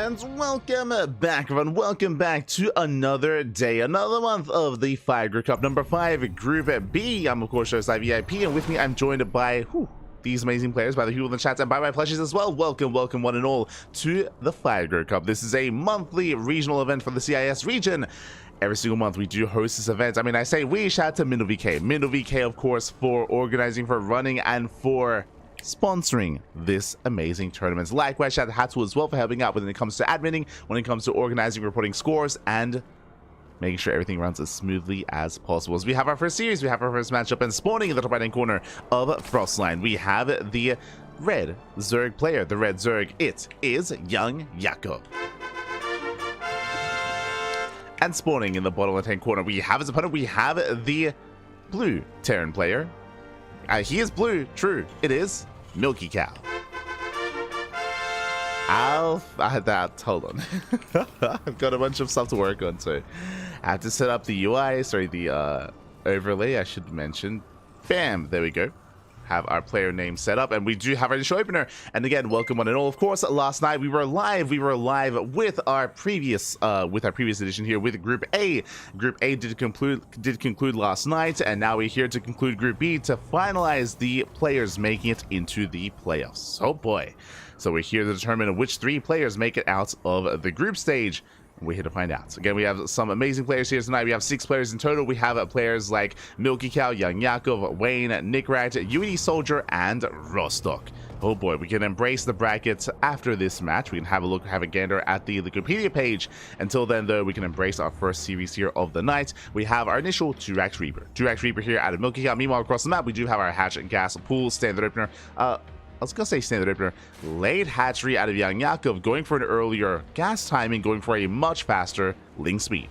And welcome back, everyone. Welcome back to another day, another month of the Fire Cup number 5, Group B. I'm, of course, Rostok VIP, and with me, I'm joined by these amazing players, by the people in the chat, and by my plushies as well. Welcome, welcome, one and all, to the Fire Cup. This is a monthly regional event for the CIS region. Every single month we do host this event. I mean, I say we, shout out to MilkiCow. MilkiCow, of course, for organizing, for running, and for sponsoring this amazing tournament. Likewise, shout out to Hatu as well for helping out when it comes to adminning, when it comes to organizing, reporting scores, and making sure everything runs as smoothly as possible. As we have our first series, we have our first matchup, and spawning in the top right hand corner of Frostline, we have the red Zerg player. The red Zerg, it is YoungYakov. And spawning in the bottom left hand corner, we have his opponent, we have the blue Terran player. He is blue, true, it is MilkiCow. Hold on. I've got a bunch of stuff to work on, so I have to set up the UI, the overlay, I should mention. Bam, there we go. Have our player name set up, and we do have our initial opener. And again, welcome one and all. Of course, last night we were live with our previous edition here with Group A. Group A did conclude last night, and now we're here to conclude Group B to finalize the players making it into the playoffs. Oh boy. So we're here to determine which 3 players make it out of the group stage. We're here to find out. Again, we have some amazing players here tonight. We have 6 players in total. We have players like MilkiCow, YoungYakov, Wayne, Nicoract, UedSoldier, and Rostok. Oh boy, we can embrace the brackets after this match. We can have a gander at the Wikipedia page. Until then, though, we can embrace our first series here of the night. We have our initial Ducklings Reaper. Ducklings Reaper here out of MilkiCow. Meanwhile, across the map, we do have our hatch and gas pool standard opener. I was gonna say standard opener. Late hatchery out of YoungYakov, going for an earlier gas timing, going for a much faster link speed.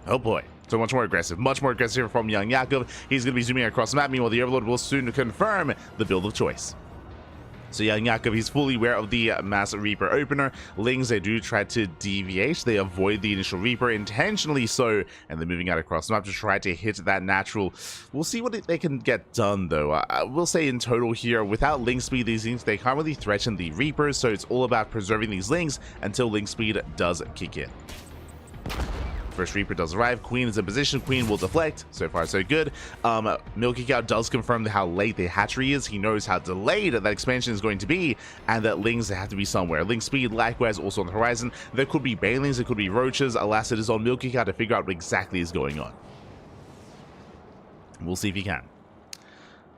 Oh boy, so much more aggressive from YoungYakov. He's gonna be zooming across the map. Meanwhile, the Overlord will soon confirm the build of choice. So YoungYakov, he's fully aware of the Mass Reaper opener. Lings, they do try to deviate. They avoid the initial Reaper, intentionally so, and they're moving out across the map to try to hit that natural. We'll see what they can get done, though. I will say in total here, without link speed, these things, they can't really threaten the Reapers, so it's all about preserving these links until link speed does kick in. First Reaper does arrive. Queen is in position. Queen will deflect. So far, so good. MilkiCow does confirm how late the hatchery is. He knows how delayed that expansion is going to be, and that lings have to be somewhere. Link speed, likewise, also on the horizon. There could be banelings, there could be roaches. Alas, it is on MilkiCow to figure out what exactly is going on. We'll see if he can.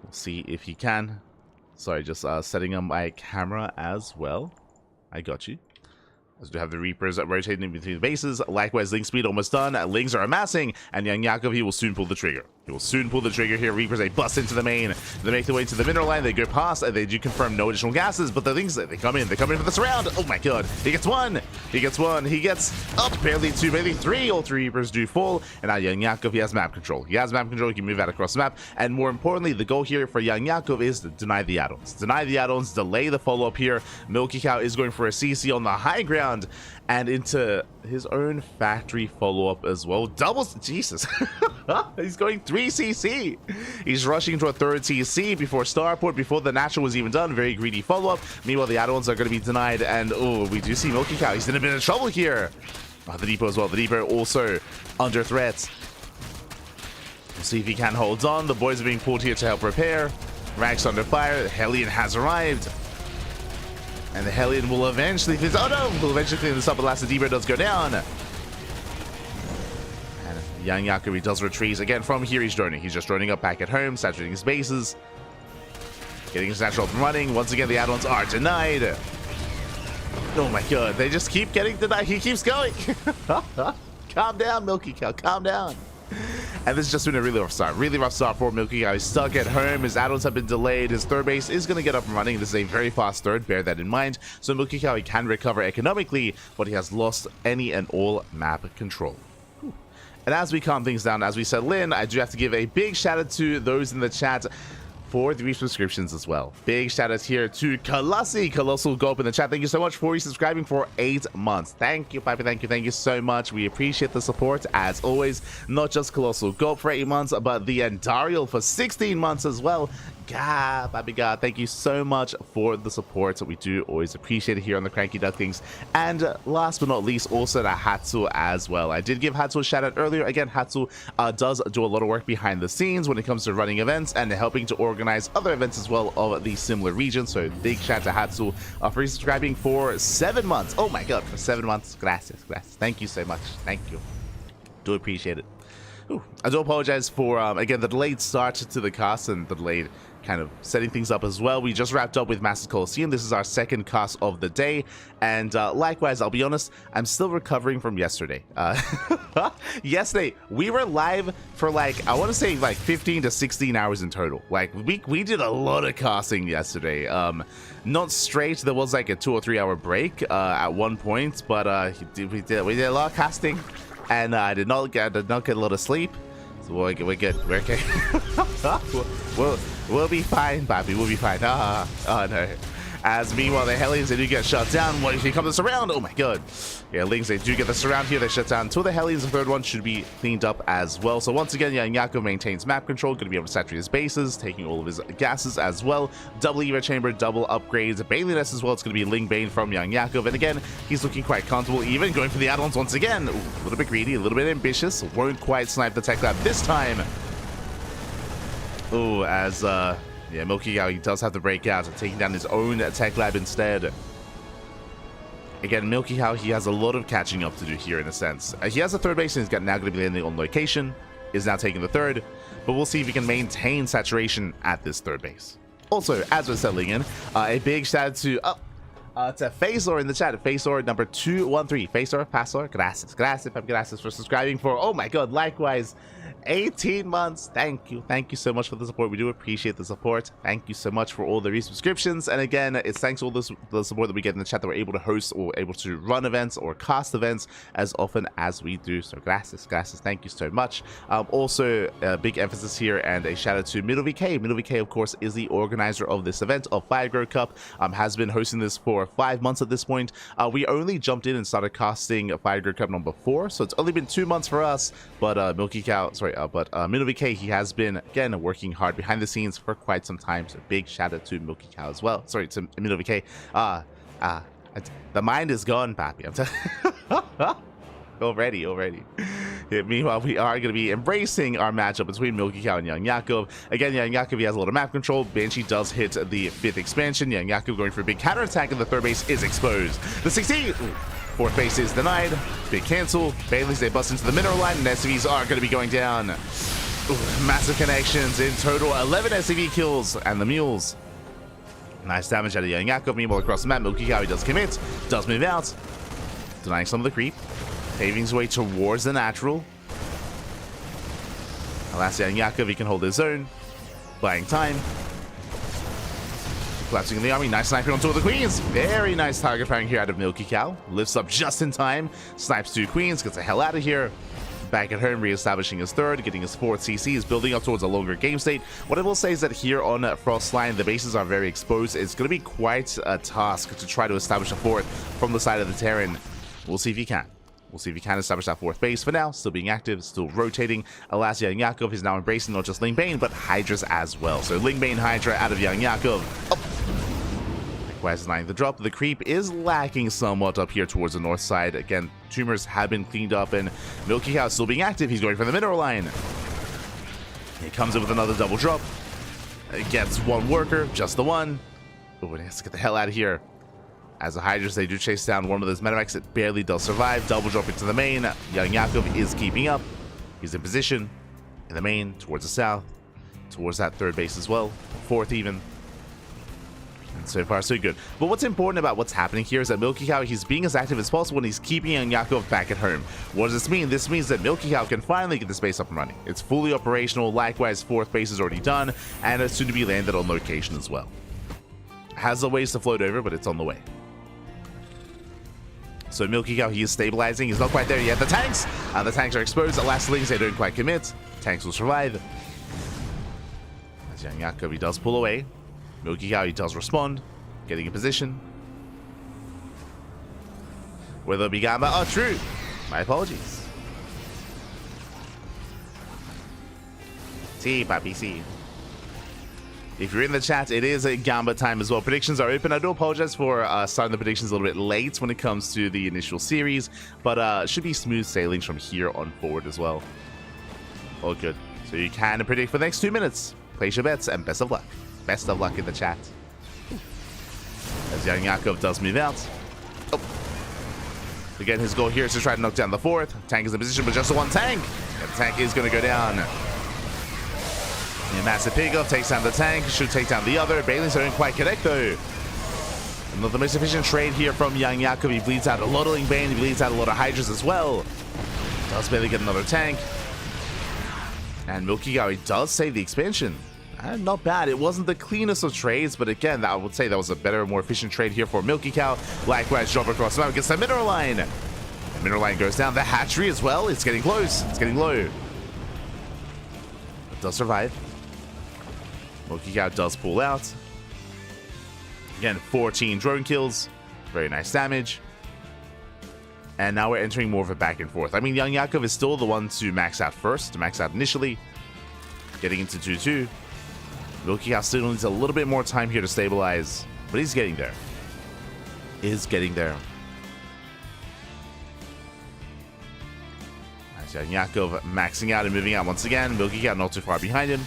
We'll see if he can. Sorry, just setting up my camera as well. I got you. As we have the Reapers rotating between the bases. Likewise, link speed almost done. Lings are amassing, and YoungYakov, he will soon pull the trigger. He will soon pull the trigger here. Reapers, they bust into the main. They make their way to the mineral line. They go past. They do confirm no additional gases, but the things, they come in. They come in for this round. Oh my god. He gets one. He gets one. He gets up. Barely 2, barely 3. All 3 Reapers do fall. And now YoungYakov, he has map control. He has map control. He can move out across the map. And more importantly, the goal here for YoungYakov is to deny the add-ons. Deny the add-ons. Delay the follow-up here. MilkiCow is going for a CC on the high ground and into his own factory follow-up as well. Doubles. Jesus. He's going 3 CC. He's rushing to a 3rd CC before starport, before the natural was even done. Very greedy follow-up. Meanwhile, the add-ons are going to be denied, and oh, we do see MilkiCow. He's in a bit of trouble here. Oh, the depot as well. The depot also under threat. We'll see if he can hold on. The boys are being pulled here to help repair. Rags under fire. The Hellion has arrived. And the Hellion will eventually clean this up. Alas, the depot does go down. YoungYakov, he does retreat again from here. He's droning. He's just droning up back at home, saturating his bases, getting his natural up and running. Once again, the add-ons are denied. Oh my god, they just keep getting denied. He keeps going. Calm down, MilkiCow. Calm down. And this has just been a really rough start. Really rough start for MilkiCow. He's stuck at home. His add-ons have been delayed. His 3rd base is going to get up and running. This is a very fast 3rd. Bear that in mind. So MilkiCow, he can recover economically, but he has lost any and all map control. And as we calm things down, as we settle in, I do have to give a big shout out to those in the chat for the resubscriptions as well. Big shout out here to Colossal Gulp in the chat. Thank you so much for resubscribing for 8 months. Thank you, Piper. Thank you so much. We appreciate the support as always. Not just Colossal Gulp for 8 months, but the Andariel for 16 months as well. God, baby God, thank you so much for the support. We do always appreciate it here on the CranKy Ducklings. And last but not least, also to Hatsu as well. I did give Hatsu a shout out earlier. Again, Hatsu does do a lot of work behind the scenes when it comes to running events and helping to organize other events as well of the similar region. So big shout out to Hatsu for subscribing for 7 months. Oh my god, for 7 months. Gracias, gracias. Thank you so much. Thank you. Do appreciate it. Ooh, I do apologize for, again, the delayed start to the cast and the delayed kind of setting things up as well. We just wrapped up with Masters Coliseum. This is our second cast of the day, and likewise, I'll be honest, I'm still recovering from yesterday. Yesterday we were live for like, I want to say like 15 to 16 hours in total. Like we did a lot of casting yesterday. Not straight, there was like a 2 or 3 hour break at one point, but we did a lot of casting, and I did not get a lot of sleep. So we're good. We're okay. we'll be fine, Bobby. We'll be fine. Oh no. As meanwhile, the Hellions, they do get shut down. What if they come to surround? Oh my god. Yeah, Lings, they do get the surround here. They shut down until the Hellions. The third one should be cleaned up as well. So once again, YoungYakov maintains map control. Going to be able to saturate his bases, taking all of his gases as well. Double Eva Chamber, double upgrades. Baneliness as well. It's going to be Ling Bane from YoungYakov. And again, he's looking quite comfortable, even going for the add-ons once again. Ooh, a little bit greedy, a little bit ambitious. Won't quite snipe the Tech Lab this time. Oh, as yeah, MilkiCow, he does have to break out and taking down his own Tech Lab instead. Again, MilkiCow, he has a lot of catching up to do here in a sense. He has a third base and he's now going to be landing on location. Is now taking the third, but we'll see if he can maintain saturation at this third base. Also, as we're settling in, a big shout out to Phasor in the chat. Phasor number 213. Phasor, Pasor, gracias for subscribing for, oh my god, likewise, 18 months. Thank you so much for the support. We do appreciate the support. Thank you so much for all the resubscriptions, and again, it's thanks to all the support that we get in the chat that we're able to host or able to run events or cast events as often as we do. So gracias, thank you so much. Also, a big emphasis here and a shout out to MilkiCow. MilkiCow, of course, is the organizer of this event of Fire Cup. Has been hosting this for 5 months at this point. We only jumped in and started casting Fire Cup number 4, so it's only been 2 months for us, but MilkiCow, he has been, again, working hard behind the scenes for quite some time, so big shout out to MilkiCow as well. Sorry, to MilkiCow. The mind is gone, Papi. I'm already. Yeah, meanwhile, we are going to be embracing our matchup between MilkiCow and YoungYakov. Again, YoungYakov, he has a lot of map control. Banshee does hit the 5th expansion. YoungYakov going for a big counterattack, and the third base is exposed. The 16! Ooh. Fourth base is denied. Big cancel. Baileys, they bust into the mineral line, and SCVs are going to be going down. Ooh, massive connections. In total, 11 SCV kills, and the mules. Nice damage out of YoungYakov. Meanwhile, across the map, MilkiCow, he does commit, does move out, denying some of the creep, paving his way towards the natural. Alas, YoungYakov, he can hold his own, buying time. Collapsing in the army, nice sniping on two of the queens. Very nice target firing here out of MilkiCow. Lifts up just in time, snipes 2 queens, gets the hell out of here. Back at home, re-establishing his third, getting his 4th CC, is building up towards a longer game state. What I will say is that here on Frostline, the bases are very exposed. It's going to be quite a task to try to establish a 4th from the side of the Terran. We'll see if he can. We'll see if he can establish that 4th base. For now, still being active, still rotating. Alas, YoungYakov is now embracing not just Ling Bane, but Hydras as well. So Ling Bane Hydra out of YoungYakov. Oh. Likewise, denying the drop. The creep is lacking somewhat up here towards the north side. Again, tumors have been cleaned up, and MilkiCow is still being active. He's going for the mineral line. He comes in with another double drop. It gets 1 worker, just the one. Oh, and he has to get the hell out of here. As the Hydras, they do chase down one of those medevacs. It barely does survive. Double drop into the main. YoungYakov is keeping up. He's in position in the main, towards the south, towards that 3rd base as well, 4th even. And so far, so good. But what's important about what's happening here is that MilkiCow, he's being as active as possible, and he's keeping YoungYakov back at home. What does this mean? This means that MilkiCow can finally get this base up and running. It's fully operational. Likewise, 4th base is already done, and it's soon to be landed on location as well. Has a ways to float over, but it's on the way. So MilkiCow, he is stabilizing. He's not quite there yet. The tanks are exposed. The last Lings, they don't quite commit. Tanks will survive. As YoungYakov, he does pull away. MilkiCow, he does respond, getting in position. Whether it be Gamba, oh, true. My apologies. See, papi, see. If you're in the chat, it is a Gamba time as well. Predictions are open. I do apologize for starting the predictions a little bit late when it comes to the initial series, but should be smooth sailings from here on forward as well. All good. So you can predict for the next 2 minutes. Place your bets, and best of luck. Best of luck in the chat. As YoungYakov does move out. Oh. Again, his goal here is to try to knock down the 4th. Tank is in position, but just the 1 tank. And the tank is going to go down. Yeah, massive pickup, takes down the tank, should take down the other. Bailings don't quite connect though. Not the most efficient trade here from YoungYakov. He bleeds out a lot of Bane, he bleeds out a lot of Hydras as well. Does barely get another tank. And MilkiCow, he does save the expansion. Not bad. It wasn't the cleanest of trades, but again, I would say that was a better, more efficient trade here for MilkiCow. Likewise, drop across the map against the mineral line. The mineral line goes down. The hatchery as well. It's getting close. It's getting low. It does survive. MilkiCow does pull out. Again, 14 drone kills. Very nice damage. And now we're entering more of a back and forth. I mean, YoungYakov is still the one to max out first, to max out initially. Getting into 2-2. MilkiCow still needs a little bit more time here to stabilize, but he's getting there. Is getting there. Nice, YoungYakov maxing out and moving out once again. MilkiCow not too far behind him.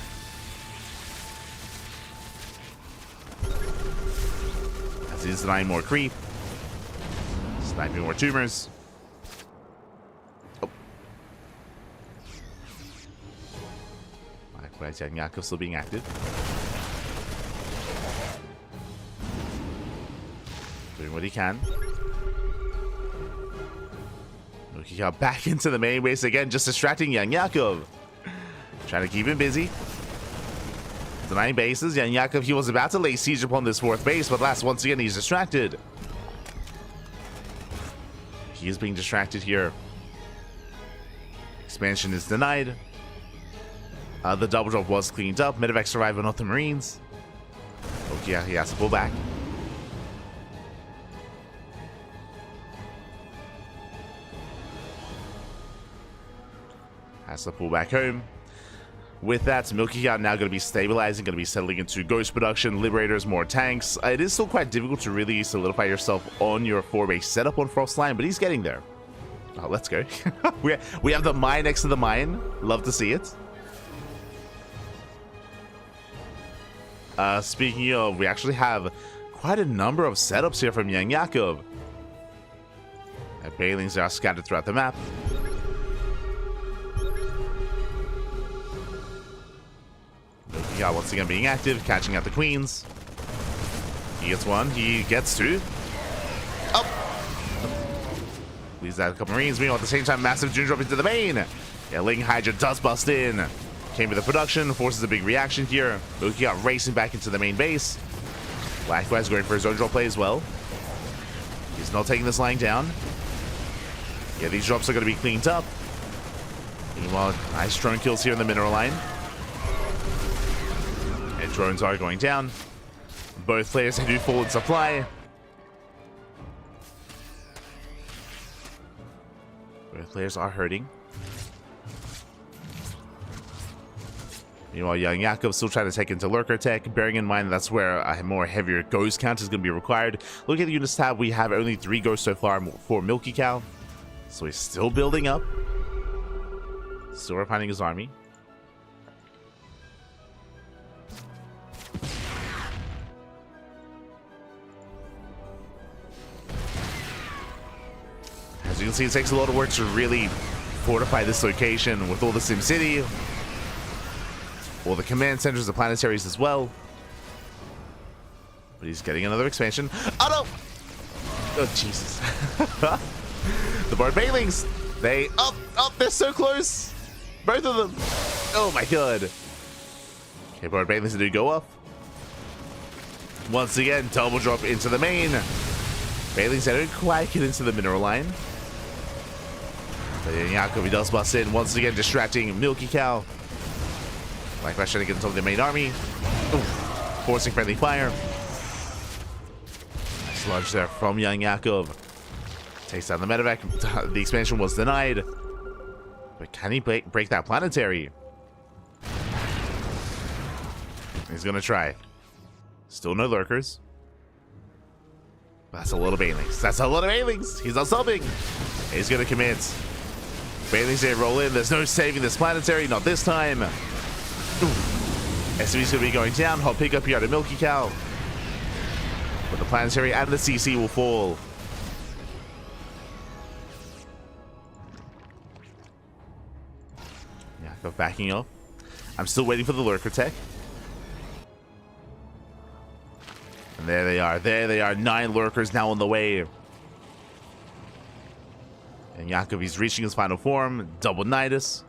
As he's denying more creep. Sniping more tumors. Oh. Likewise, YoungYakov still being active. Doing what he can. MilkiCow back into the main base again, just distracting YoungYakov. Trying to keep him busy. Denying bases. YoungYakov, he was about to lay siege upon this fourth base, but once again, he's distracted. He is being distracted here. Expansion is denied. The double drop was cleaned up. Medevac survived on the Marines. Okay, yeah, he has to pull back. Has to pull back home. With that, MilkiCow now going to be stabilizing, going to be settling into ghost production, liberators, more tanks. It is still quite difficult to really solidify yourself on your 4-base setup on Frostline, but he's getting there. Oh, let's go. we have the mine next to the mine. Love to see it. Speaking of, we actually have quite a number of setups here from YoungYakov. Bailings are scattered throughout the map. MilkiCow once again being active, catching out the queens. He gets one, he gets two. Up! Leaves out a couple Marines. Meanwhile, at the same time, massive June drop into the main. Yeah, Ling Hydra does bust in. Came with the production, forces a big reaction here. MilkiCow racing back into the main base. Likewise, going for his own drop play as well. He's not taking this lying down. Yeah, these drops are going to be cleaned up. Meanwhile, nice drone kills here in the mineral line. And drones are going down. Both players do full in supply. Both players are hurting. Meanwhile, YoungYakov still trying to take into Lurker Tech, bearing in mind that's where a more heavier ghost count is going to be required. Look at the units tab, we have only 3 ghosts so far for MilkiCow. So he's still building up. Still refining his army. As you can see, it takes a lot of work to really fortify this location with all the SimCity. All the command centers, the planetaries as well. But he's getting another expansion. Oh no! Oh Jesus. The Bard Bailings. They they're so close. Both of them. Oh my god. Okay, Bard Bailings do go off. Once again, double drop into the main. Bailings don't quite get into the mineral line. But YoungYakov does bust in, once again distracting MilkiCow. Likewise trying to get into the main army. Ooh, forcing friendly fire. Nice launch there from YoungYakov. Takes down the medevac. The expansion was denied. But can he break that planetary? He's gonna try. Still no lurkers. That's a lot of Bailings. That's a lot of Bailings. He's not subbing. He's gonna commit. Bailings they roll in. There's no saving this planetary. Not this time. SME's gonna be going down. Hot pickup here to MilkiCow. But the planetary and the CC will fall. Yakov backing up. I'm still waiting for the lurker tech. And there they are. There they are. 9 lurkers now on the way. And Yakov, he's reaching his final form. Double Nidus.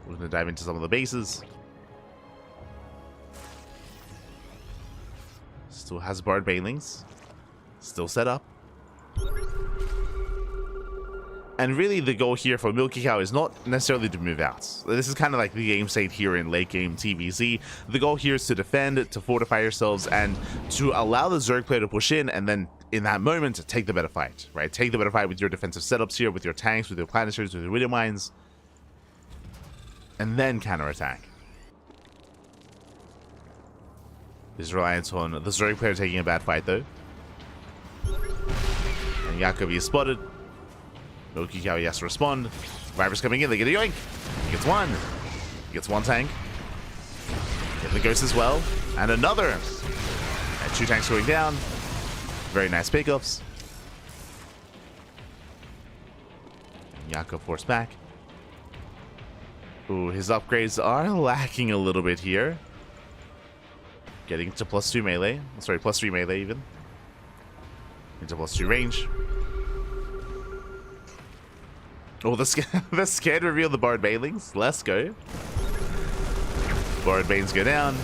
We're going to dive into some of the bases. Still has Bard Banelings. Still set up. And really the goal here for MilkiCow is not necessarily to move out. This is kind of like the game state here in late game TVZ. The goal here is to defend, to fortify yourselves, and to allow the Zerg player to push in, and then in that moment, take the better fight, right? Take the better fight with your defensive setups here, with your tanks, with your planetaries, with your widow mines, and then counterattack. There's reliance on the Zerg player taking a bad fight though. And Yakov is spotted. MilkiCow, he has to respond. Survivor's coming in, they get a yoink. He gets one. He gets one tank. Getting the ghost as well. And another. And 2 tanks going down. Very nice pickups. Yakov forced back. Ooh, his upgrades are lacking a little bit here. Getting to +2 melee. Sorry, +3 melee even. Into +2 range. Oh, the scared reveal the Bard Banelings. Let's go. Bard Banes go down.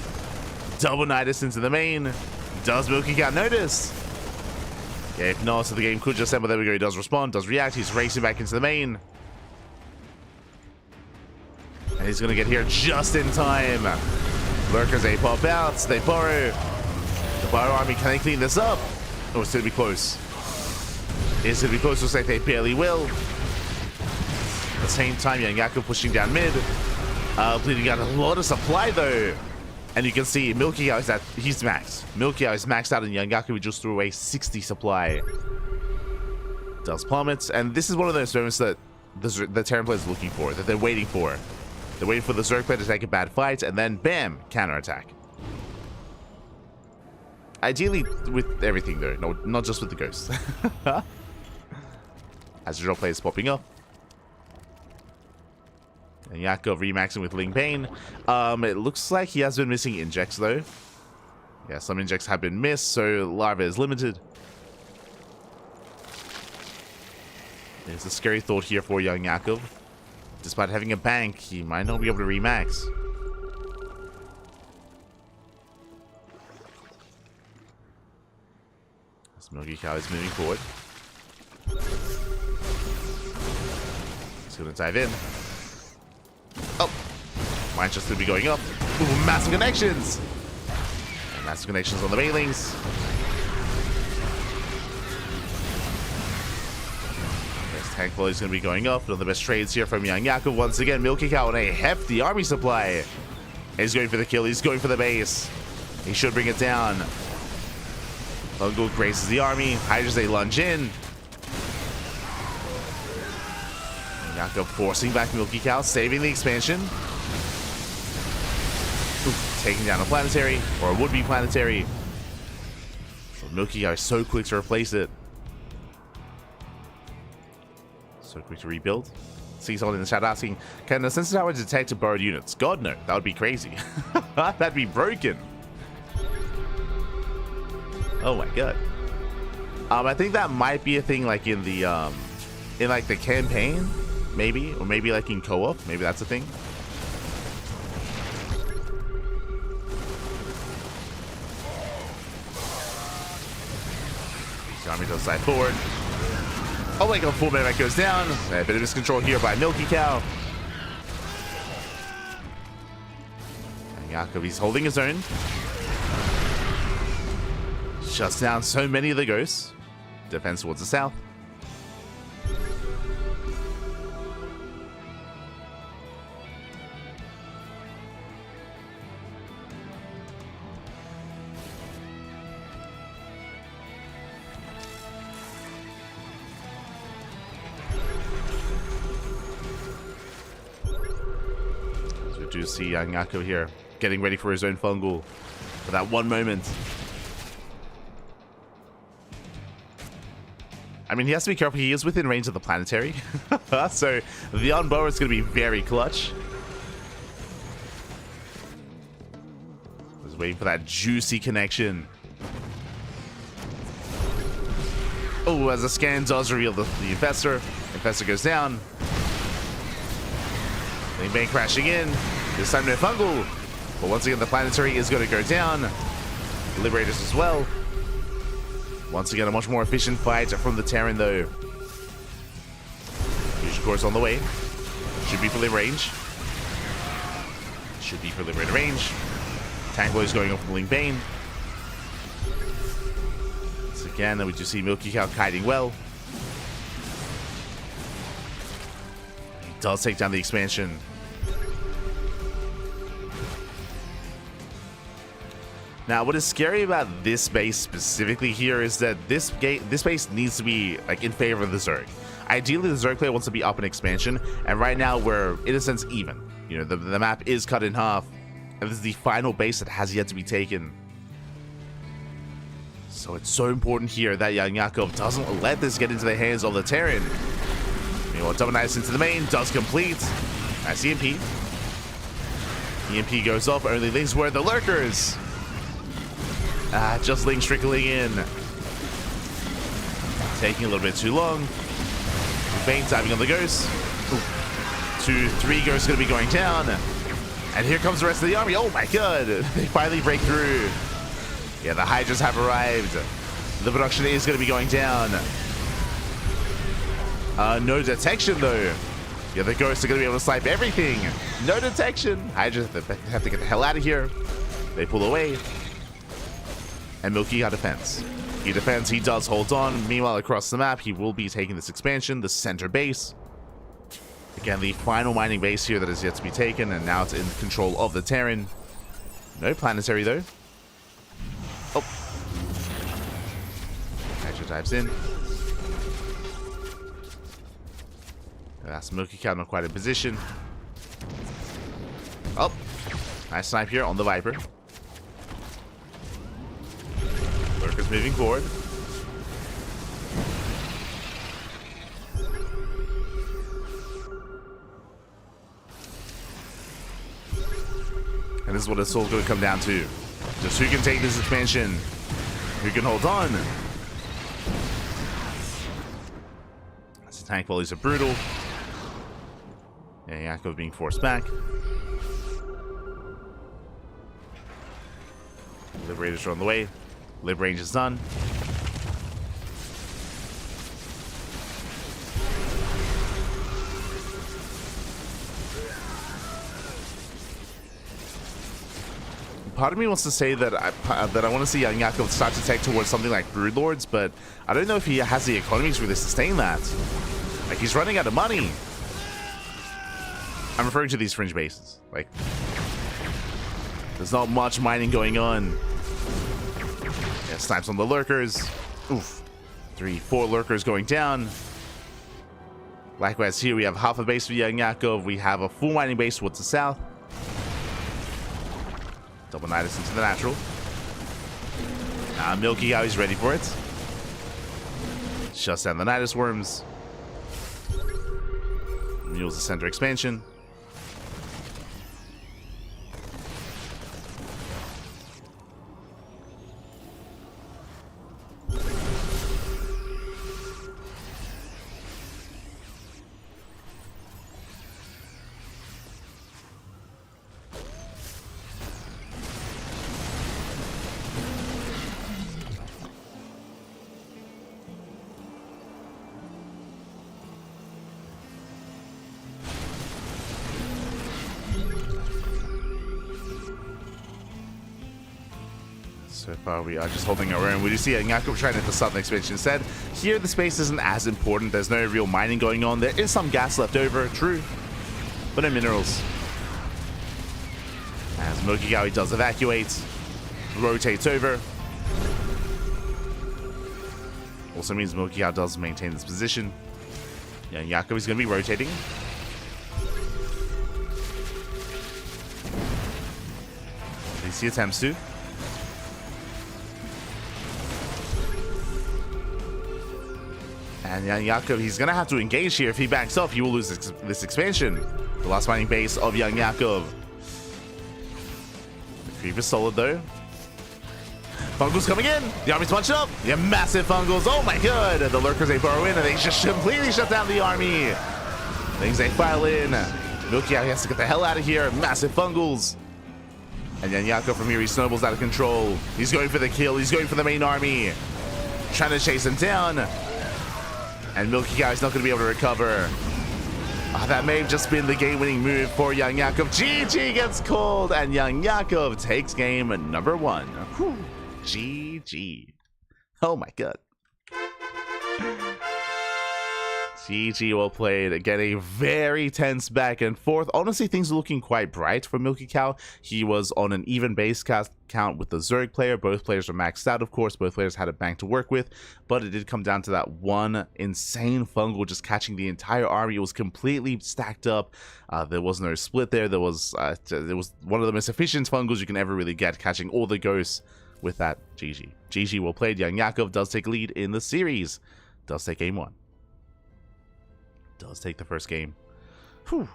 Double Nidus into the main. Does MilkiCow notice? Yeah, if not, so the game could just end, but there we go. He does respond, does react. He's racing back into the main. And he's going to get here just in time. Lurkers, they pop out. They borrow. The Bio Army, can they clean this up? Oh, it's going to be close. It's going to be close. Looks like they barely will. At the same time, YoungYakov pushing down mid. Bleeding out a lot of supply though. And you can see MilkiCow is that he's maxed. MilkiCow is maxed out, and YoungYakov just threw away 60 supply. Does plummet. And this is one of those moments that the Terran player is looking for, that they're waiting for. They're waiting for the Zerg player to take a bad fight, and then bam, counterattack. Ideally with everything though, no, not just with the ghost. As usual, players popping up. And Yakov remaxing with Ling Pain. It looks like he has been missing injects though. Yeah, some injects have been missed, so larva is limited. There's a scary thought here for YoungYakov. Despite having a bank, he might not be able to remax. This MilkiCow is moving forward. He's going to dive in. Oh, mine's just going to be going up. Ooh, massive connections. And massive connections on the Banelings. This tank quality is going to be going up. One of the best trades here from YoungYakov. Once again, MilkiCow on a hefty army supply. He's going for the kill. He's going for the base. He should bring it down. Fungal graces the army. Hydras, they lunge in. YoungYakov forcing back MilkiCow, saving the expansion. Ooh, taking down a planetary, or a would-be planetary. So MilkiCow is so quick to replace it. So quick to rebuild. See someone in the chat asking, can the sensor tower detect borrowed units? God no, that would be crazy. That'd be broken. Oh my god. I think that might be a thing like in the the campaign. Maybe, or maybe like in co-op, maybe that's a thing. Army does side forward. Oh my god, full medevac goes down. A bit of miscontrol here by MilkiCow. YoungYakov, he's holding his own. Shuts down so many of the ghosts. Defense towards the south. Do see YoungYakov here getting ready for his own fungal for that one moment. I mean, he has to be careful. He is within range of the planetary. So the on-bow is going to be very clutch. Waiting for that juicy connection. Oh, as the scan does reveal the Infestor. Infestor goes down. They bang crashing in. This time no fungal. But once again, the planetary is going to go down. Liberators as well. Once again, a much more efficient fight from the Terran, though. Fusion course on the way. Should be for limb range. Should be for liberator range. Tank Boy is going off the Ling Bane. Once again, we do see MilkiCow kiting well. He does take down the expansion. Now, what is scary about this base specifically here is that this base needs to be like in favor of the Zerg. Ideally, the Zerg player wants to be up in expansion, and right now we're in a sense even. You know, the map is cut in half, and this is the final base that has yet to be taken. So it's so important here that YoungYakov doesn't let this get into the hands of the Terran. Meanwhile, Double Knights into the main does complete. Nice EMP. EMP goes off. Only things were the lurkers. Just Link trickling in. Taking a little bit too long. Bane diving on the ghost. 2, 3 ghosts going to be going down. And here comes the rest of the army. Oh my god. They finally break through. Yeah, the Hydras have arrived. The production is going to be going down. No detection though. Yeah, the ghosts are going to be able to snipe everything. No detection. Hydras have to get the hell out of here. They pull away. And MilkiCow defends. He defends, he does hold on. Meanwhile, across the map, he will be taking this expansion, the center base. Again, the final mining base here that is yet to be taken, and now it's in control of the Terran. No planetary, though. Oh. Hydra dives in. That's MilkiCow not quite in position. Oh. Nice snipe here on the Viper. Lurkers moving forward. And this is what it's all going to come down to. Just who can take this expansion? Who can hold on? As the tank volleys are brutal. Yeah, Yakov being forced back. Liberators are on the way. Lib range is done. Part of me wants to say that I want to see YoungYakov start to take towards something like Broodlords, but I don't know if he has the economy to really sustain that. Like, he's running out of money. I'm referring to these fringe bases. Like, there's not much mining going on. Yeah, snipes on the lurkers. Oof. 3, 4 lurkers going down. Likewise here we have half a base for YoungYakov. We have a full mining base towards the south. Double Nidus into the natural. MilkiCow is ready for it. Shuts down the Nidus worms. Mules the center expansion. So far, we are just holding our own. We do see YoungYakov trying to hit the southern expansion instead. Here, the space isn't as important. There's no real mining going on. There is some gas left over, true, but no minerals. As MilkiCow, he does evacuate, rotates over. Also means MilkiCow does maintain this position. YoungYakov is going to be rotating. At least he attempts to. And YoungYakov, he's going to have to engage here. If he backs off, he will lose this expansion. The last mining base of YoungYakov. Creep is solid though. Fungals coming in. The army's bunching up. Yeah, massive Fungals. Oh my god. The lurkers, they burrow in and they just completely shut down the army. Things they file in. MilkiCow has to get the hell out of here. Massive Fungals. And YoungYakov from here, he snowballs out of control. He's going for the kill. He's going for the main army. Trying to chase him down. And MilkiCow is not going to be able to recover. That may have just been the game-winning move for YoungYakov. GG gets called, and YoungYakov takes game number 1. Whew. GG. Oh my god. GG, well played. Again, a very tense back and forth. Honestly, things are looking quite bright for MilkiCow. He was on an even base count with the Zerg player. Both players were maxed out, of course. Both players had a bank to work with, but it did come down to that one insane fungal just catching the entire army. It was completely stacked up. There was no split there. There was one of the most efficient fungals you can ever really get, catching all the ghosts with that. GG. GG, well played. YoungYakov does take lead in the series. Does take game 1. Does take the first game. Whew.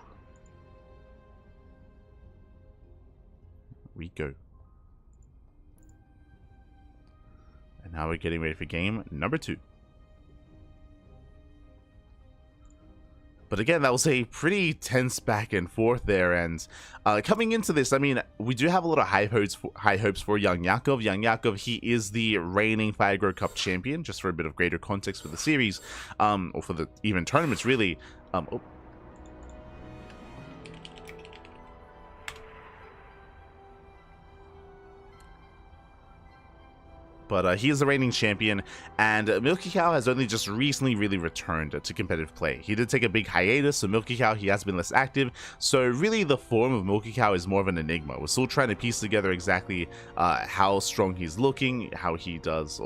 We go. And now we're getting ready for game number 2. But again, that was a pretty tense back and forth there. And coming into this, I mean, we do have a lot of high hopes for YoungYakov. YoungYakov, he is the reigning Fire Cup champion, just for a bit of greater context for the series, or for the even tournaments, really. Oh. But he is the reigning champion, and MilkiCow has only just recently really returned to competitive play. He did take a big hiatus, so MilkiCow, he has been less active. So really the form of MilkiCow is more of an enigma. We're still trying to piece together exactly how strong he's looking, how he does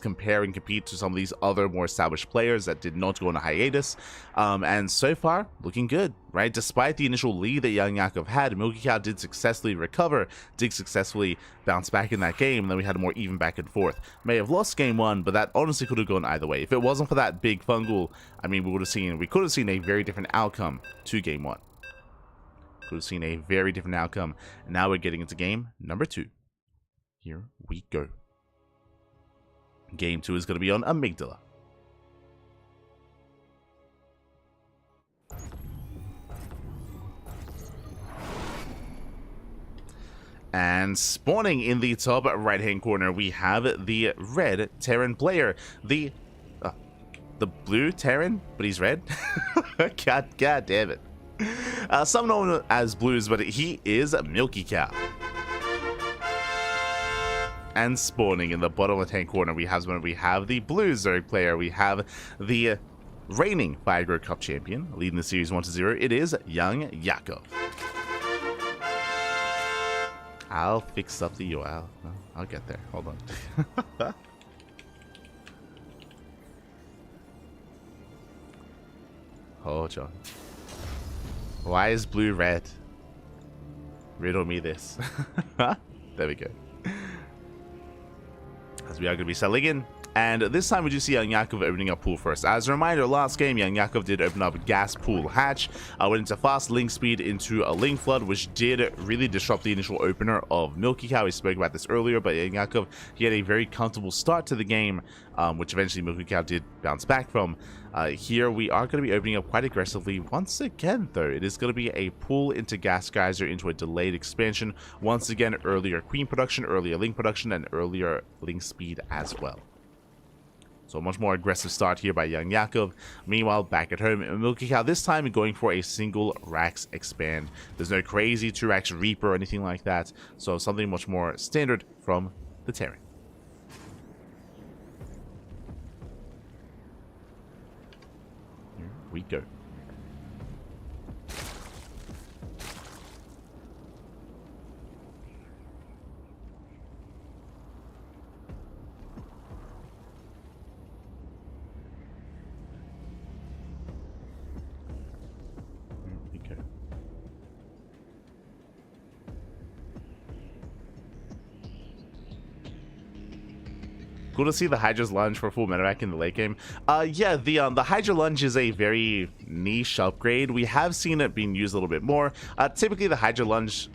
compare and compete to some of these other more established players that did not go on a hiatus. And so far, looking good. Right, despite the initial lead that YoungYakov had, MilkiCow did successfully recover, did successfully bounce back in that game, and then we had a more even back and forth. May have lost game 1, but that honestly could have gone either way. If it wasn't for that big fungal, I mean, we could have seen a very different outcome to game 1. Could have seen a very different outcome. And now we're getting into game number 2. Here we go. Game 2 is going to be on Amygdala. And spawning in the top right-hand corner, we have the red Terran player. The blue Terran, but he's red? God damn it. Some know him as blues, but he is MilkiCow. And spawning in the bottom left-hand corner, we have the blue Zerg player. We have the reigning Fire Cup champion, leading the series 1-0. It is YoungYakov. I'll fix up the UL. No, I'll get there. Hold on. Oh, John. Why is blue red? Riddle me this. There we go. As we are going to be selling in. And this time we do see YoungYakov opening up pool first. As a reminder, last game, YoungYakov did open up gas pool hatch, went into fast link speed into a link flood, which did really disrupt the initial opener of MilkiCow. We spoke about this earlier, but YoungYakov, he had a very comfortable start to the game, which eventually MilkiCow did bounce back from. Here we are going to be opening up quite aggressively once again, though. It is going to be a pull into gas geyser into a delayed expansion. Once again, earlier queen production, earlier link production, and earlier link speed as well. So a much more aggressive start here by YoungYakov. Meanwhile, back at home, MilkiCow this time going for a single Rax expand. There's no crazy 2 Rax Reaper or anything like that. So something much more standard from the Terran. Here we go. Cool to see the Hydra's lunge for full medevac in the late game. Yeah, the Hydra lunge is a very niche upgrade. We have seen it being used a little bit more. Typically, the Hydra lunge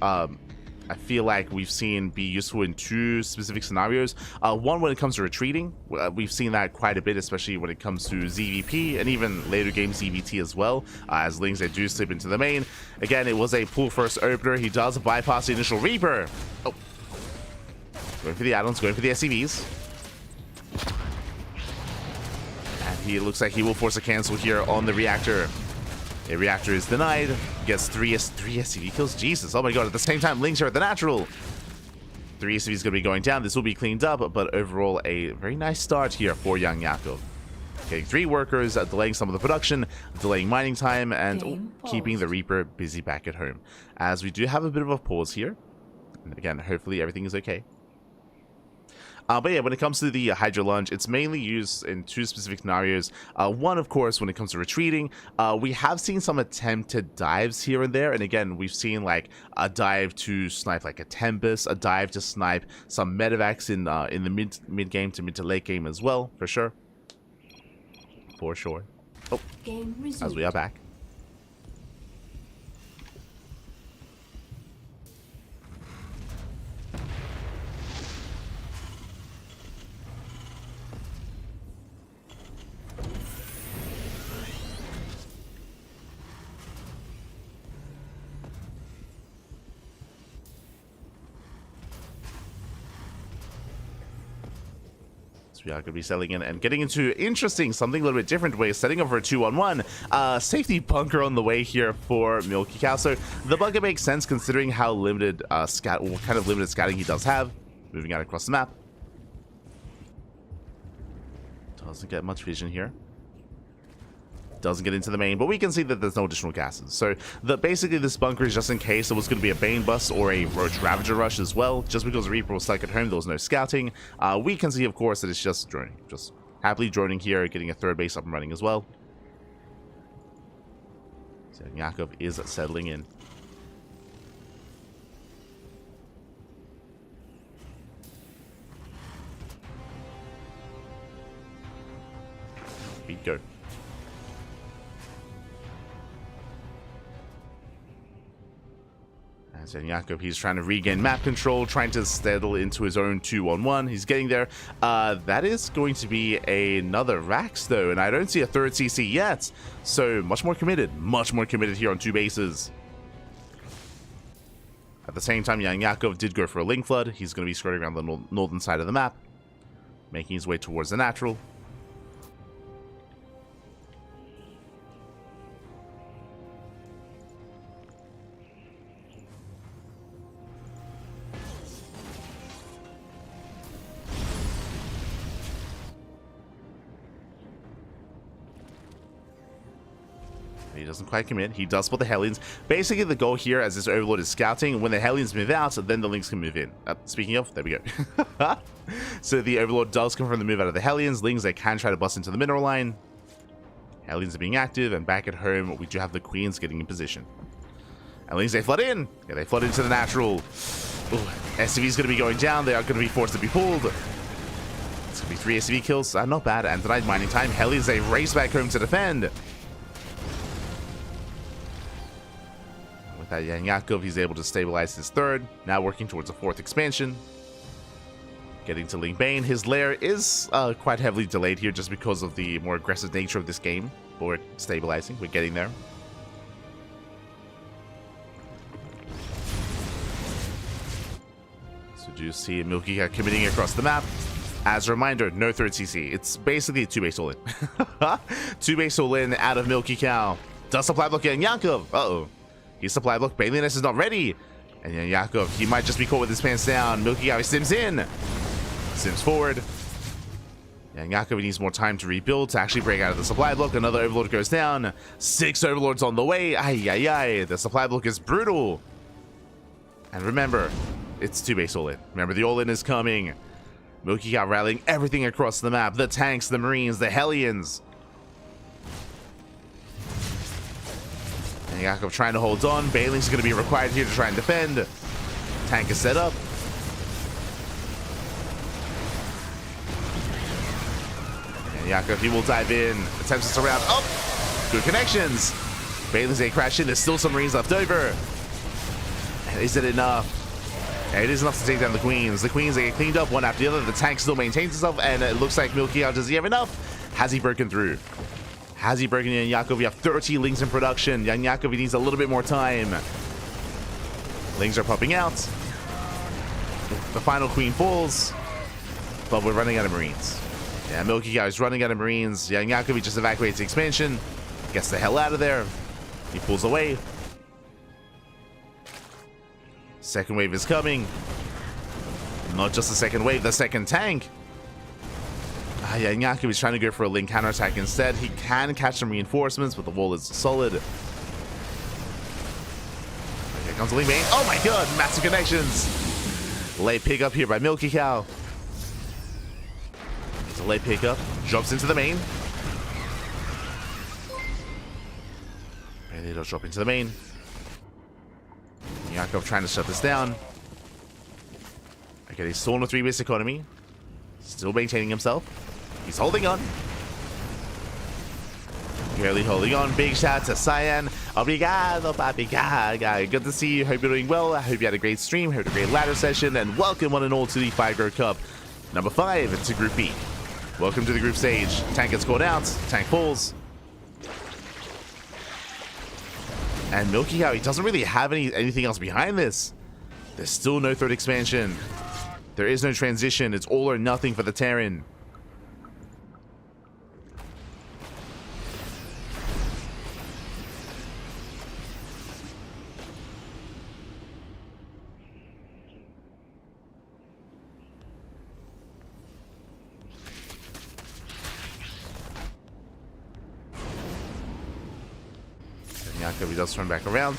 I feel like we've seen be useful in two specific scenarios. One, when it comes to retreating, we've seen that quite a bit, especially when it comes to ZVP and even later game ZVT as well, as Lings, they do slip into the main. Again, it was a pull first opener. He does bypass the initial Reaper. Oh, going for the add-ons, going for the SCVs. And he looks like he will force a cancel here on the reactor. A reactor is denied. Gets three SCV kills. Jesus, oh my god. At the same time, Lings are at the natural. 3 SCVs going to be going down. This will be cleaned up, but overall, a very nice start here for YoungYakov. Getting 3 workers, delaying some of the production, delaying mining time, and keeping the Reaper busy back at home. As we do have a bit of a pause here. And again, hopefully everything is okay. But yeah, when it comes to the Hydra Lunge, it's mainly used in 2 specific scenarios. One, of course, when it comes to retreating, we have seen some attempted dives here and there. And again, we've seen like a dive to snipe like a Tempest, a dive to snipe some medevacs in the mid game to mid to late game as well, for sure. For sure. Oh, as we are back. We are going to be selling in and getting into interesting, something a little bit different way, setting up for a 2-on-1. Safety bunker on the way here for MilkiCow. So the bunker makes sense considering how limited what kind of limited scouting he does have. Moving out across the map. Doesn't get much vision here. Doesn't get into the main, but we can see that there's no additional gases. So basically this bunker is just in case there was going to be a Bane bust or a Roach Ravager rush as well. Just because the Reaper was stuck at home, there was no scouting. We can see, of course, that it's just droning. Just happily droning here, getting a 3rd base up and running as well. So Yakov is settling in. We go. YoungYakov, he's trying to regain map control, trying to settle into his own 2-on-1. He's getting there. That is going to be another Rax, though, and I don't see a 3rd CC yet. So much more committed here on 2 bases. At the same time, YoungYakov did go for a Link Flood. He's going to be skirting around the northern side of the map, making his way towards the natural. He doesn't quite commit. He does spot the Hellions. Basically, the goal here, as this Overlord is scouting, when the Hellions move out, then the Lings can move in. Speaking of, there we go. So the Overlord does confirm the move out of the Hellions. Lings, they can try to bust into the mineral line. Hellions are being active, and back at home, we do have the Queens getting in position. And Lings, they flood in. Yeah, they flood into the natural. SCV is going to be going down. They are going to be forced to be pulled. It's going to be 3 SCV kills. Not bad. And denied mining time. Hellions, they race back home to defend. That YoungYakov, he's able to stabilize his 3rd, now working towards a 4th expansion. Getting to Ling Bane. His lair is quite heavily delayed here just because of the more aggressive nature of this game. But we're stabilizing, we're getting there. So do you see MilkiCow committing across the map? As a reminder, no 3rd CC. It's basically a 2-base all-in. 2-base all-in out of MilkiCow. Does supply block YoungYakov. Uh-oh. He's supply block. Baliness is not ready. And YoungYakov, he might just be caught with his pants down. MilkiCow, he sims in. Sims forward. YoungYakov needs more time to rebuild to actually break out of the supply block. Another Overlord goes down. 6 Overlords on the way. Ay, ay, ay. The supply block is brutal. And remember, it's 2-base all-in. Remember, the all-in is coming. MilkiCow rallying everything across the map. The tanks, the Marines, the Hellions. YoungYakov trying to hold on. Bailing's going to be required here to try and defend. Tank is set up. YoungYakov, he will dive in. Attempts to surround. Oh! Good connections. Bailing's a crash in. There's still some Marines left over. And is it enough? And it is enough to take down the queens. The queens, they get cleaned up one after the other. The tank still maintains itself, and it looks like MilkiCow, does he have enough? Has he broken through? Has he broken YoungYakov? We have 30 Lings in production. YoungYakov, he needs a little bit more time. Lings are popping out. The final queen falls, but we're running out of Marines. Yeah, MilkiCow is running out of Marines. YoungYakov, he just evacuates the expansion, gets the hell out of there. He pulls away. Second wave is coming. Not just the second wave, the second tank. YoungYakov is trying to go for a Ling counterattack instead. He can catch some reinforcements, but the wall is solid. Here comes the Ling main. Oh my god, massive connections. Late pickup here by MilkiCow. It's a late pickup. Drops into the main. And it'll drop into the main. YoungYakov trying to shut this down. Okay, he's still on a 3-base economy. Still maintaining himself. He's holding on. Barely holding on. Big shout out to Cyan. Obrigado, papi. Good to see you. Hope you're doing well. I hope you had a great stream. Hope you had a great ladder session. And welcome one and all to the 5 Cup. Number 5 to Group B. Welcome to the group stage. Tank gets called out. Tank falls. And MilkiCow, he doesn't really have anything else behind this. There's still no third expansion. There is no transition. It's all or nothing for the Terran. YoungYakov, he does turn back around.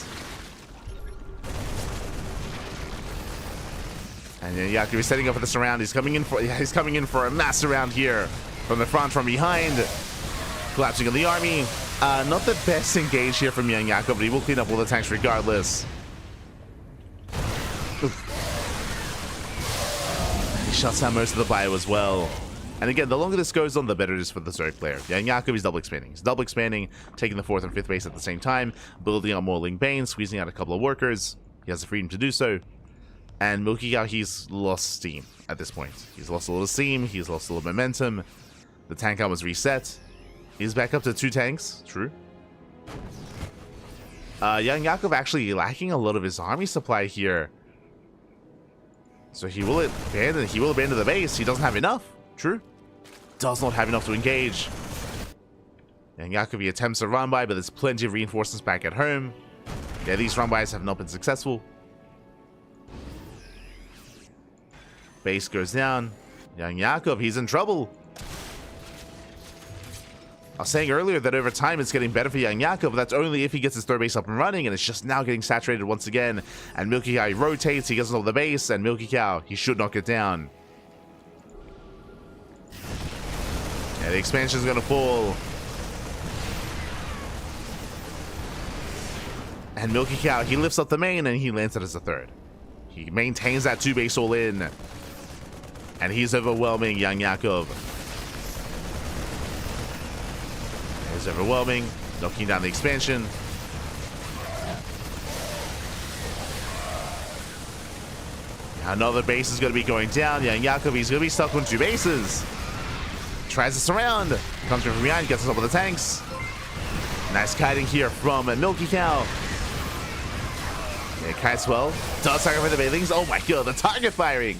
And YoungYakov is setting up for the surround. He's coming in for a mass surround here. From the front, from behind. Collapsing on the army. Not the best engage here from YoungYakov, but he will clean up all the tanks regardless. Oof. He shuts down most of the bio as well. And again, the longer this goes on, the better it is for the Zerg player. YoungYakov is double expanding. He's double expanding, taking the 4th and 5th base at the same time, building up more Ling Bane, squeezing out a couple of workers. He has the freedom to do so. And MilkiCow, he's lost steam at this point. He's lost a little steam. He's lost a little momentum. The tank count was reset. He's back up to 2 tanks. True. YoungYakov actually lacking a lot of his army supply here. So he will abandon the base. He doesn't have enough. True. Does not have enough to engage. YoungYakov, he attempts a run by, but there's plenty of reinforcements back at home. Yeah, these run bys have not been successful. Base goes down. YoungYakov, he's in trouble. I was saying earlier that over time it's getting better for YoungYakov, but that's only if he gets his 3rd base up and running, and it's just now getting saturated once again. And MilkiCow, he rotates, he gets over the base, and MilkiCow, he should knock it down. Yeah, the expansion's gonna fall. And MilkiCow, he lifts up the main, and he lands it as a 3rd. He maintains that 2-base all in. And he's overwhelming YoungYakov. He's overwhelming, knocking down the expansion. Another base is going to be going down. YoungYakov, he's going to be stuck on 2 bases. Tries to surround. Comes from behind, gets us up with the tanks. Nice kiting here from MilkiCow. Yeah, kites well. Does sacrifice the baithlings. Oh my god, the target firing.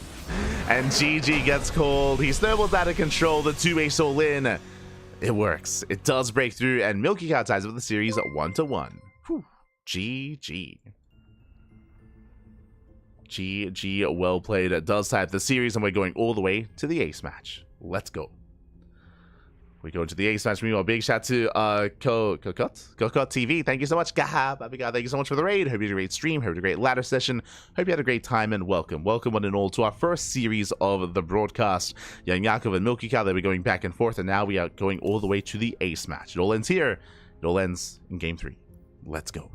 And GG gets called. He snowballs out of control. The 2-base all in. It works. It does break through, and MilkiCow ties with the series at 1-1. Whew. GG. GG, well played. It does tie up the series, and we're going all the way to the ace match. Let's go. We go into the ace match. Meanwhile, big shout to Kokot TV. Thank you so much. Thank you so much for the raid. Hope you had a great stream. Hope you had a great ladder session. Hope you had a great time, and welcome one and all to our first series of the broadcast. YoungYakov and MilkiCow, they'll be going back and forth, and now we are going all the way to the ace match. It all ends here. It all ends in game 3. Let's go.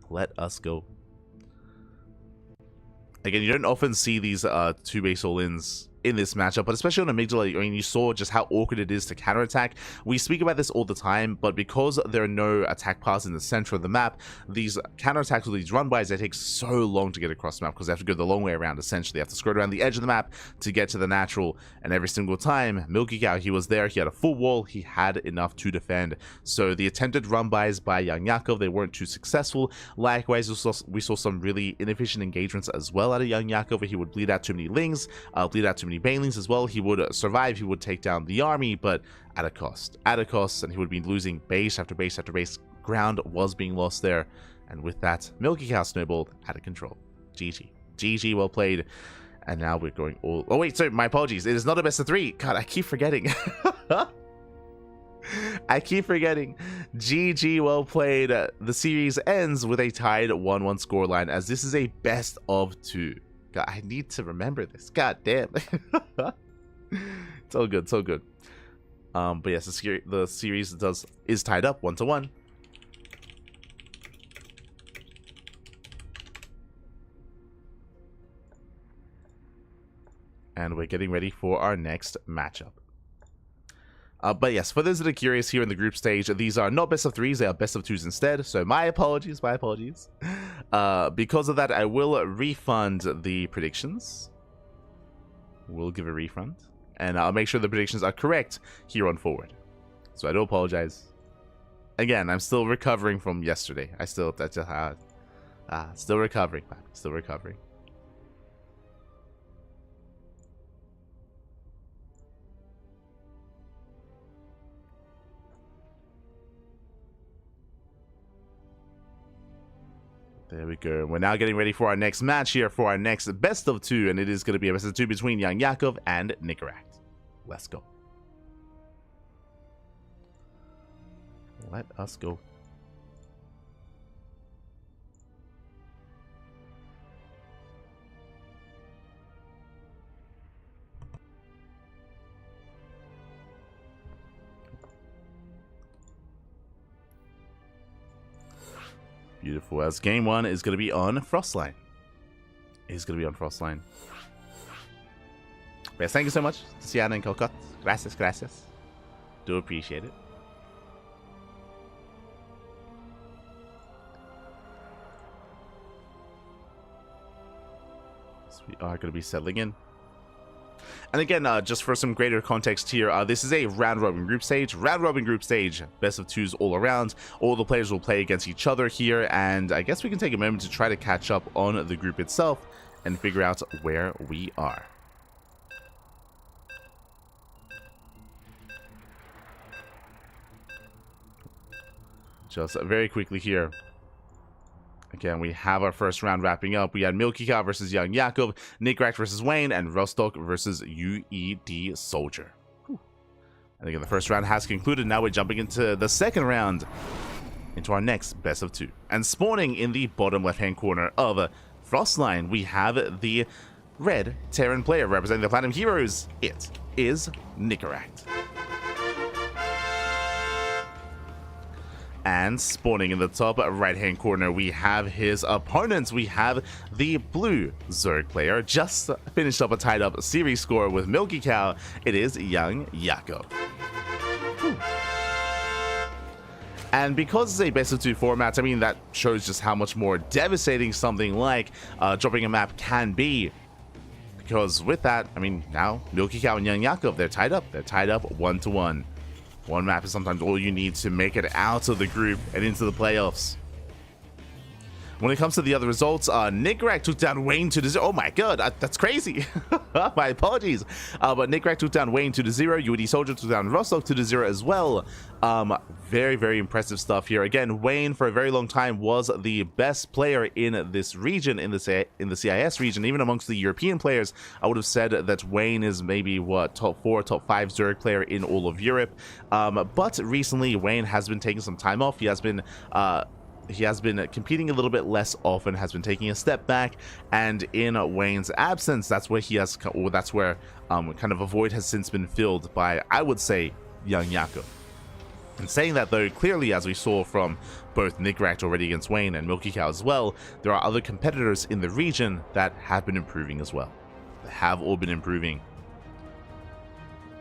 Let us go. Again, you don't often see these 2-base all-ins in this matchup, but especially on Amygdala. I mean, you saw just how awkward it is to counterattack. We speak about this all the time, but because there are no attack paths in the center of the map, these counterattacks with these run-bys, they take so long to get across the map because they have to go the long way around, essentially. They have to skirt around the edge of the map to get to the natural, and every single time, MilkiCow, he was there, he had a full wall, he had enough to defend. So the attempted run-bys by YoungYakov, they weren't too successful. Likewise, we saw some really inefficient engagements as well out of YoungYakov, where he would bleed out too many Lings, bleed out too many Banelings as well. He would survive, he would take down the army, but at a cost, and he would be losing base after base after base. Ground was being lost there, and with that, MilkiCow snowballed out of control. GG, well played. And now we're going all... Oh wait, sorry, my apologies, it is not a best of 3. God, I keep forgetting. I keep forgetting. GG, well played. The series ends with a tied 1-1 scoreline, as this is a best of 2. God, I need to remember this. God damn. It's all good. It's all good. But yes, the series is tied up 1-1. And we're getting ready for our next matchup. But yes, for those that are curious, here in the group stage, these are not best of 3s, they are best of 2s instead. So my apologies, because of that, I will refund the predictions. We'll give a refund. And I'll make sure the predictions are correct here on forward. So I do apologize. Again, I'm still recovering from yesterday. Still recovering, man. Still recovering. There we go. We're now getting ready for our next match here, for our next best of 2, and it is going to be a best of 2 between YoungYakov and Nicoract. Let's go. Let us go. Beautiful, as game 1 is going to be on Frostline. Yes, thank you so much, Tiziana and Calcott. Gracias. Do appreciate it. So we are going to be settling in. And again, just for some greater context here, this is a round-robin group stage. Round-robin group stage, best of 2s all around. All the players will play against each other here, and I guess we can take a moment to try to catch up on the group itself and figure out where we are. Just very quickly here. Again, we have our first round wrapping up. We had MilkiCow versus YoungYakov, Nicoract versus Wayne, and Rostok versus UedSoldier. And again, the first round has concluded. Now we're jumping into the second round, into our next best of 2. And spawning in the bottom left-hand corner of Frostline, we have the red Terran player representing the Platinum Heroes. It is Nicoract. And spawning in the top right-hand corner, we have his opponents. We have the blue Zerg player, just finished up a tied-up series score with MilkiCow. It is YoungYakov. And because it's a best-of-2 format, I mean, that shows just how much more devastating something like dropping a map can be. Because with that, I mean, now MilkiCow and YoungYakov, they're tied up. They're tied up 1-1. One map is sometimes all you need to make it out of the group and into the playoffs. When it comes to the other results, Nicoract took down Wayne 2-0. Oh my god, that's crazy. My apologies. But Nicoract took down Wayne 2-0. UedSoldier took down Rostok 2-0 as well. Very, very impressive stuff here. Again, Wayne for a very long time was the best player in this region, in the CIS region. Even amongst the European players, I would have said that Wayne is maybe, what, top 4, top 5 Zerg player in all of Europe. But recently, Wayne has been taking some time off. He has been competing a little bit less often, has been taking a step back, and in Wayne's absence, that's where kind of a void has since been filled by, I would say, YoungYakov. And saying that, though, clearly, as we saw from both Nicoract already against Wayne and MilkiCow as well, there are other competitors in the region that have been improving as well. They have all been improving.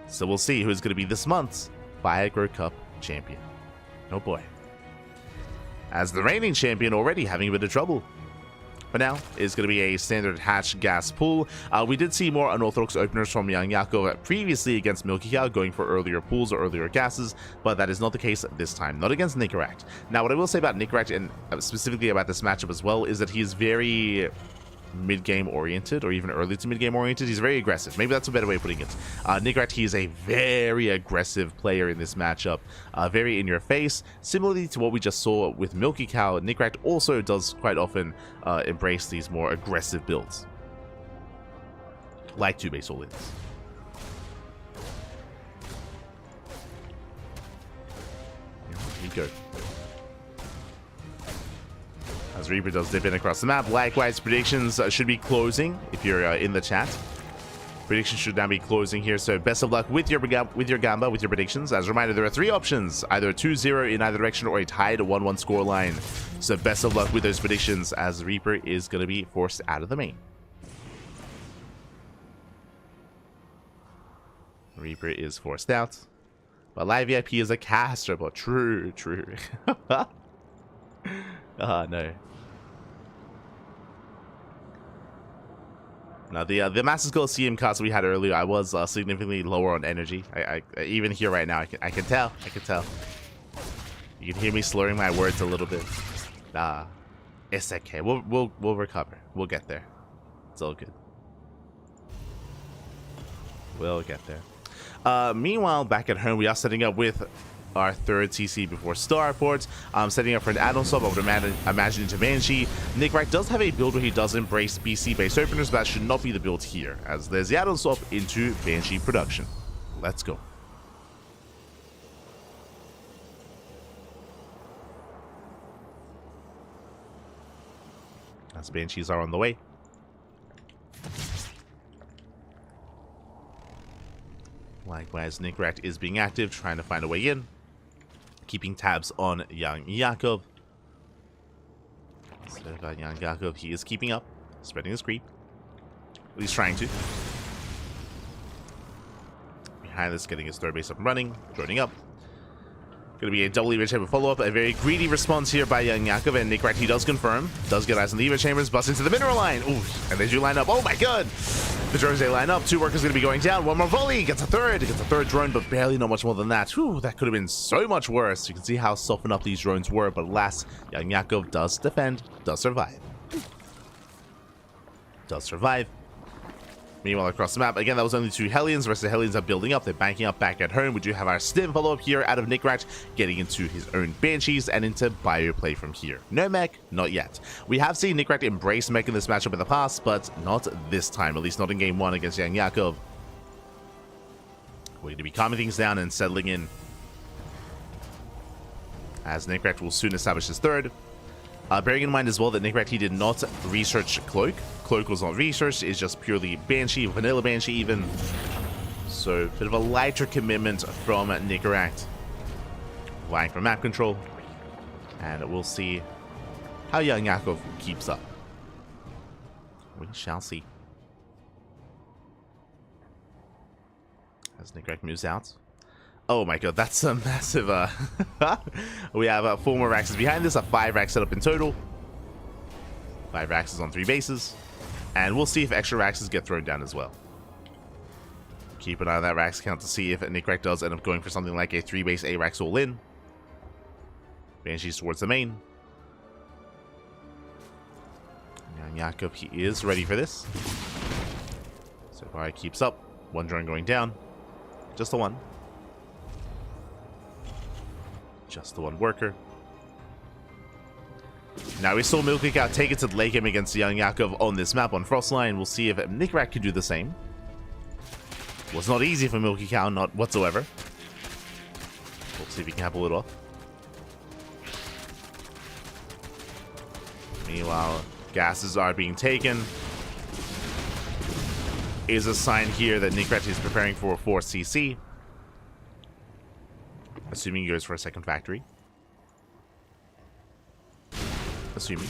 So we'll see who's going to be this month's Fire Cup champion. Oh boy. As the reigning champion already having a bit of trouble. But now it's going to be a standard hatch gas pool. We did see more unorthodox openers from YoungYakov previously against MilkiCow, going for earlier pools or earlier gases, but that is not the case this time, not against Nicoract. Now, what I will say about Nicoract, and specifically about this matchup as well, is that he is very mid-game oriented, or even early to mid-game oriented. He's very aggressive. Maybe that's a better way of putting it. Nicoract, he is a very aggressive player in this matchup, very in your face. Similarly to what we just saw with MilkiCow, Nicoract also does quite often embrace these more aggressive builds, like 2-base all-ins. Here we go. As Reaper does dip in across the map. Likewise, predictions should be closing if you're in the chat. Predictions should now be closing here, so best of luck with your Gamba, with your predictions. As a reminder, there are 3 options, either 2-0 in either direction or a tied 1-1 scoreline. So best of luck with those predictions, as Reaper is going to be forced out of the main. Reaper is forced out. But Live VIP is a caster, but true. No. Now, the Masters Coliseum cards we had earlier, I was significantly lower on energy. I even here right now, I can tell. You can hear me slurring my words a little bit. It's okay. We'll recover. We'll get there. It's all good. We'll get there. Meanwhile, back at home, we are setting up with our 3rd CC before Starport. Setting up for an add-on swap. I would imagine into Banshee. Nicoract does have a build where he does embrace BC-based openers, but that should not be the build here, as there's the add-on swap into Banshee production. Let's go. As Banshees are on the way. Likewise, Nicoract is being active, trying to find a way in. Keeping tabs on YoungYakov. So about YoungYakov, he is keeping up, spreading his creep. At least trying to. Behind this, getting his 3rd base up and running, joining up. Going to be a double Lever Chamber follow-up. A very greedy response here by YoungYakov, and Nicoract, he does confirm. Does get eyes on the Lever Chambers, busts into the mineral line. Ooh, and they do line up. Oh my god! The drones, they line up. 2 workers going to be going down. 1 more volley. Gets a 3rd. Gets a 3rd drone, but barely not much more than that. Whew, that could have been so much worse. You can see how softened up these drones were, but alas, YoungYakov does defend, does survive. Meanwhile, across the map, again, that was only 2 Hellions. The rest of the Hellions are building up. They're banking up back at home. We do have our Stim follow-up here out of Nicoract, getting into his own Banshees and into Bioplay from here. No mech, not yet. We have seen Nicoract embrace mech in this matchup in the past, but not this time, at least not in Game 1 against YoungYakov. We're going to be calming things down and settling in, as Nicoract will soon establish his 3rd. Bearing in mind as well that Nicoract, he did not research Cloak. Cloak was not researched, it's just purely Banshee, vanilla Banshee even. So, a bit of a lighter commitment from Nicoract. Vying for map control. And we'll see how YoungYakov keeps up. We shall see. As Nicoract moves out. Oh my god, that's a massive, we have 4 more Raxes behind this, a 5 rack setup in total. 5 Raxes on 3 bases. And we'll see if extra Raxes get thrown down as well. Keep an eye on that Rax count to see if Nicoract does end up going for something like a 3-base A-Rax all-in. Banshees towards the main. YoungYakov, he is ready for this. So far he keeps up. 1 drone going down. Just the 1. Just the 1 worker. Now we saw MilkiCow take it to the late game against YoungYakov on this map on Frostline. We'll see if Nicoract can do the same. Was not easy for MilkiCow, not whatsoever. We'll see if he can pull it off. Meanwhile, gases are being taken. Is a sign here that Nicoract is preparing for a 4 CC. Assuming he goes for a 2nd factory. Assuming.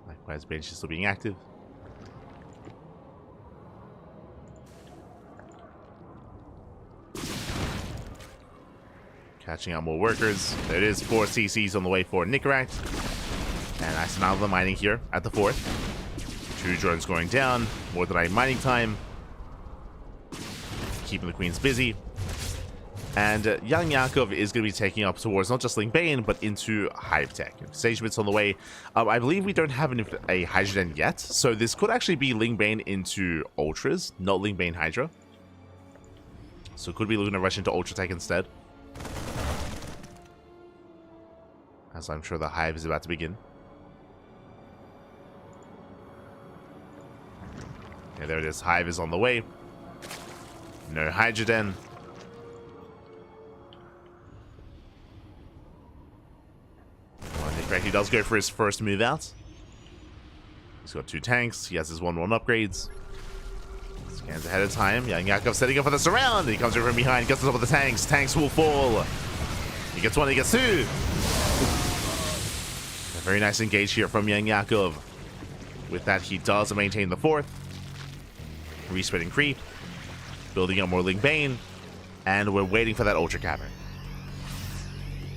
Likewise, Banshee still being active. Catching out more workers. There it is, 4 CCs on the way for Nicoract. And nice amount of the mining here at the 4th. 2 drones going down. More than mining time. Keeping the queens busy. And YoungYakov is going to be taking up towards not just Ling Bane, but into Hive Tech. Stage Mit's on the way. I believe we don't have a Hydra Den yet, so this could actually be Ling Bane into Ultras, not Ling Bane Hydra. So could be looking to rush into Ultra Tech instead. As I'm sure the Hive is about to begin. Yeah, there it is. Hive is on the way. No Hydra Den. He does go for his first move out. He's got 2 tanks. He has his 1-1 upgrades. Scans ahead of time. YoungYakov setting up for the surround. He comes over from behind, gets on top of the tanks. Tanks will fall. He gets 1, he gets 2. A very nice engage here from YoungYakov. With that, he does maintain the 4th. Respreading creep. Building up more Ling Bane. And we're waiting for that Ultra Cavern.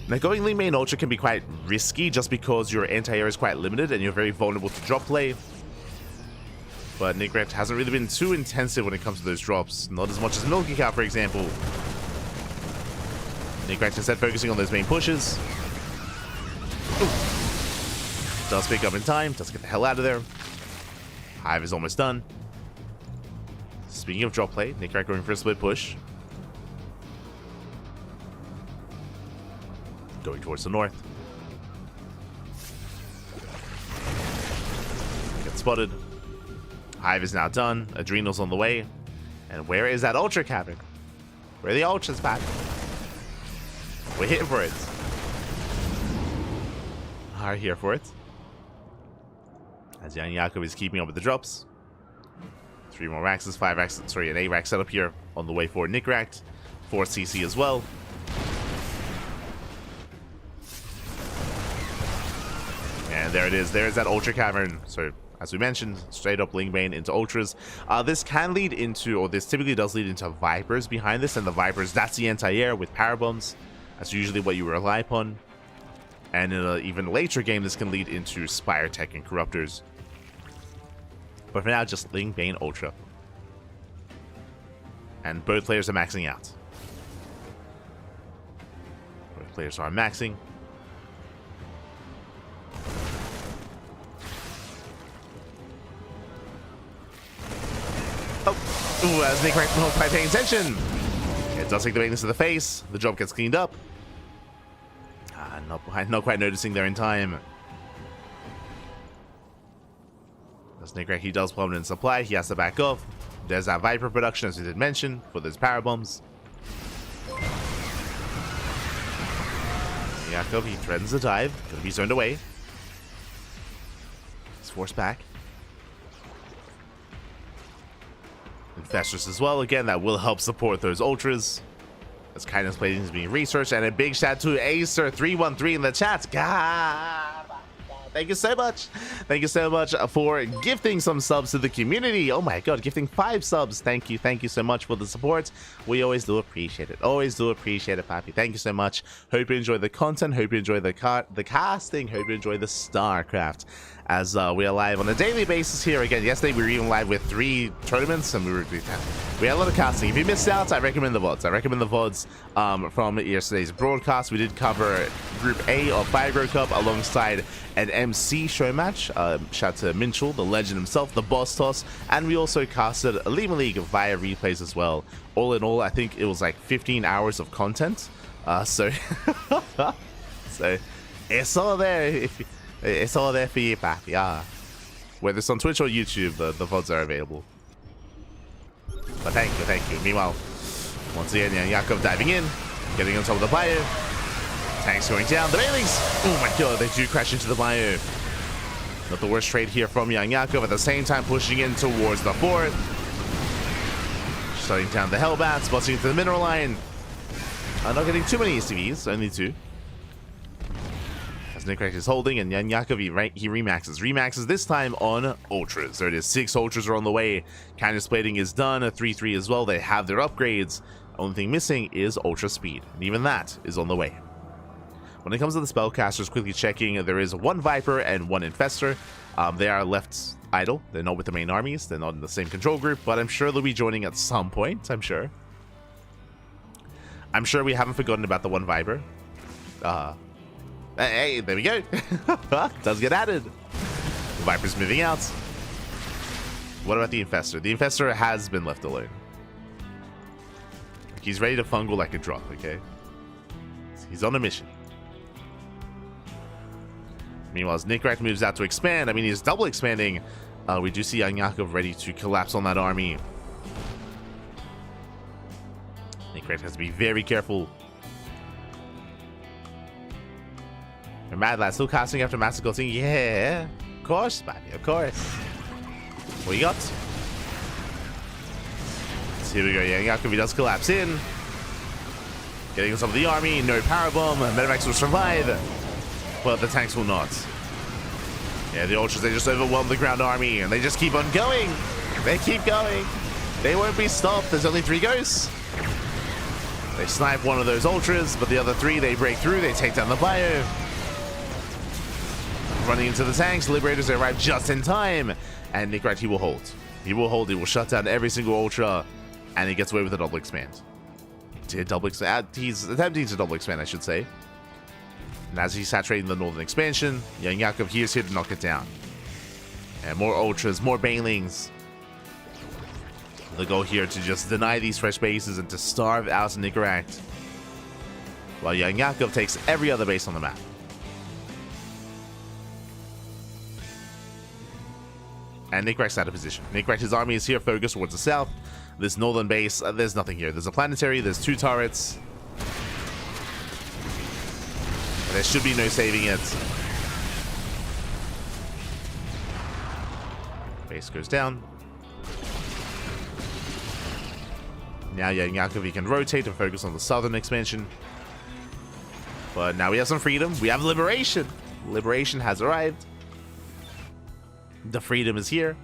Now, going Ling Bane Ultra can be quite risky just because your anti-air is quite limited and you're very vulnerable to drop play. But Nicoract hasn't really been too intensive when it comes to those drops. Not as much as MilkiCow, for example. Nicoract instead focusing on those main pushes. Ooh. Does pick up in time. Does get the hell out of there. Hive is almost done. Speaking of drop play, Nicoract going for a split push. Going towards the north. Gets spotted. Hive is now done. Adrenal's on the way. And where is that Ultra Cavern? Where are the Ultras back? We're hitting for it. Are here for it. As YoungYakov is keeping up with the drops. 3 more racks, 5 racks, sorry, an 8 rack setup here on the way for Nicoract. 4 CC as well. And there it is. There's that Ultra Cavern. So, as we mentioned, straight up Ling Bane into Ultras. This can lead into, or this typically does lead into Vipers behind this. And the Vipers, that's the anti-air with Power Bombs. That's usually what you rely upon. And in an even later game, this can lead into Spire Tech and Corruptors. But for now, just Ling Bane Ultra. And both players are maxing out. Both players are maxing. Ooh, as Nicoract not quite paying attention. It does take the weakness to the face. The job gets cleaned up. Not quite noticing there in time. As Nicoract, he does plummet in supply. He has to back off. There's that Viper production, as we did mention, for those power bombs. Yakov, he threatens the dive. Gonna be zoned away. He's forced back. Infestors as well. Again, that will help support those Ultras. As kindness plating is being researched. And a big shout to Acer313 in the chat. God. Thank you so much. Thank you so much for gifting some subs to the community. Oh my god, gifting 5 subs. Thank you so much for the support. We always do appreciate it. Always do appreciate it, Pappy. Thank you so much. Hope you enjoy the content. Hope you enjoy the casting. Hope you enjoy the StarCraft. As we are live on a daily basis here. Again, yesterday we were even live with 3 tournaments, and we had a lot of casting. If you missed out, I recommend the VODs. I recommend the VODs from yesterday's broadcast. We did cover Group A of Fire Cup alongside an MC show match. Shout to Minchel, the legend himself, the boss toss, and we also casted Elite League via replays as well. All in all, I think it was like 15 hours of content. So it's all there. It's all there for you, Pappy. Whether it's on Twitch or YouTube, the VODs are available. But thank you. Meanwhile, once again, YoungYakov diving in, getting on top of the bio. Tanks going down. The Baileys! Oh my god, they do crash into the bio. Not the worst trade here from YoungYakov. At the same time, pushing in towards the 4th. Shutting down the Hellbats, busting into the mineral line. Not getting too many ECVs, only 2. Nicoract is holding, and YoungYakov, he remaxes. Remaxes this time on Ultras. There it is. 6 Ultras are on the way. Kindness plating is done. A 3-3 as well. They have their upgrades. Only thing missing is Ultra Speed, and even that is on the way. When it comes to the spellcasters, quickly checking, there is one Viper and one Infestor. They are left idle. They're not with the main armies. They're not in the same control group, but I'm sure they'll be joining at some point, I'm sure. I'm sure we haven't forgotten about the one Viper. Hey, there we go. Does get added. The Viper's moving out. What about the Infestor? The Infestor has been left alone. He's ready to fungal like a drop, okay? He's on a mission. Meanwhile, as Nicoract moves out to expand, I mean, he's double expanding. We do see YoungYakov ready to collapse on that army. Nicoract has to be very careful. And Mad Lad still casting after Massacre Thing. Yeah, of course, baby, of course. What you got? So here we go. YoungYakov, he does collapse in. Getting some of the army. No power bomb. Medivacs will survive, but the tanks will not. Yeah, the Ultras, they just overwhelm the ground army, and they just keep on going. They keep going. They won't be stopped. There's only 3 ghosts. They snipe one of those Ultras, but the other 3, they break through. They take down the bio. Running into the tanks. Liberators, they arrive just in time. And Nicoract, he will hold. He will hold. He will shut down every single Ultra, and he gets away with a double expand. He's attempting to double expand, I should say. And as he's saturating the northern expansion, YoungYakov, he is here to knock it down. And more Ultras, more Banelings. The goal here to just deny these fresh bases and to starve out Nicoract, while YoungYakov takes every other base on the map. And Nicoract's out of position. Nicoract, his army is here focused towards the south. This northern base, there's nothing here. There's a planetary, there's 2 turrets. There should be no saving it. Base goes down. Now YoungYakov, he can rotate and focus on the southern expansion. But now we have some freedom. We have liberation. Liberation has arrived. The freedom is here.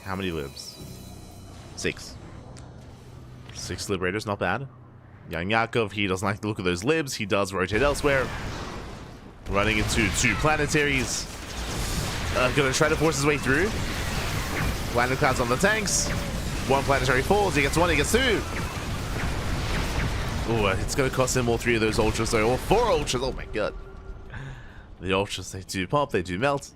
How many libs? 6. 6 liberators, not bad. YoungYakov, he doesn't like the look of those libs. He does rotate elsewhere. Running into 2 planetaries. Gonna try to force his way through. Landing clouds on the tanks. 1 planetary falls. He gets 1, he gets 2. Oh, it's gonna cost him all 3 of those Ultras, so all 4 Ultras. Oh my god. The Ultras, they do pop, they do melt.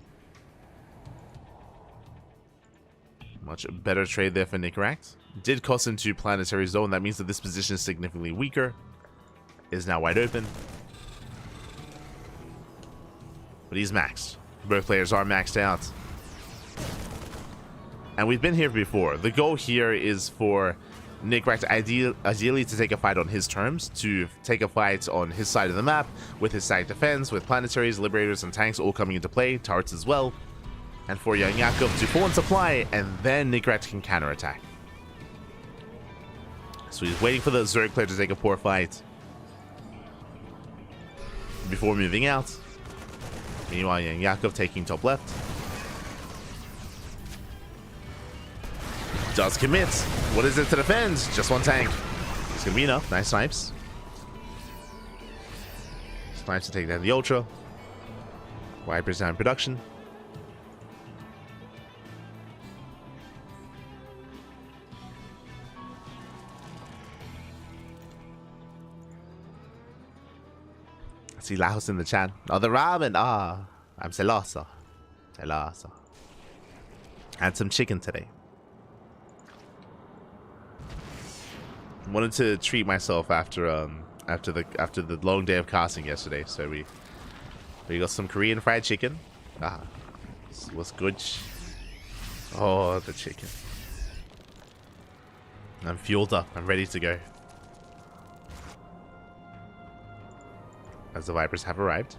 Much better trade there for Nicoract. Did cost him 2 planetary zone. That means that this position is significantly weaker. Is now wide open. But he's maxed. Both players are maxed out. And we've been here before. The goal here is for Nicoract ideally to take a fight on his terms, to take a fight on his side of the map, with his side defense, with planetaries, liberators, and tanks all coming into play, turrets as well. And for YoungYakov to pull in supply, and then Nicoract can counterattack. So he's waiting for the Zerg player to take a poor fight before moving out. Meanwhile, YoungYakov taking top left. Does commit. What is it to defend? Just 1 tank. It's gonna be enough. Nice snipes. Snipes to take down the Ultra. Wipers down in production. I see Laos in the chat. Oh, the ramen. Ah, I'm celoso. Celoso. Had some chicken today. Wanted to treat myself after the long day of casting yesterday, so we got some Korean fried chicken. Ah, this was good. Oh, the chicken. I'm fueled up. I'm ready to go. As the Vipers have arrived.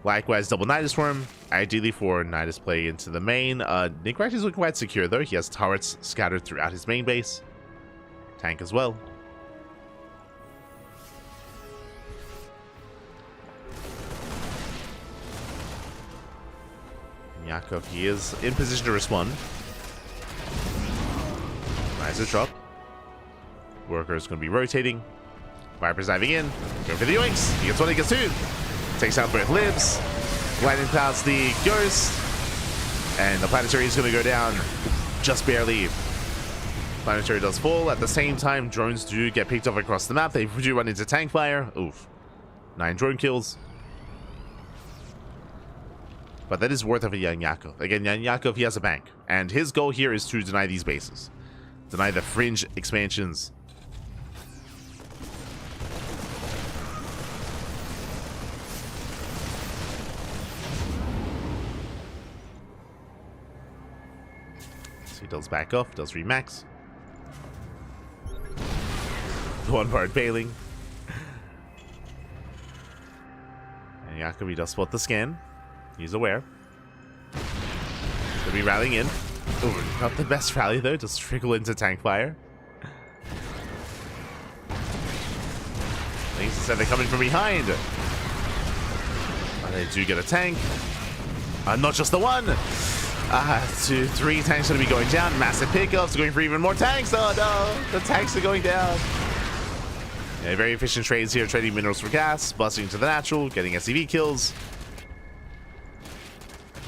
Likewise, double Nidus Worm, ideally for Nidus play into the main. Nicoract is looking quite secure though. He has turrets scattered throughout his main base. Tank as well. YoungYakov, he is in position to respond. Nice drop. Worker is going to be rotating. Viper's diving in. Going for the yoinks. He gets one, he gets two. Takes out both libs. Lightning past the ghost. And the planetary is going to go down just barely. Planetary does fall. At the same time, drones do get picked off across the map. They do run into tank fire. Oof. 9 drone kills. But that is worth of a YoungYakov. Again, YoungYakov, he has a bank. And his goal here is to deny these bases. Deny the fringe expansions. So he does back off, does remax. One part bailing. And YoungYakov, he does spot the scan. He's aware. He'll be rallying in. Ooh, not the best rally though, just trickle into tank fire. Things said they're coming from behind. But they do get a tank. Not just the one. 2, 3 tanks going to be going down. Massive pickups, going for even more tanks. Oh no, the tanks are going down. Yeah, very efficient trades here, trading minerals for gas, busting into the natural, getting SCV kills.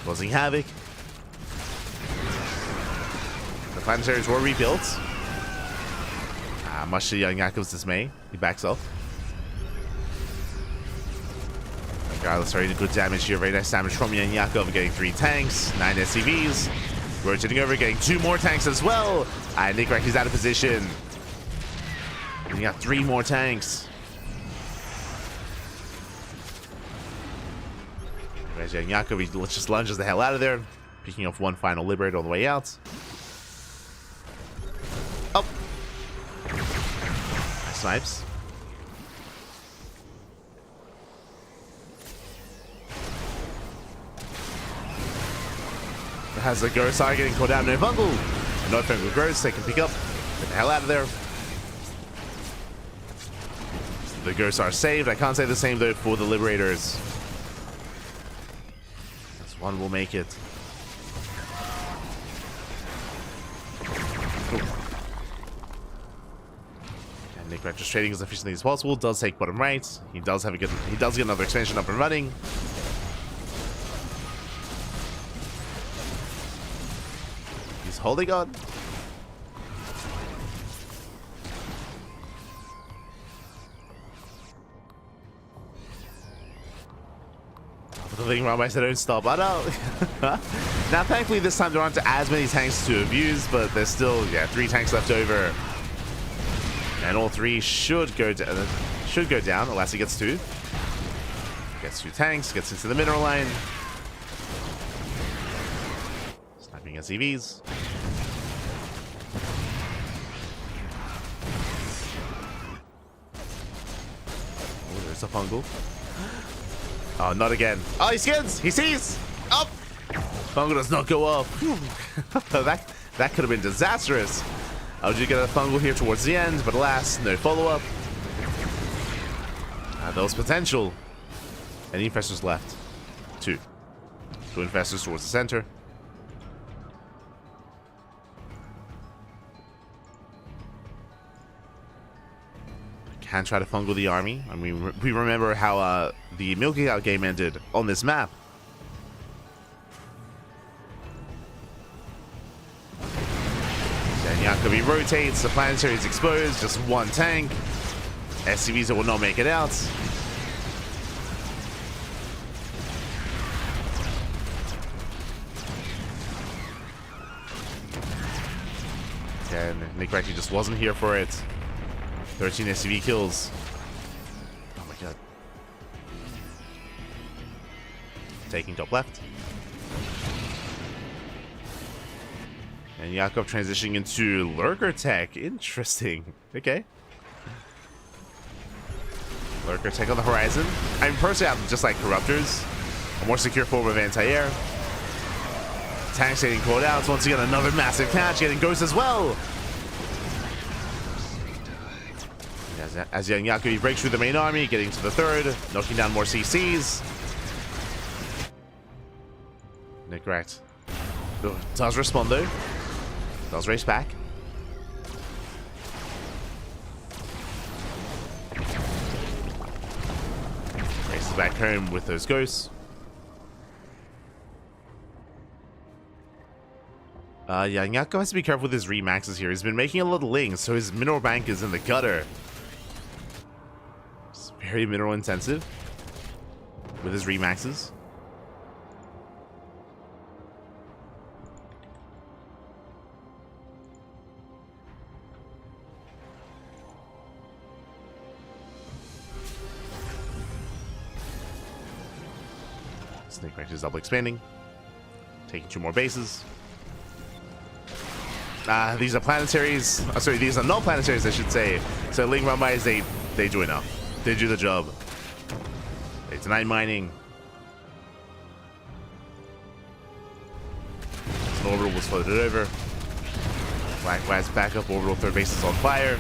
Causing havoc. The planetaries were rebuilt. Much to YoungYakov's dismay, he backs off. Regardless, very good damage here. Very nice damage from YoungYakov, getting 3 tanks, 9 SCVs. Rotating over, getting 2 more tanks as well. And Nicoract is out of position. And he got 3 more tanks. YoungYakov, he just lunges the hell out of there, picking off 1 final Liberator on the way out. Oh! Nice snipes. Has the Ghost getting caught out, no fungal. No fungal Ghost, they can pick up, get the hell out of there. The Ghosts are saved. I can't say the same though for the Liberators. One will make it. And Nicoract just trading as efficiently as possible. Does take bottom right. He does get another expansion up and running. He's holding on. The thing around, I said don't stop. I know. Now, thankfully, this time there aren't as many tanks to abuse, but there's still 3 tanks left over, and all 3 should go down unless he gets 2. Gets 2 tanks, gets into the mineral line, sniping SCVs. Oh, there's a fungal. Oh, not again. Oh, he skins! He sees! Up! Fungal does not go off. that could have been disastrous. I do get a fungal here towards the end, but alas, no follow-up. That was potential. Any infestors left? 2. 2 infestors towards the center. Can try to fungal the army. I mean, we remember how the MilkiCow game ended on this map. Then YoungYakov rotates, the planetary is exposed, just 1 tank. SCVs that will not make it out. And Nicoract just wasn't here for it. 13 SCV kills. Oh my god. Taking top left. And YoungYakov transitioning into Lurker Tech. Interesting. Okay. Lurker Tech on the horizon. I mean, personally, I just like Corruptors. A more secure form of anti-air. Tanks getting called out. Once again, another massive catch. Getting Ghost as well. As YoungYakov breaks through the main army, getting to the 3rd, knocking down more CCs. Nicoract does respond though. Does race back. Races back home with those ghosts. Yeah, YoungYakov has to be careful with his remaxes here. He's been making a lot of lings, so his mineral bank is in the gutter. It's very mineral intensive with his remaxes. Nicoract is double expanding, taking 2 more bases. These are planetaries. Oh, sorry, these are not planetaries, I should say. So Ling Rumbais, they do enough. They do the job. They deny mining. An orbital was floated over. Black Wise back up. Orbital third base is on fire.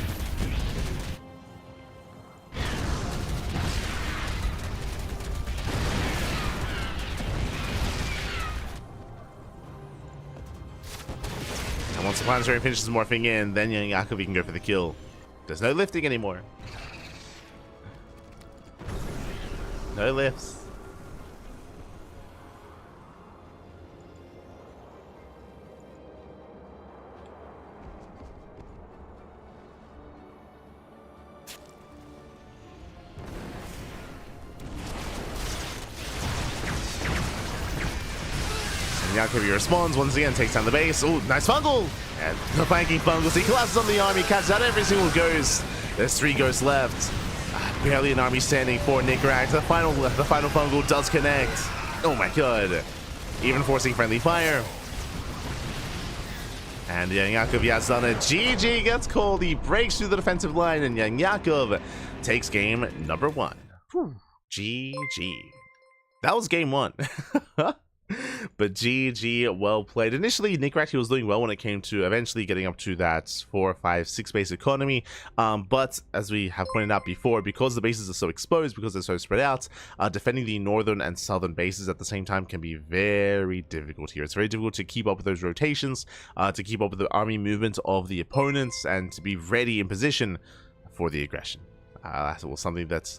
Once the planetary finishes morphing in, then YoungYakov can go for the kill. There's no lifting anymore. No lifts. YoungYakov responds once again, takes down the base. Oh, nice fungal! And the flanking fungals. He collapses on the army, catches out every single ghost. There's 3 ghosts left. Barely an army standing for Nicoract. The final fungal does connect. Oh my god. Even forcing friendly fire. And YoungYakov has done it. GG gets called. He breaks through the defensive line, and YoungYakov takes game number 1. Whew. GG. That was game 1. But GG, well played. Initially, Nicoract was doing well when it came to eventually getting up to that 4, 5, 6 base economy. But as we have pointed out before, because the bases are so exposed, because they're so spread out, defending the northern and southern bases at the same time can be very difficult here. It's very difficult to keep up with those rotations, to keep up with the army movement of the opponents, and to be ready in position for the aggression. That was something that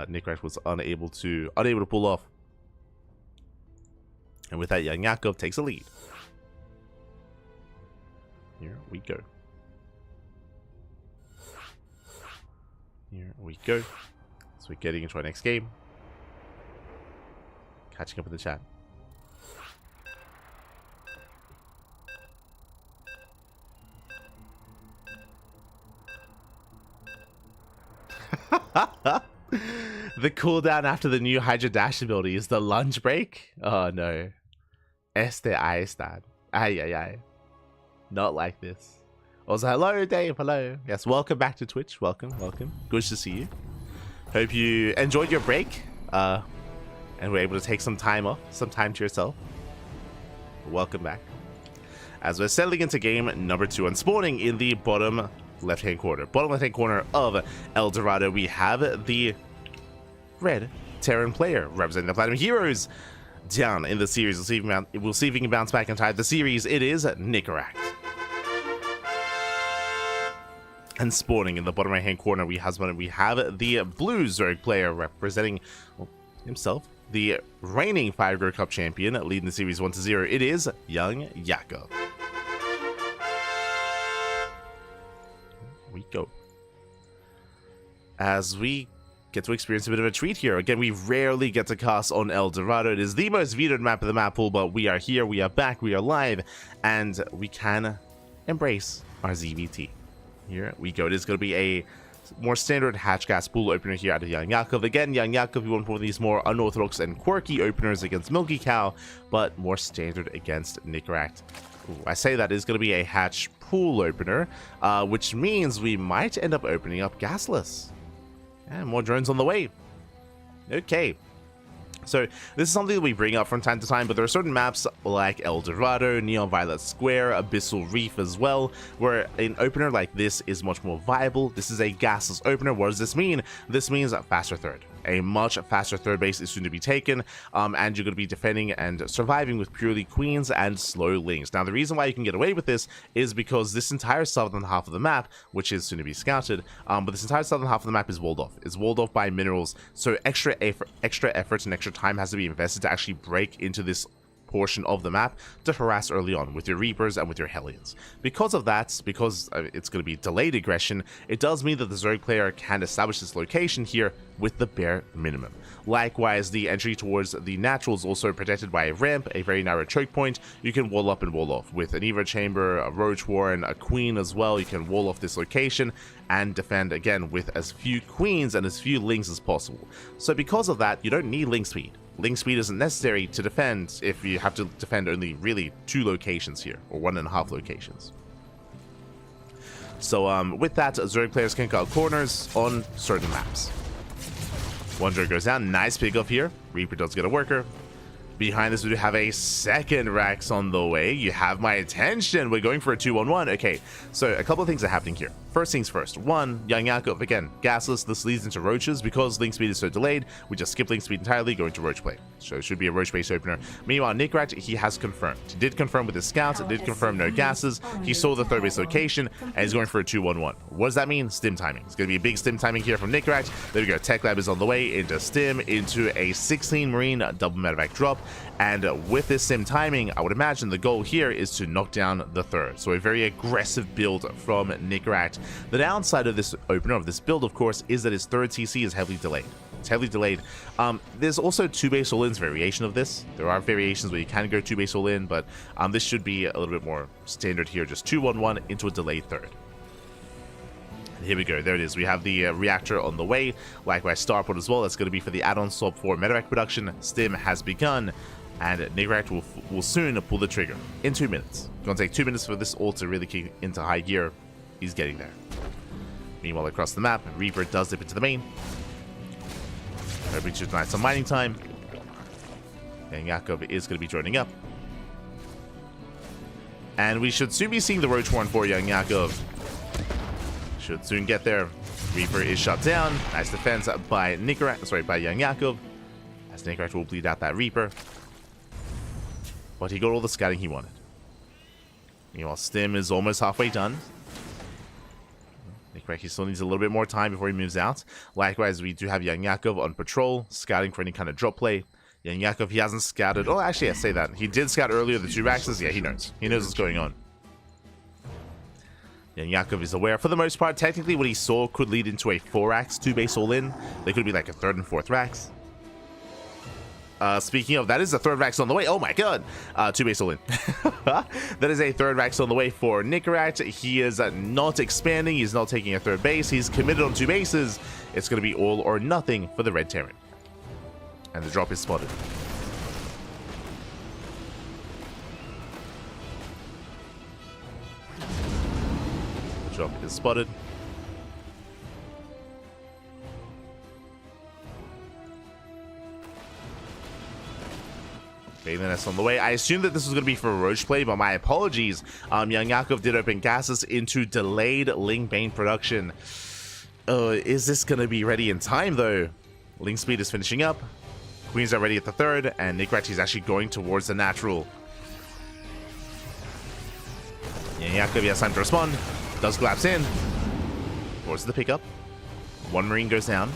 Nicoract was unable to pull off. And with that, YoungYakov takes a lead. Here we go. Here we go. So we're getting into our next game. Catching up in the chat. The cooldown after the new Hydra Dash ability is the lunge break? Oh no. Ahí está. Ay. Not like this. Also, hello Dave, hello. Yes, welcome back to Twitch. Welcome. Good to see you. Hope you enjoyed your break. And were able to take some time off, some time to yourself. Welcome back. As we're settling into game number 2 and spawning in the bottom left-hand corner. Bottom left-hand corner of El Dorado, we have the red Terran player representing the Platinum Heroes down in the series. We'll see if he can bounce back and tie the series. It is Nicoract. And spawning in the bottom right hand corner, we have the blue Zerg player representing himself, the reigning 5-Grow Cup champion, leading the series 1-0. It is YoungYakov. We go. As we get to experience a bit of a treat here. Again, we rarely get to cast on El Dorado. It is the most vetoed map of the map pool, but we are here, we are back, we are live, and we can embrace our ZVT. Here we go. It is going to be a more standard hatch gas pool opener here out of YoungYakov. Again, YoungYakov, you want one of these more unorthodox and quirky openers against MilkiCow, but more standard against Nicoract. I say that is going to be a hatch pool opener, which means we might end up opening up gasless. And more drones on the way. Okay. So this is something that we bring up from time to time, but there are certain maps like El Dorado, Neon Violet Square, Abyssal Reef as well, where an opener like this is much more viable. This is a gasless opener. What does this mean? This means a faster third. A much faster third base is soon to be taken, and you're going to be defending and surviving with purely queens and slow lings. Now, the reason why you can get away with this is because this entire southern half of the map, which is soon to be scouted, but this entire southern half of the map is walled off. It's walled off by minerals, so extra effort and extra time has to be invested to actually break into this portion of the map to harass early on with your Reapers and with your Hellions. Because of that, because it's going to be delayed aggression, it does mean that the Zerg player can establish this location here with the bare minimum. Likewise, the entry towards the natural is also protected by a ramp, a very narrow choke point. You can wall up and wall off with an Evo Chamber, a Roach Warren, a Queen as well. You can wall off this location and defend again with as few Queens and as few Lings as possible. So because of that, you don't need Ling Speed. Ling speed isn't necessary to defend if you have to defend only really 2 locations here, or 1.5 locations. So with that, Zerg players can cut corners on certain maps. One Zerg goes down, nice pickup here. Reaper does get a worker. Behind this, we do have a second Rax on the way. You have my attention. We're going for a 2-1-1. Okay, so a couple of things are happening here. First things first. One, YoungYakov, again, gasless. This leads into Roaches. Because Link Speed is so delayed, we just skip Link Speed entirely, go into Roach play. So it should be a Roach-based opener. Meanwhile, Nicoract, he has confirmed. He did confirm with his scouts. It did confirm no gases. He saw the third base location, and he's going for a 2-1-1. What does that mean? Stim timing. It's going to be a big stim timing here from Nicoract. There we go. Tech Lab is on the way into stim, into a 16 Marine double medevac drop. And with this sim timing, I would imagine the goal here is to knock down the third. So a very aggressive build from Nicoract. The downside of this opener, of this build, of course, is that his third TC is heavily delayed. It's heavily delayed. There's also 2-base all-in's variation of this. There are variations where you can go 2-base all-in, but this should be a little bit more standard here. Just 2-1-1 into a delayed third. And here we go. There it is. We have the reactor on the way. Likewise, Starport as well. That's going to be for the add-on swap for medevac production. Stim has begun. And Nicoract will soon pull the trigger in 2 minutes. It's going to take 2 minutes for this ult to really kick into high gear. He's getting there. Meanwhile, across the map, Reaper does dip into the main. Hoping to tonight some mining time. And Yakov is going to be joining up. And we should soon be seeing the Roach Warren for YoungYakov. Should soon get there. Reaper is shut down. Nice defense by Nicoract, sorry, by YoungYakov. As Nicoract will bleed out that Reaper. But he got all the scouting he wanted. Meanwhile, Stim is almost halfway done. Nicoract, he still needs a little bit more time before he moves out. Likewise, we do have YoungYakov on patrol, scouting for any kind of drop play. YoungYakov, he hasn't scouted. Oh, actually, I say that. He did scout earlier the 2 Raxes. Yeah, he knows. He knows what's going on. YoungYakov is aware. For the most part, technically, what he saw could lead into a 4-Rax 2-base all-in. They could be like a 3rd and 4th Rax. Speaking of, that is a 3rd Rax on the way. Oh my god. 2-base all in. That is a 3rd Rax on the way for Nicoract. He is not expanding. He's not taking a 3rd base. He's committed on 2 bases. It's going to be all or nothing for the Red Terran. And the drop is spotted. The drop is spotted. Okay, then that's on the way. I assumed that this was going to be for a Roach play, but my apologies. YoungYakov did open gases into delayed Ling Bane production. Is this going to be ready in time, though? Ling Speed is finishing up. Queens are ready at the 3rd, and Nicoract is actually going towards the natural. YoungYakov has time to respond. Does collapse in. Towards the pickup. 1 Marine goes down.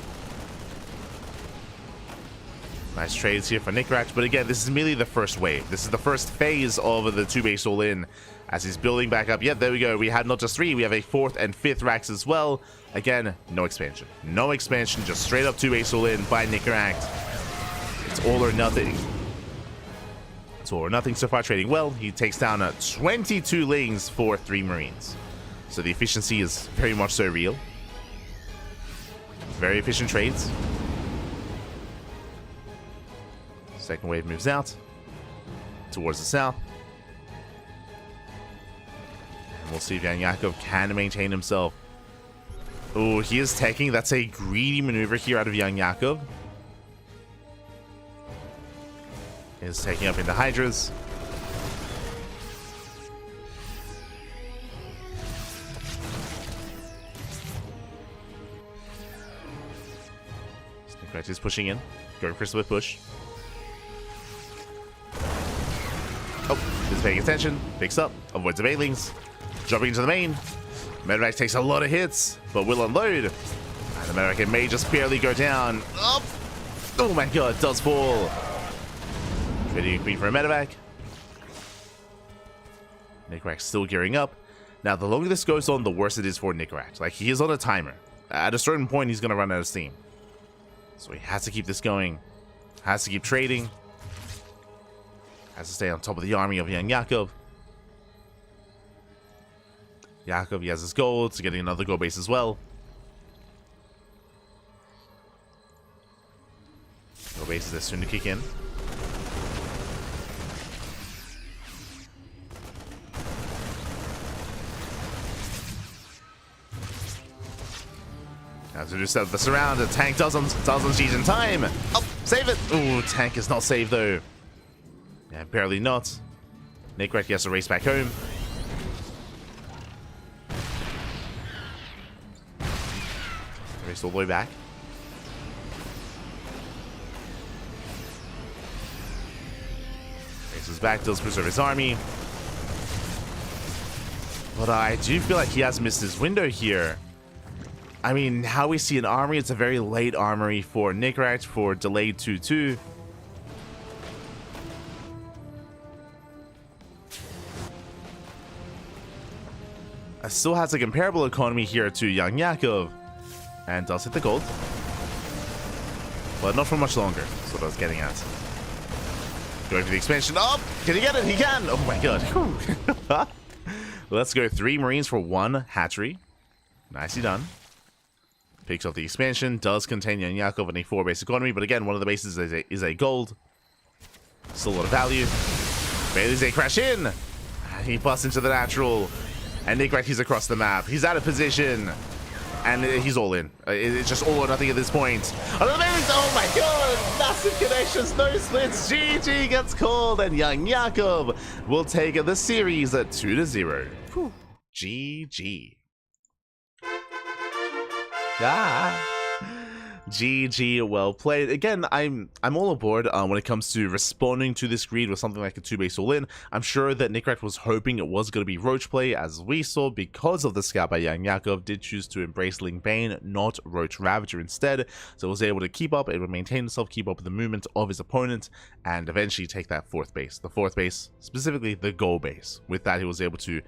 Nice trades here for Nicoract, but again, this is merely the first wave. This is the first phase of the 2-base all-in as he's building back up. Yeah, there we go. We had not just 3, we have a 4th and 5th Rax as well. Again, no expansion. No expansion, just straight up 2-base all-in by Nicoract. It's all or nothing. It's all or nothing so far, trading well. He takes down 22 Lings for 3 Marines. So the efficiency is very much so real. Very efficient trades. Second wave moves out towards the south. And we'll see if YoungYakov can maintain himself. Oh, he is taking. That's a greedy maneuver here out of YoungYakov. Is taking up into Hydras. Nicoract is pushing in. Going for a split push. Oh, is paying attention. Picks up. Avoids the Banelings. Dropping into the main. Medevac takes a lot of hits, but will unload. And the Medevac may just barely go down. Up. Oh my god, does fall. Trading queen for a Medevac. Nicoract still gearing up. Now, the longer this goes on, the worse it is for Nicoract. Like, he is on a timer. At a certain point, he's going to run out of steam. So he has to keep this going. Has to keep trading. Has to stay on top of the army of YoungYakov. Yakov, he has his gold, so getting another gold base as well. Gold bases are soon to kick in. Now to do set the surround, the tank doesn't cheat in time. Oh, save it! Ooh, tank is not saved though. Yeah, barely not. Nicoract has to race back home. Race all the way back. Races back, does preserve his army. But I do feel like he has missed his window here. I mean, how we see an armory, it's a very late armory for Nicoract for delayed 2-2. Still has a comparable economy here to YoungYakov. And does hit the gold. But not for much longer. That's what I was getting at. Going for the expansion. Oh! Can he get it? He can! Oh my god. Let's go 3 Marines for 1 hatchery. Nicely done. Picks off the expansion. Does contain YoungYakov and a 4 base economy. But again, one of the bases is a gold. Still a lot of value. Bailey's a crash in. He busts into the natural. And Nicoract, he's across the map. He's out of position. And he's all in. It's just all or nothing at this point. Oh my god! Massive connections, no splits. GG gets called, and YoungYakov will take the series at 2-0. GG. Ah. GG, well played. Again, I'm all aboard when it comes to responding to this greed with something like a 2-base all-in. I'm sure that Nicoract was hoping it was going to be Roach play, as we saw, because of the scout by YoungYakov did choose to embrace Ling Bane, not Roach Ravager instead, so it was able to keep up, it would maintain himself, keep up with the movement of his opponent, and eventually take that 4th base. The 4th base, specifically the goal base. With that, he was able to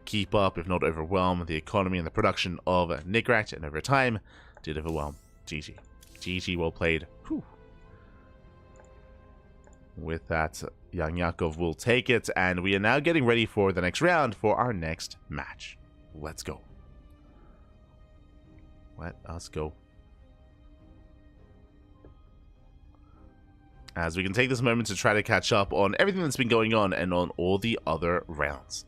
keep up, if not overwhelm, the economy and the production of Nicoract, and over time, did overwhelm. GG. GG, well played. Whew. With that, YoungYakov will take it, and we are now getting ready for the next round for our next match. Let's go. Let us go. As we can take this moment to try to catch up on everything that's been going on and on all the other rounds.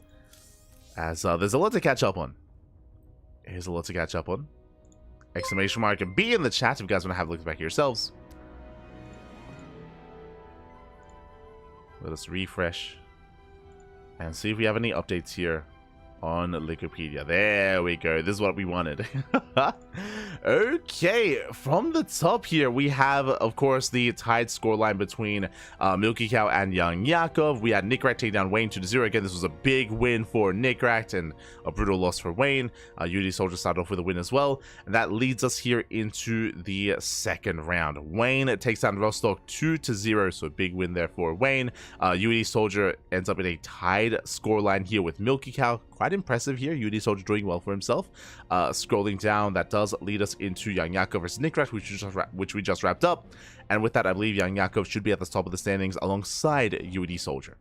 As there's a lot to catch up on. Here's a lot to catch up on. Exclamation mark and B in the chat if you guys want to have a look back at yourselves. Let us refresh and see if we have any updates here on Wikipedia. There we go. This is what we wanted. Okay, from the top here, we have, of course, the tied scoreline between MilkiCow and YoungYakov. We had Nicoract take down Wayne 2-0. Again, this was a big win for Nicoract and a brutal loss for Wayne. UedSoldier started off with a win as well. And that leads us here into the second round. Wayne takes down Rostok 2-0, so a big win there for Wayne. UedSoldier ends up in a tied scoreline here with MilkiCow. Quite impressive here. UedSoldier doing well for himself. Scrolling down, that does lead us into YoungYakov versus Nicoract, which we just wrapped up. And with that, I believe YoungYakov should be at the top of the standings alongside UedSoldier.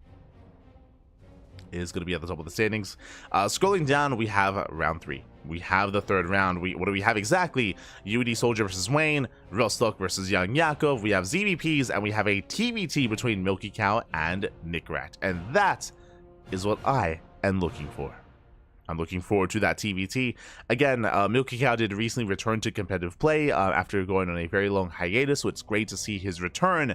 Is going to be at the top of the standings. Scrolling down, we have round 3. We have the third round. What do we have exactly? UedSoldier versus Wayne, Rostok versus YoungYakov. We have ZVPs, and we have a TVT between MilkiCow and Nicoract. And that is what I am looking for. I'm looking forward to that TVT. Again, MilkiCow did recently return to competitive play after going on a very long hiatus, so it's great to see his return.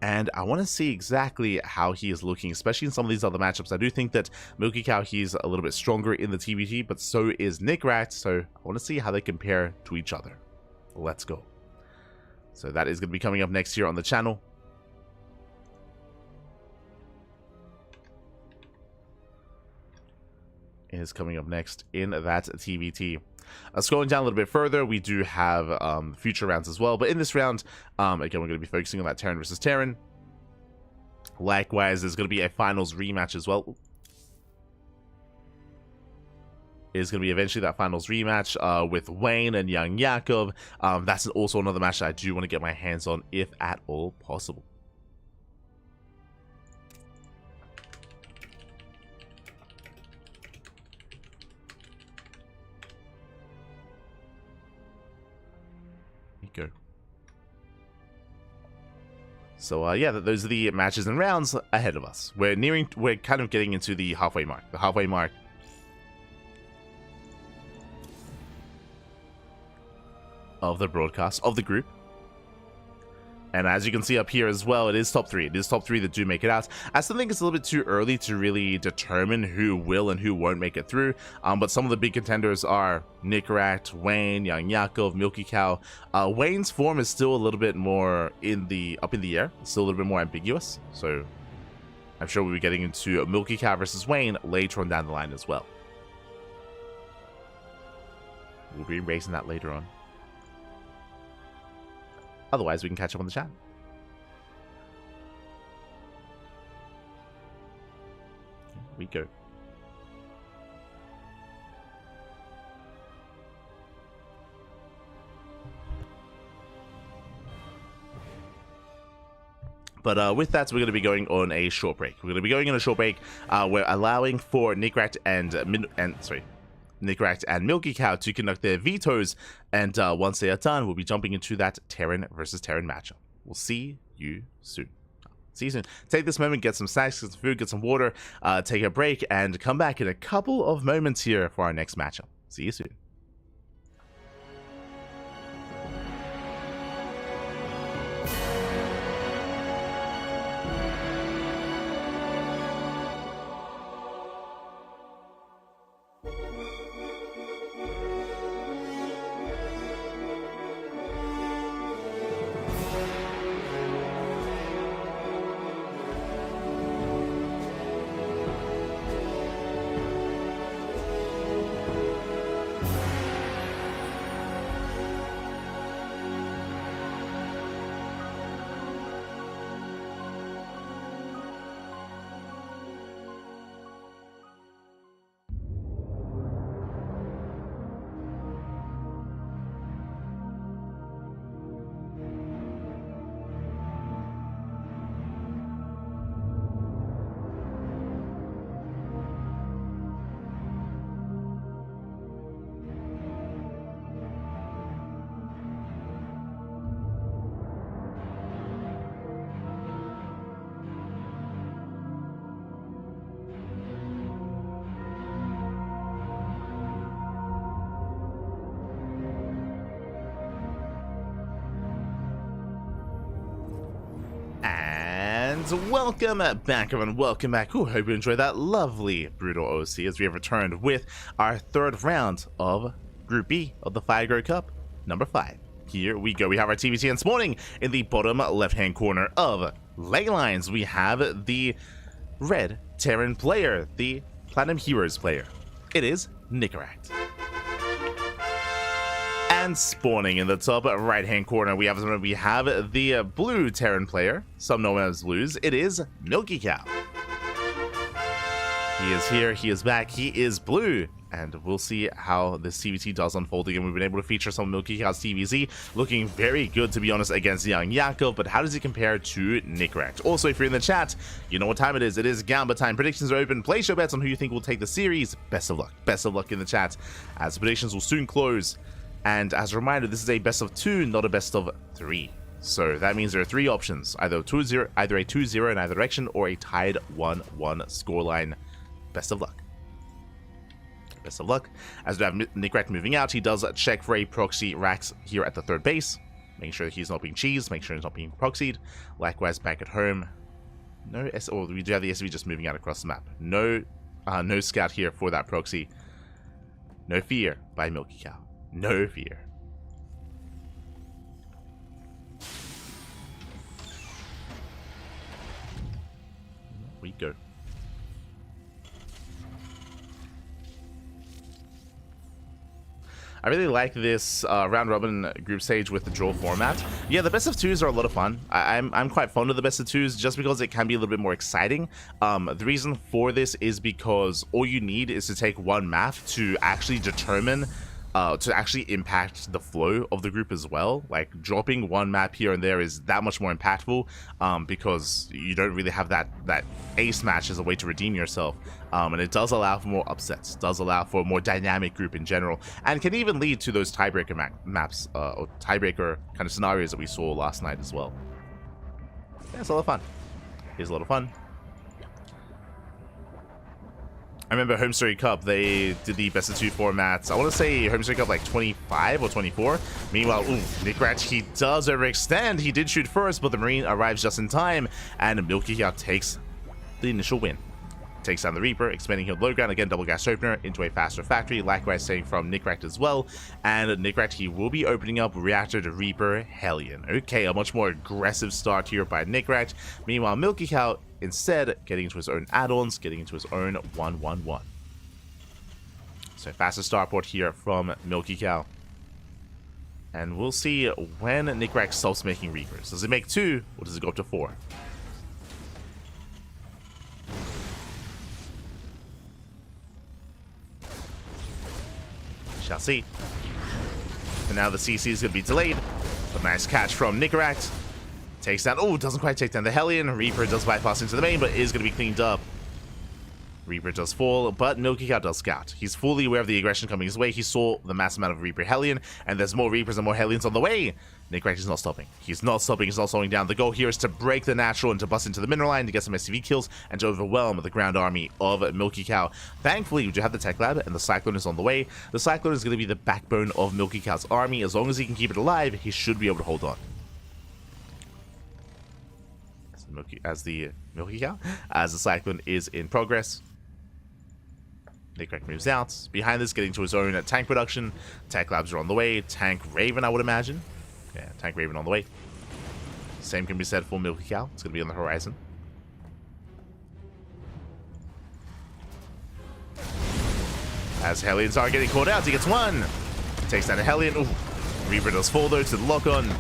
And I want to see exactly how he is looking, especially in some of these other matchups. I do think that MilkiCow, he's a little bit stronger in the TVT, but so is Nicoract, so I want to see how they compare to each other. Let's go. So that is going to be coming up next year on the channel. It is coming up next in that TBT. Scrolling down a little bit further, we do have future rounds as well. But in this round, again, we're going to be focusing on that Terran versus Terran. Likewise, there's going to be a finals rematch as well. Is going to be eventually that finals rematch with Wayne and YoungYakov. That's also another match that I do want to get my hands on, if at all possible. Go. So yeah, those are the matches and rounds ahead of us. We're kind of getting into the halfway mark. The halfway mark of the broadcast of the group. And as you can see up here as well, it is top 3. It is top 3 that do make it out. I still think it's a little bit too early to really determine who will and who won't make it through. But some of the big contenders are Nicoract, Wayne, YoungYakov, MilkiCow. Wayne's form is still a little bit more up in the air. It's still a little bit more ambiguous. So I'm sure we'll be getting into MilkiCow versus Wayne later on down the line as well. We'll be racing that later on. Otherwise, we can catch up on the chat. Here we go. But with that, we're going to be going on a short break. We're going to be going on a short break. We're allowing for Nicoract and MilkiCow to conduct their vetoes, and once they are done, we'll be jumping into that Terran versus Terran matchup. We'll see you soon. See you soon. Take this moment, get some snacks, get some food, get some water, take a break, and come back in a couple of moments here for our next matchup. See you soon. Welcome back, everyone. Welcome back. Ooh, hope you enjoyed that lovely Brutal OC as we have returned with our third round of Group B of the Fire Cup, number 5. Here we go. We have our TVT this morning in the bottom left-hand corner of Ley Lines. We have the red Terran player, the Platinum Heroes player. It is Nicoract. And spawning in the top right-hand corner, we have the blue Terran player, some know him as Blues. It is MilkiCow. He is here, he is back, he is blue. And we'll see how this TVT does unfold again. We've been able to feature some of MilkiCow's TVZ, looking very good, to be honest, against YoungYakov. But how does he compare to Nicoract? Also, if you're in the chat, you know what time it is. It is Gamba time. Predictions are open. Place your bets on who you think will take the series. Best of luck. Best of luck in the chat, as predictions will soon close. And as a reminder, this is a best of 2, not a best of 3. So that means there are 3 options, either a 2-0 in either direction, or a tied 1-1 scoreline. Best of luck. Best of luck. As we have Nicoract moving out, he does check for a proxy Rax here at the third base, making sure that he's not being cheesed, making sure he's not being proxied. Likewise, back at home, we do have the SV just moving out across the map. No scout here for that proxy. No fear by MilkiCow. No fear. go. I really like this round robin group stage with the draw format. Yeah, the best of twos are a lot of fun. I'm quite fond of the best of twos just because it can be a little bit more exciting. The reason for this is because all you need is to take one map to actually determine to actually impact the flow of the group as well. Like dropping one map here and there is that much more impactful because you don't really have that ace match as a way to redeem yourself. And it does allow for more upsets, does allow for a more dynamic group in general, and can even lead to those tiebreaker maps or tiebreaker kind of scenarios that we saw last night as well. Yeah, it's a lot of fun. It's a lot of fun. I remember Home Story Cup, they did the best of two formats. I want to say Home Story Cup like 25 or 24. Meanwhile, Nicoract, he does overextend. He did shoot first, but the Marine arrives just in time, and MilkiCow takes the initial win. Takes down the Reaper, expanding healed low ground, again double gas opener into a faster factory, likewise saying from Nicoract as well. And Nicoract, he will be opening up reactor to Reaper Hellion. Okay, a much more aggressive start here by Nicoract. Meanwhile, MilkiCow instead getting into his own add-ons, getting into his own 1-1-1. So faster starport here from MilkiCow. And we'll see when Nicoract stops making Reapers. Does it make 2 or does it go up to 4? Shall see. And now the CC is going to be delayed. A nice catch from Nicoract. Takes down, doesn't quite take down the Hellion. Reaper does bypass into the main, but is going to be cleaned up. Reaper does fall, but MilkiCow does scout. He's fully aware of the aggression coming his way. He saw the mass amount of Reaper Hellion, and there's more Reapers and more Hellions on the way. Nicoract is not stopping. He's not stopping. He's not slowing down. The goal here is to break the natural and to bust into the mineral line to get some SCV kills and to overwhelm the ground army of MilkiCow. Thankfully, we do have the Tech Lab, and the Cyclone is on the way. The Cyclone is going to be the backbone of MilkiCow's army. As long as he can keep it alive, he should be able to hold on. As the Cyclone is in progress. Nicoract moves out. Behind this, getting to his own tank production. Tech Labs are on the way. Tank Raven, I would imagine. Yeah, Tank Raven on the way. Same can be said for MilkiCow. It's going to be on the horizon. As Hellions are getting caught out, he gets one. Takes down a Hellion. Ooh. Reaper does fall though to the lock-on.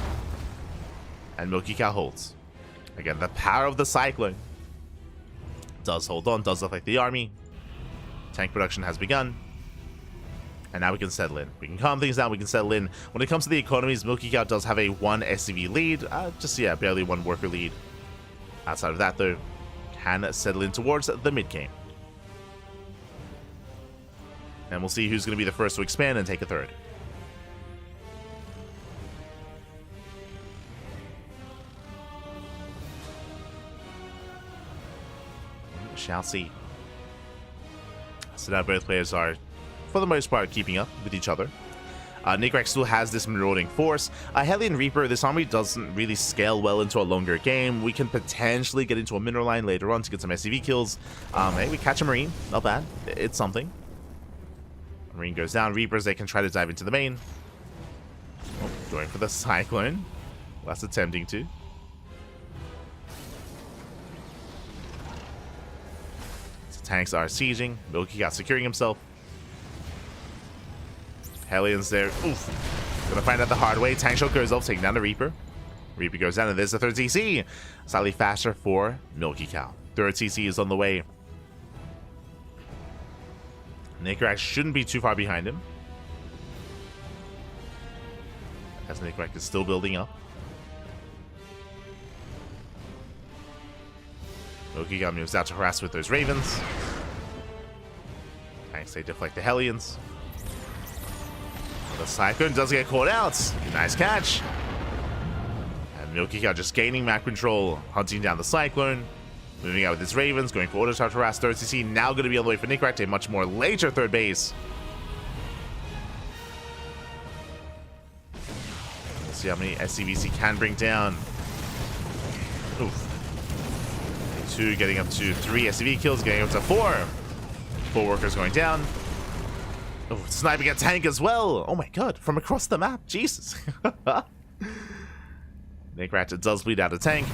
And MilkiCow holds. Again, the power of the Cyclone. Does hold on, does look like the army. Tank production has begun. And now we can settle in. We can calm things down, we can settle in. When it comes to the economies, MilkiCow does have a 1 SCV lead. Barely 1 worker lead. Outside of that, though, can settle in towards the mid-game. And we'll see who's going to be the first to expand and take a third. We shall see. So now both players are, for the most part, keeping up with each other. Nicoract still has this marauding force. Hellion Reaper, this army doesn't really scale well into a longer game. We can potentially get into a mineral line later on to get some SCV kills. Hey, we catch a Marine. Not bad. It's something. Marine goes down. Reapers, they can try to dive into the main. Going for the Cyclone. Less attempting to. Tanks are sieging. MilkiCow securing himself. Hellions there. Oof. Gonna find out the hard way. Tank shot goes off, taking down the Reaper. Reaper goes down, and there's the third CC. Slightly faster for MilkiCow. Third CC is on the way. Nicoract shouldn't be too far behind him, as Nicoract is still building up. MilkiCow moves out to harass with those Ravens. Tanks, they deflect the Hellions. The Cyclone does get caught out. Nice catch. And MilkiCow just gaining map control, hunting down the Cyclone. Moving out with his Ravens, going for auto charge harass. Third CC now going to be on the way for Nicoract, a much more later third base. We'll see how many SCVs he can bring down. Oof. 2 getting up to 3 SCV kills, getting up to 4. 4 workers going down. Oh, sniping a tank as well. Oh my god, from across the map. Jesus. Nicoract does bleed out a tank.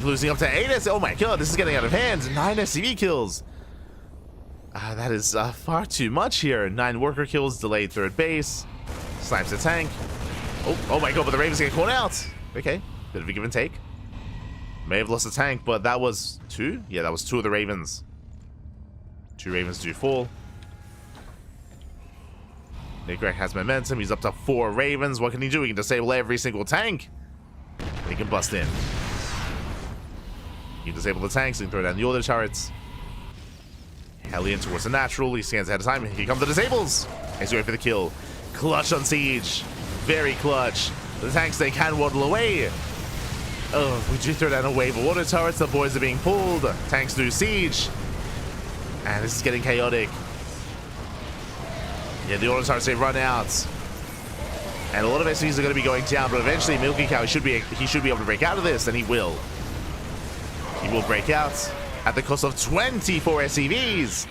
losing up to 8 Oh my god, this is getting out of hand. 9 SCV kills. That is far too much here. 9 worker kills, delayed third base. Snipes the tank. Oh my god, but the Ravens get caught out. Okay, bit of a give and take. May have lost the tank, but that was 2? Yeah, that was 2 of the Ravens. 2 Ravens do fall. Nicoract has momentum. He's up to 4 Ravens. What can he do? He can disable every single tank. He can bust in. He can disable the tanks. He can throw down the auto turrets. Hellion towards the natural. He scans ahead of time. Here come the disables. He's going for the kill. Clutch on siege. Very clutch. The tanks, they can waddle away. Oh, we do throw down a wave of auto turrets. The boys are being pulled. Tanks do siege. And this is getting chaotic. Yeah, the auto turrets, they run out. And a lot of SCVs are going to be going down, but eventually MilkiCow should be able to break out of this, and he will. He will break out at the cost of 24 SCVs.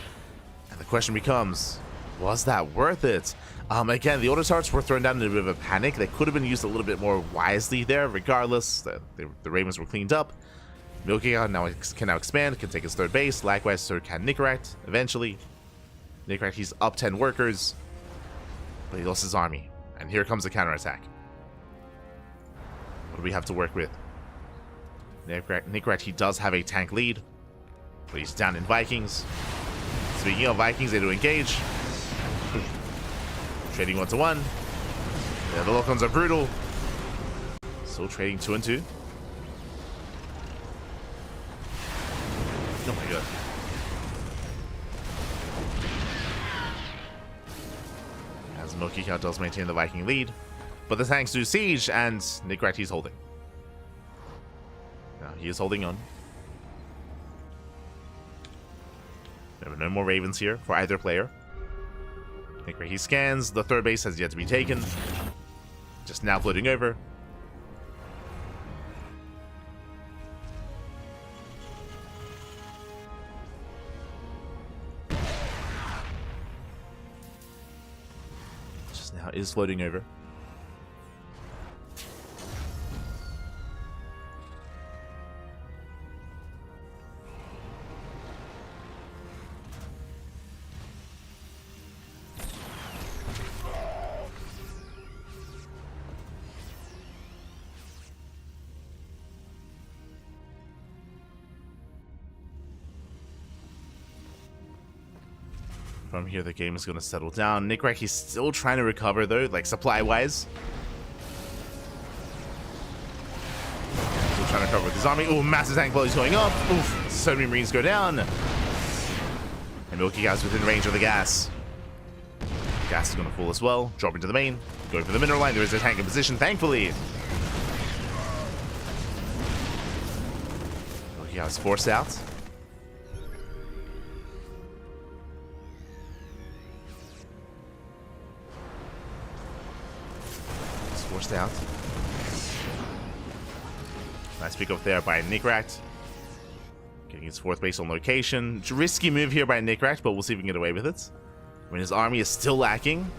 And the question becomes, was that worth it? Again, the auto turrets were thrown down in a bit of a panic. They could have been used a little bit more wisely there. Regardless, the Ravens were cleaned up. MilkiCow can now expand, can take his third base. Likewise, so can Nicoract eventually. Nicoract, he's up 10 workers, but he lost his army. And here comes the counterattack. What do we have to work with? Nicoract, he does have a tank lead, but he's down in Vikings. Speaking of Vikings, they do engage. Trading 1-to-1. Yeah, the lock-ons are brutal. Still trading 2 and 2. Oh my god. As MilkiCow does maintain the Viking lead, but the tanks do siege, and Nicoract, he's holding. Now he is holding on. There are no more Ravens here for either player. Nicoract, he scans. The third base has yet to be taken. Just now floating over. Just now is floating over. From here, the game is going to settle down. Nicoract, he's still trying to recover, though, like supply-wise. Still trying to recover with his army. Oh, massive tank blows going up. Oof, so many Marines go down. And MilkiCow's within range of the gas. Gas is going to fall as well. Drop into the main. Going for the mineral line. There is a tank in position, thankfully. MilkiCow is forced out. Forced out. Nice pick up there by Nicoract. Getting his fourth base on location. Risky move here by Nicoract, but we'll see if we can get away with it. When his army is still lacking.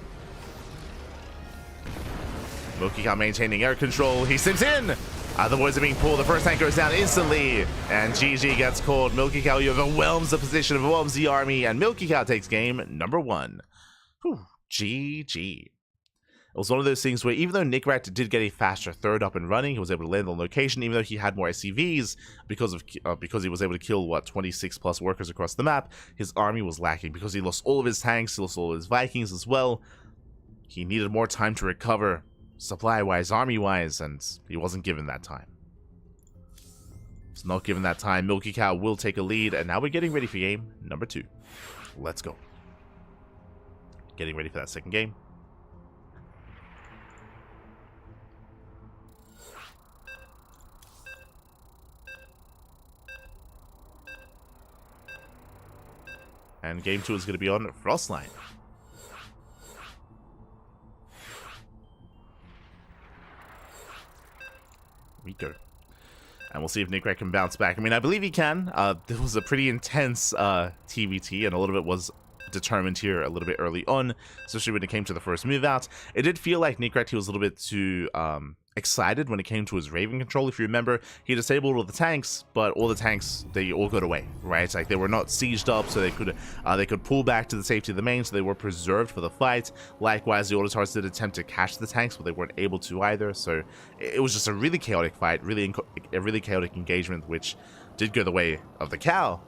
MilkiCow maintaining air control. He sims in! The boys are being pulled. The first tank goes down instantly. And GG gets called. MilkiCow overwhelms the position, overwhelms the army, and MilkiCow takes game number 1. Whew, GG. It was one of those things where even though Nicoract did get a faster third up and running, he was able to land on location, even though he had more SCVs because he was able to kill, what, 26 plus workers across the map. His army was lacking because he lost all of his tanks, he lost all of his Vikings as well. He needed more time to recover, supply-wise, army-wise, and he wasn't given that time. It's not given that time. MilkiCow will take a lead, and now we're getting ready for game number 2. Let's go. Getting ready for that second game. And game 2 is going to be on Frostline. We go. And we'll see if Nicoract can bounce back. I mean, I believe he can. There was a pretty intense TVT, and a little bit was determined here a little bit early on, especially when it came to the first move out. It did feel like Nicoract, he was a little bit too excited when it came to his Raven control. If you remember, he disabled all the tanks, but all the tanks, they all got away, right? Like, they were not sieged up, so they could pull back to the safety of the main, so they were preserved for the fight. Likewise, the Autotars did attempt to catch the tanks, but they weren't able to either, so it was just a really chaotic fight, a really chaotic engagement, which did go the way of the cow.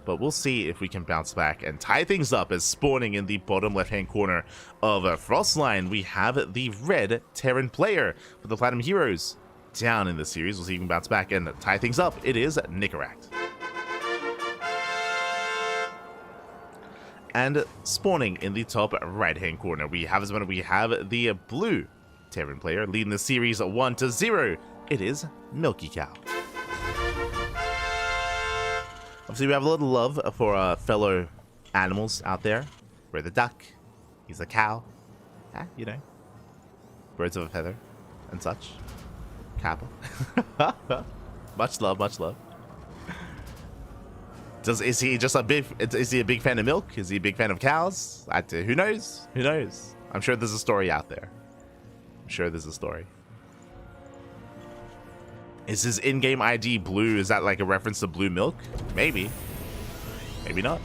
But we'll see if we can bounce back and tie things up, as spawning in the bottom left-hand corner of Frostline, we have the red Terran player for the Platinum Heroes. Down in the series, we'll see if we can bounce back and tie things up. It is Nicoract. And spawning in the top right-hand corner, we have the blue Terran player leading the series 1-0. It is MilkiCow. Obviously, we have a little love for fellow animals out there. We're the duck. He's a cow. You know. Birds of a feather and such. Kappa. Much love, much love. Is he a big fan of milk? Is he a big fan of cows? Who knows? Who knows? I'm sure there's a story out there. I'm sure there's a story. Is his in-game ID blue? Is that like a reference to blue milk? Maybe. Maybe not.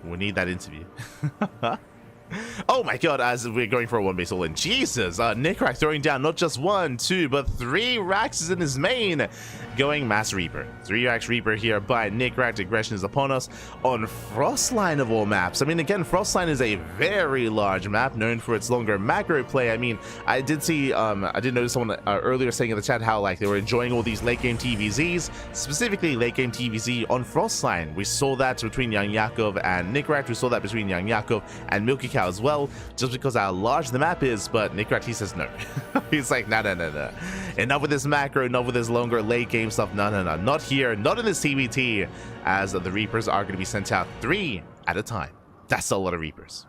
We need that interview. Oh my god, as we're going for a one base all in. Jesus, Nicoract throwing down not just 1, 2, but 3 racks in his main. Going Mass Reaper. 3 racks Reaper here by Nicoract. Aggression is upon us on Frostline of all maps. I mean, again, Frostline is a very large map known for its longer macro play. I mean, I did notice someone earlier saying in the chat how like they were enjoying all these late game TVZs, specifically late game TVZ on Frostline. We saw that between YoungYakov and Nicoract. We saw that between YoungYakov and MilkiCow as well, just because how large the map is. But Nicoract, he says no. He's like, no. Enough with this macro, enough with this longer late game stuff. No. Not here, not in this TBT, as the Reapers are going to be sent out 3 at a time. That's a lot of Reapers.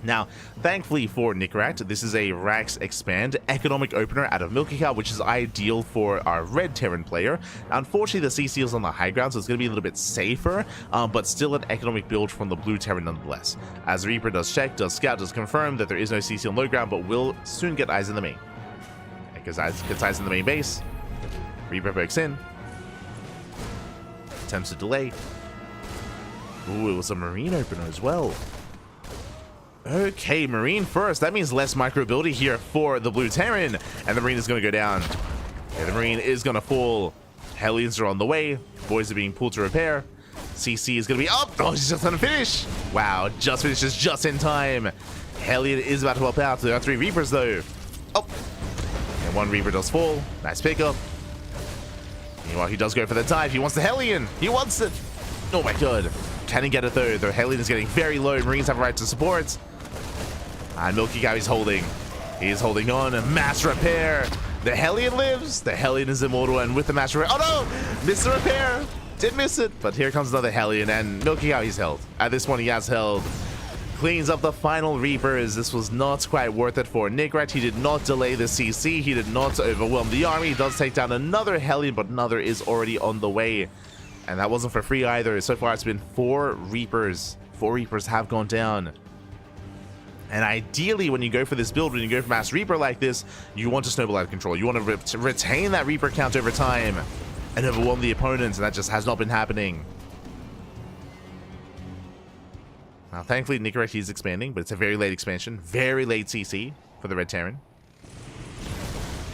Now, thankfully for Nicoract, this is a Rax Expand economic opener out of MilkiCow, which is ideal for our red Terran player. Unfortunately, the CC is on the high ground, so it's going to be a little bit safer, but still an economic build from the blue Terran nonetheless. As Reaper does check, does scout, does confirm that there is no CC on low ground, but will soon get eyes in the main. Because eyes gets eyes in the main base. Reaper pokes in. Attempts to delay. Ooh, it was a Marine opener as well. Okay, Marine first. That means less micro ability here for the blue Terran. And the Marine is going to go down. Yeah, the Marine is going to fall. Hellions are on the way. Boys are being pulled to repair. CC is going to be up. Oh, she's just going to finish. Wow, just finishes just in time. Hellion is about to help out. There are 3 Reapers, though. Oh. And 1 Reaper does fall. Nice pickup. Meanwhile, he does go for the dive. He wants the Hellion. He wants it. Oh, my God. Can he get it, though? The Hellion is getting very low. Marines have a right to support. And MilkiCow is holding. He is holding on. Mass repair. The Hellion lives. The Hellion is immortal. And with the mass repair... Oh, no! Missed the repair. Did miss it. But here comes another Hellion. And MilkiCow, he's held. At this point, he has held. Cleans up the final Reapers. This was not quite worth it for Nicoract. He did not delay the CC. He did not overwhelm the army. He does take down another Hellion, but another is already on the way. And that wasn't for free either. So far, it's been 4 Reapers. 4 Reapers have gone down. And ideally, when you go for this build, when you go for Mass Reaper like this, you want to snowball out of control. You want to retain that Reaper count over time and overwhelm the opponents, and that just has not been happening. Now, thankfully, Nicoract is expanding, but it's a very late expansion. Very late CC for the red Terran.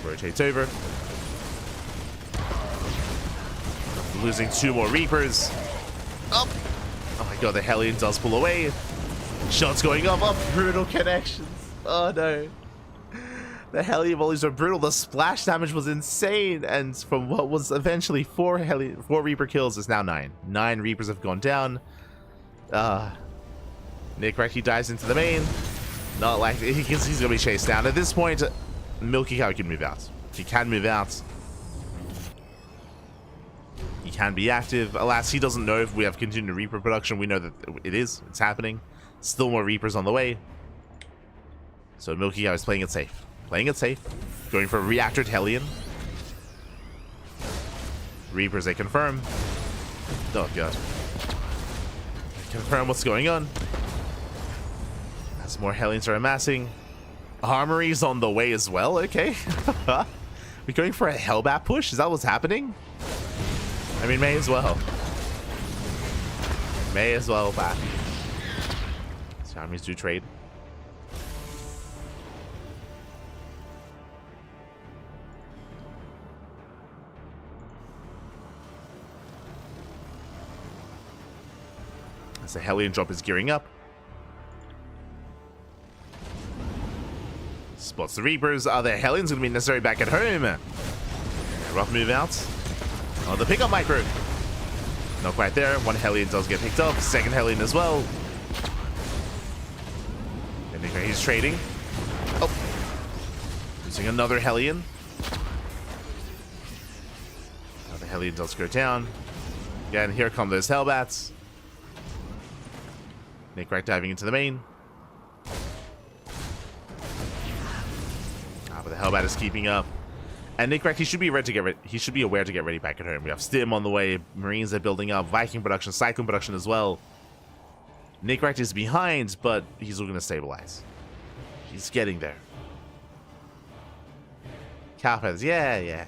Rotates over. Losing 2 more Reapers. Up. Oh my god, the Hellion does pull away. Shots going up. Oh, brutal connections. Oh no. The Hellion volleys are brutal. The splash damage was insane. And from what was eventually 4 Reaper kills, is now 9. 9 Reapers have gone down. Nicoract, he dives into the main. Not like he's going to be chased down. At this point, MilkiCow can move out. He can move out. He can be active. Alas, he doesn't know if we have continued Reaper production. We know that it is. It's happening. Still more Reapers on the way. So MilkiCow is playing it safe. Playing it safe. Going for a reactored Hellion. Reapers, they confirm. Oh, God. Confirm what's going on. As more Hellions are amassing. Armory's on the way as well, okay. We're going for a Hellbat push? Is that what's happening? I mean, may as well. May as well, bat. So armies do trade. As the Hellion drop is gearing up. Spots the Reapers. Are the Hellions going to be necessary back at home? Rough move out. Oh, the pickup micro. Not quite there. One Hellion does get picked up. Second Hellion as well. And he's trading. Oh. Losing another Hellion. Another Hellion does go down. Again, here come those Hellbats. Nicoract diving into the main. But the Hellbat is keeping up. And Nicoract, he should be ready to get ready. He should be aware to get ready back at home. We have Stim on the way. Marines are building up. Viking production, Cyclone production as well. Nicoract is behind, but he's looking to stabilize. He's getting there. Cowheads, yeah.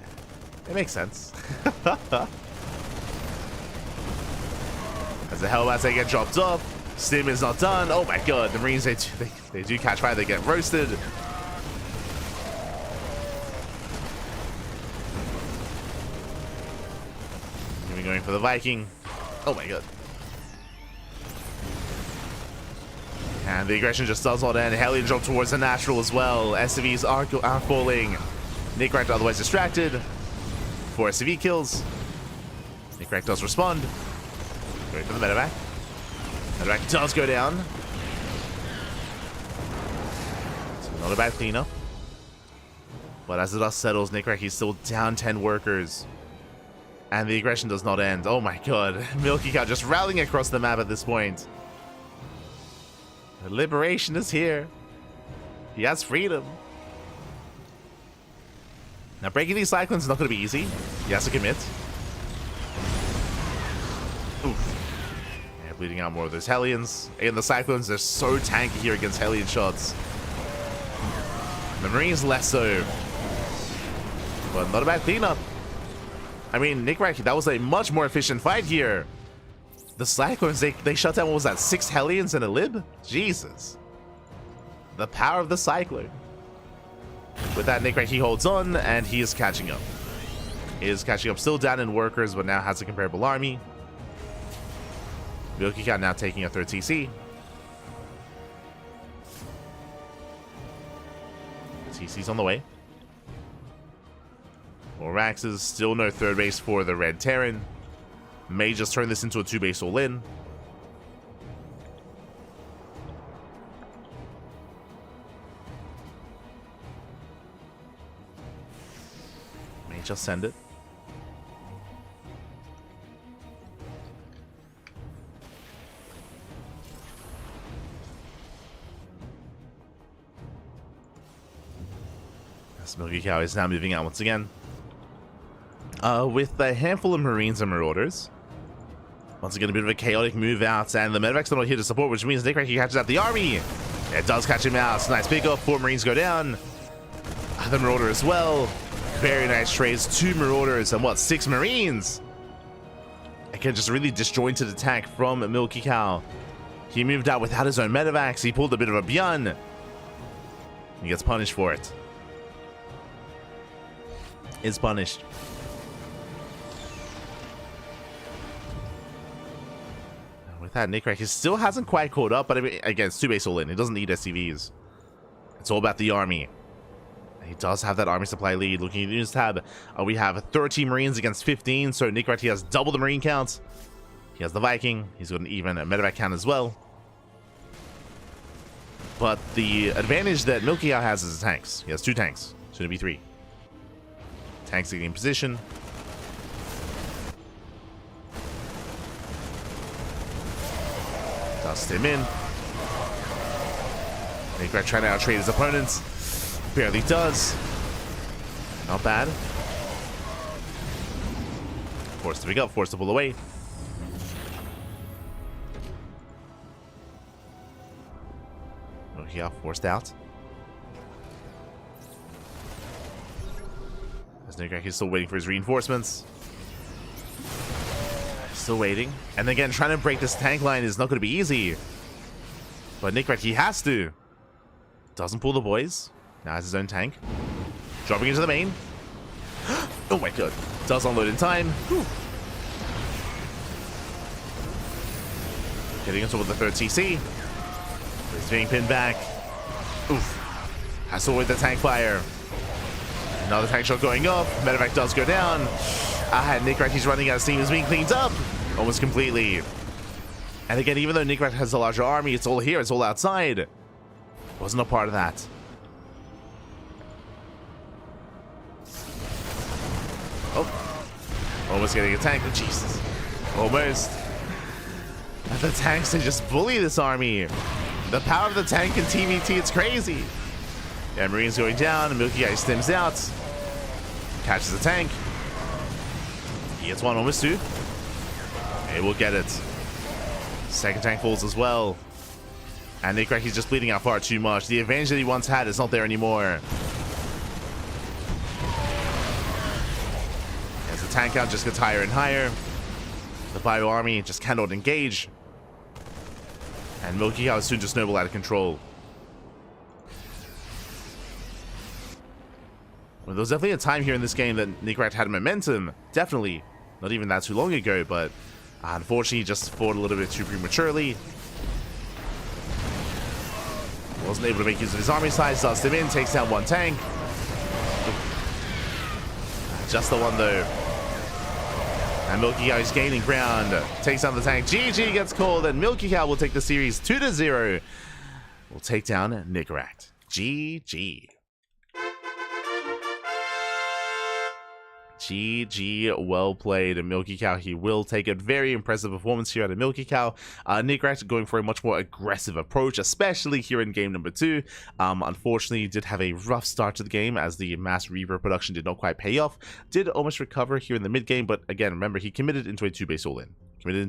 It makes sense. As the Hellbats, they get dropped off. Stim is not done. Oh my god, the Marines, they do catch fire. They get roasted. Going for the Viking. Oh my god. And the aggression just does not end. Hellion drop towards the natural as well. SCVs are falling. Nicoract otherwise distracted. 4 SCV kills. Nicoract does respond. Going for the medevac. Medevac does go down. So not a bad cleanup. But as the dust settles, Nicoract is still down 10 workers. And the aggression does not end. Oh my god. MilkiCow just rallying across the map at this point. The liberation is here. He has freedom. Now breaking these Cyclones is not going to be easy. He has to commit. Oof. Yeah, bleeding out more of those Hellions. And the Cyclones are so tanky here against Hellion shots. The Marines less so. But not a bad cleanup. I mean, Nicoract, that was a much more efficient fight here. The Cyclones, they shut down, what was that, 6 Hellions and a Lib? Jesus. The power of the Cyclone. With that, Nicoract, he holds on, and he is catching up. He is catching up, still down in workers, but now has a comparable army. MilkiCow now taking a 3rd TC. TC's on the way. More Raxes, still no 3rd base for the Red Terran. May just turn this into a 2-base all-in. May just send it. As MilkiCow is now moving out once again. With a handful of Marines and Marauders. Once again, a bit of a chaotic move out, and the medevac's not here to support, which means Nicoract catches out the army. It does catch him out. Nice pickup. 4 Marines go down. The Marauder as well. Very nice trades. 2 Marauders and what? 6 Marines. Again, just a really disjointed attack from MilkiCow. He moved out without his own medevacs. He pulled a bit of a Bjorn. He gets punished for it. Is punished. With that, Nicoract still hasn't quite caught up, but I mean, again, it's 2-base all-in. He doesn't need SCVs. It's all about the army. He does have that army supply lead. Looking at the news tab, we have 13 Marines against 15, so Nicoract, he has double the Marine count. He has the Viking. He's got an even medevac count as well. But the advantage that MilkiCow has is the tanks. He has 2 tanks, soon to be 3. Tanks in position. Dust him in. Nicoract trying to out-trade his opponents. Barely does. Not bad. Forced to pick up, forced to pull away. MilkiCow forced out. As Nicoract is still waiting for his reinforcements. Still waiting. And again, trying to break this tank line is not going to be easy. But Nicoract, he has to. Doesn't pull the boys. Now has his own tank. Dropping into the main. Oh my god. Does unload in time. Whew. Getting into with the third TC. He's being pinned back. Oof. Has to avoid the tank fire. Another tank shot going off. Medevac does go down. And Nicoract, he's running out of steam. Is being cleaned up almost completely. And again, even though Nicoract has a larger army, it's all here. It's all outside. Wasn't a part of that. Oh. Almost getting a tank. Oh, Jesus. Almost. And the tanks, they just bully this army. The power of the tank in TVT, it's crazy. Yeah, Marine's going down. MilkiCow stims out. Catches the tank. He gets one, almost two. He will get it. Second tank falls as well. And Nicoract, he's just bleeding out far too much. The advantage that he once had is not there anymore. As the tank count just gets higher and higher. The bio army just cannot engage. And MilkiCow is soon to snowball out of control. Well, there was definitely a time here in this game that Nicoract had momentum. Definitely. Not even that too long ago, but unfortunately, he just fought a little bit too prematurely. Wasn't able to make use of his army size. Does him in, takes down one tank. Just the one, though. And MilkiCow is gaining ground. Takes down the tank. GG gets called, and MilkiCow will take the series 2-0. We'll take down Nicoract. GG. GG, well played. MilkiCow, he will take a very impressive performance here at a MilkiCow. Nicoract going for a much more aggressive approach, especially here in game number 2. Unfortunately, he did have a rough start to the game as the mass reverb production did not quite pay off. Did almost recover here in the mid game, but again, remember, he committed into a 2-base all-in.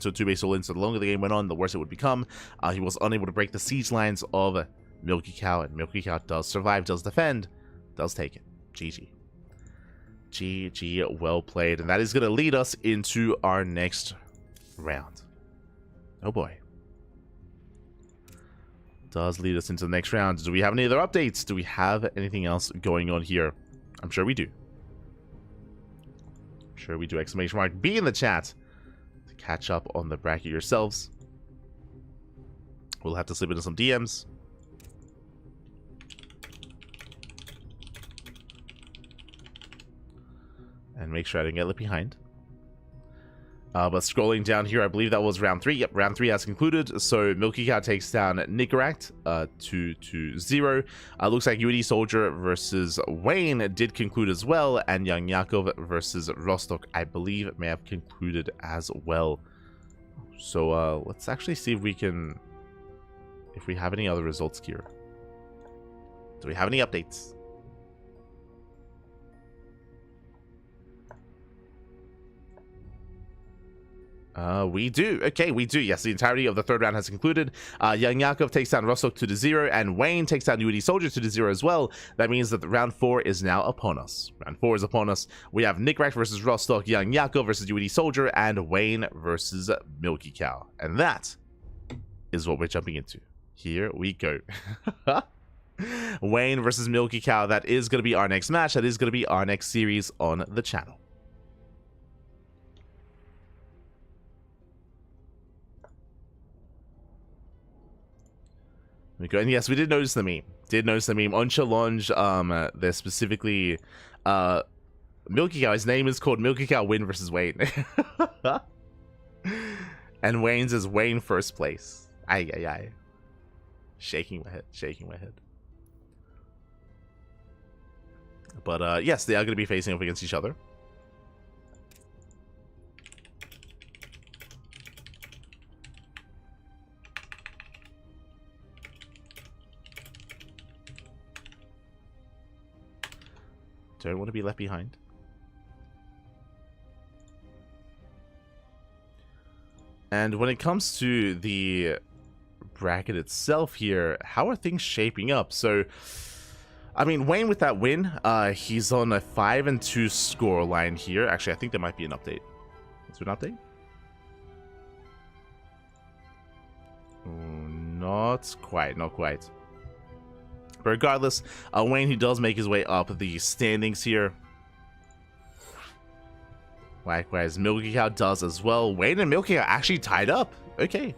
So the longer the game went on, the worse it would become. He was unable to break the siege lines of MilkiCow, and MilkiCow does survive, does defend, does take it. GG. GG, well played. And that is going to lead us into our next round. Oh boy. Does lead us into the next round. Do we have any other updates? Do we have anything else going on here? I'm sure we do. Sure we do. Exclamation mark B in the chat to catch up on the bracket yourselves. We'll have to slip into some DMs. And make sure I didn't get left behind. But scrolling down here, I believe that was round 3. Yep, round 3 has concluded. So MilkiCow takes down Nicoract 2-0. Looks like UedSoldier versus Wayne did conclude as well. And YoungYakov versus Rostok, I believe, may have concluded as well. So let's actually see if we can... if we have any other results here. Do we have any updates? We do. Okay, we do. Yes, the entirety of the third round has concluded. YoungYakov takes down Rostok 2-0, and Wayne takes down UedSoldier 2-0 as well. That means that round 4 is now upon us. Round 4 is upon us. We have Nicoract versus Rostok, YoungYakov versus UedSoldier, and Wayne versus MilkiCow. And that is what we're jumping into. Here we go. Wayne versus MilkiCow. That is going to be our next match. That is going to be our next series on the channel. And yes, we did notice the meme. On Challenge, there's specifically MilkiCow. His name is called MilkiCow Win versus Wayne. And Wayne's is Wayne first place. Aye, aye, aye. Shaking my head. But yes, they are going to be facing off against each other. Don't want to be left behind. And when it comes to the bracket itself here, how are things shaping up? So, I mean, Wayne with that win, he's on a 5-2 score line here. Actually, I think there might be an update. Is there an update? Not quite, not quite. But regardless, Wayne, he does make his way up the standings here. Likewise, MilkiCow does as well. Wayne and MilkiCow actually tied up. Okay.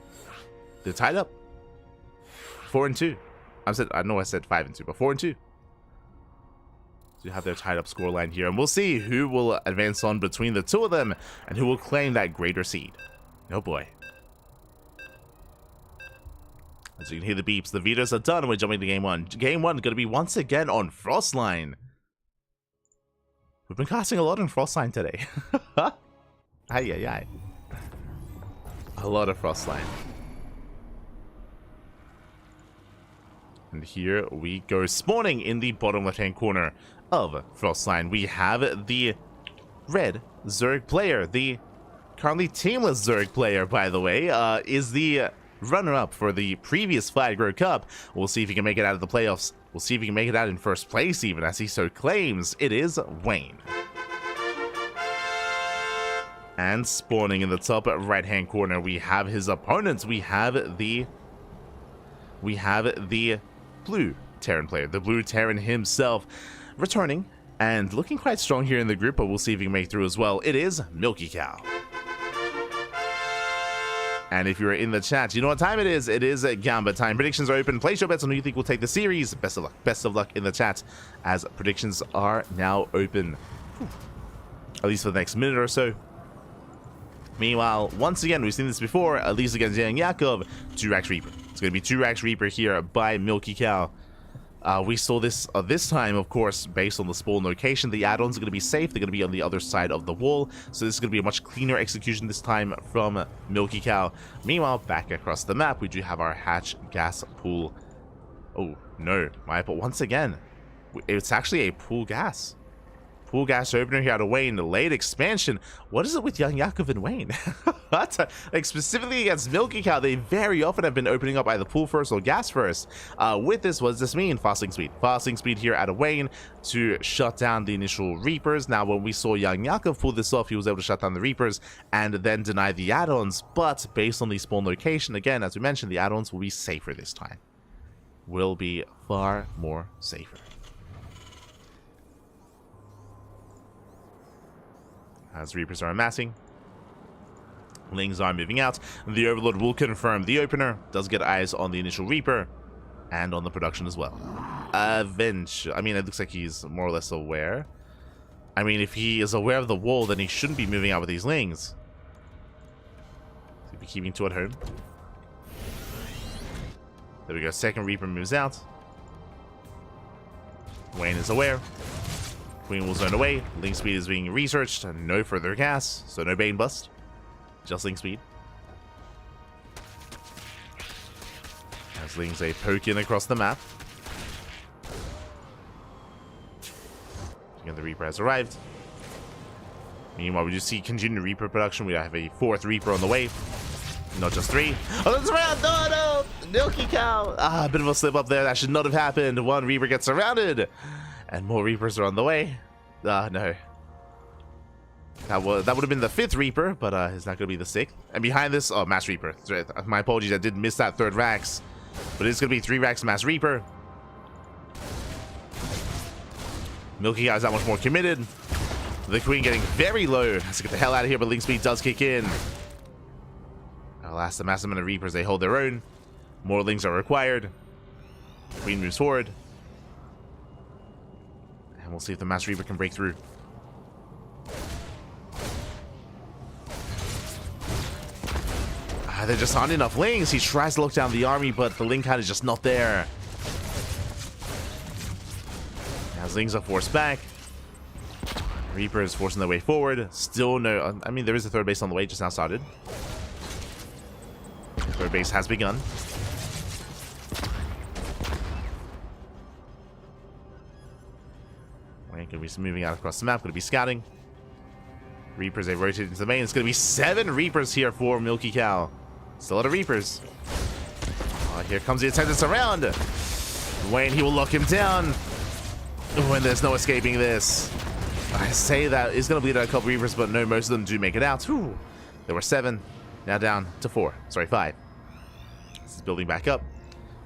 They're tied up. 4-2. I know I said 5-2, but 4-2. So you have their tied up scoreline here. And we'll see who will advance on between the two of them and who will claim that greater seed. Oh boy. As you can hear the beeps, the Vitas are done. We're jumping to game one. Game one going to be once again on Frostline. We've been casting a lot on Frostline today. Aye, aye, aye. A lot of Frostline. And here we go. Spawning in the bottom left-hand corner of Frostline, we have the red Zerg player. The currently teamless Zerg player, by the way, is the runner-up for the previous Flag Cup. We'll see if he can make it out of the playoffs. We'll see if he can make it out in first place, even as he so claims. It is Wayne. And spawning in the top right-hand corner, we have his opponents. We have the blue Terran player, the blue Terran himself, returning and looking quite strong here in the group, but we'll see if he can make it through as well. It is MilkiCow. And if you're in the chat, you know what time it is. It is Gamba time. Predictions are open. Place your bets on who you think will take the series. Best of luck. Best of luck in the chat, as predictions are now open. Whew. At least for the next minute or so. Meanwhile, once again, we've seen this before, at least against YoungYakov, 2-Rax Reaper. It's going to be 2-Rax Reaper here by MilkiCow. We saw this this time, of course, based on the spawn location. The add-ons are going to be safe. They're going to be on the other side of the wall. So this is going to be a much cleaner execution this time from MilkiCow. Meanwhile, back across the map, we do have our hatch gas pool. Oh, no. But once again, it's actually a pool gas. Pool gas opener here out of Wayne. Late expansion. What is it with YoungYakov and Wayne? Like specifically against MilkiCow, they very often have been opening up either pool first or gas first. With this, what does this mean? Fasting speed. Fasting speed here out of Wayne to shut down the initial Reapers. Now, when we saw YoungYakov pull this off, he was able to shut down the Reapers and then deny the add-ons. But based on the spawn location, again, as we mentioned, the add-ons will be safer this time. Will be far more safer. As Reapers are amassing, Lings are moving out. The Overlord will confirm the opener. Does get eyes on the initial Reaper and on the production as well. Eventually, I mean, it looks like he's more or less aware. I mean, if he is aware of the wall, then he shouldn't be moving out with these Lings. He'll be keeping two at home. There we go. Second Reaper moves out. Wayne is aware. Queen will zone away. Link speed is being researched. No further gas, so no bait and bust. Just link speed. As Lings a poke in across the map. Again, the Reaper has arrived. Meanwhile, we do see continued Reaper production. We have a fourth Reaper on the way. Not just three. Oh, that's around! No, no! MilkiCow! Ah, a bit of a slip up there. That should not have happened. One Reaper gets surrounded. And more Reapers are on the way. No. That would have been the fifth Reaper, but it's not going to be the sixth. And behind this, oh, Mass Reaper. My apologies, I did miss that third Rax. But it's going to be 3 Rax Mass Reaper. MilkiCow is that much more committed. The Queen getting very low. Has to get the hell out of here, but Link Speed does kick in. Alas, the massive amount of Reapers, they hold their own. More Lings are required. Queen moves forward. And we'll see if the Mass Reaper can break through. There just aren't enough Lings. He tries to look down the army, but the Link kind is just not there. As Lings are forced back. Reaper is forcing their way forward. Still no... I mean, there is a third base on the way. Just now started. Third base has begun. We're going to be moving out across the map. Going to be scouting. Reapers, they rotate into the main. It's going to be 7 Reapers here for MilkiCow. Still a lot of Reapers. Here comes the attempted surround. Wayne, he will lock him down. When there's no escaping this. I say that is going to bleed out a couple Reapers, but no, most of them do make it out. Whew. There were 7, now down to 4. Sorry, 5. This is building back up.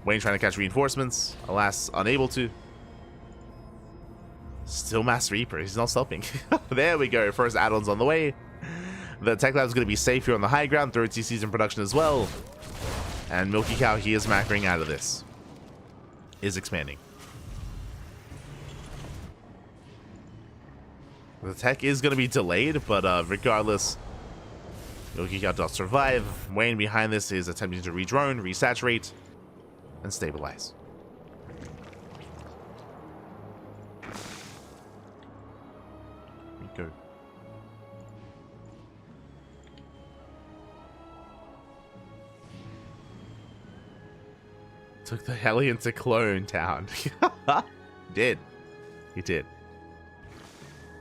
Wayne trying to catch reinforcements. Alas, unable to. Still Mass Reaper. He's not stopping. There we go. First add-ons on the way. The Tech Lab is going to be safe here on the high ground. Third TC's in production as well. And MilkiCow, he is macroing out of this. Is expanding. The tech is going to be delayed, but regardless, MilkiCow does survive. Wayne behind this is attempting to re-drone, resaturate, and stabilize. Here we go. Took the Hellion to Clone Town. Did. He did.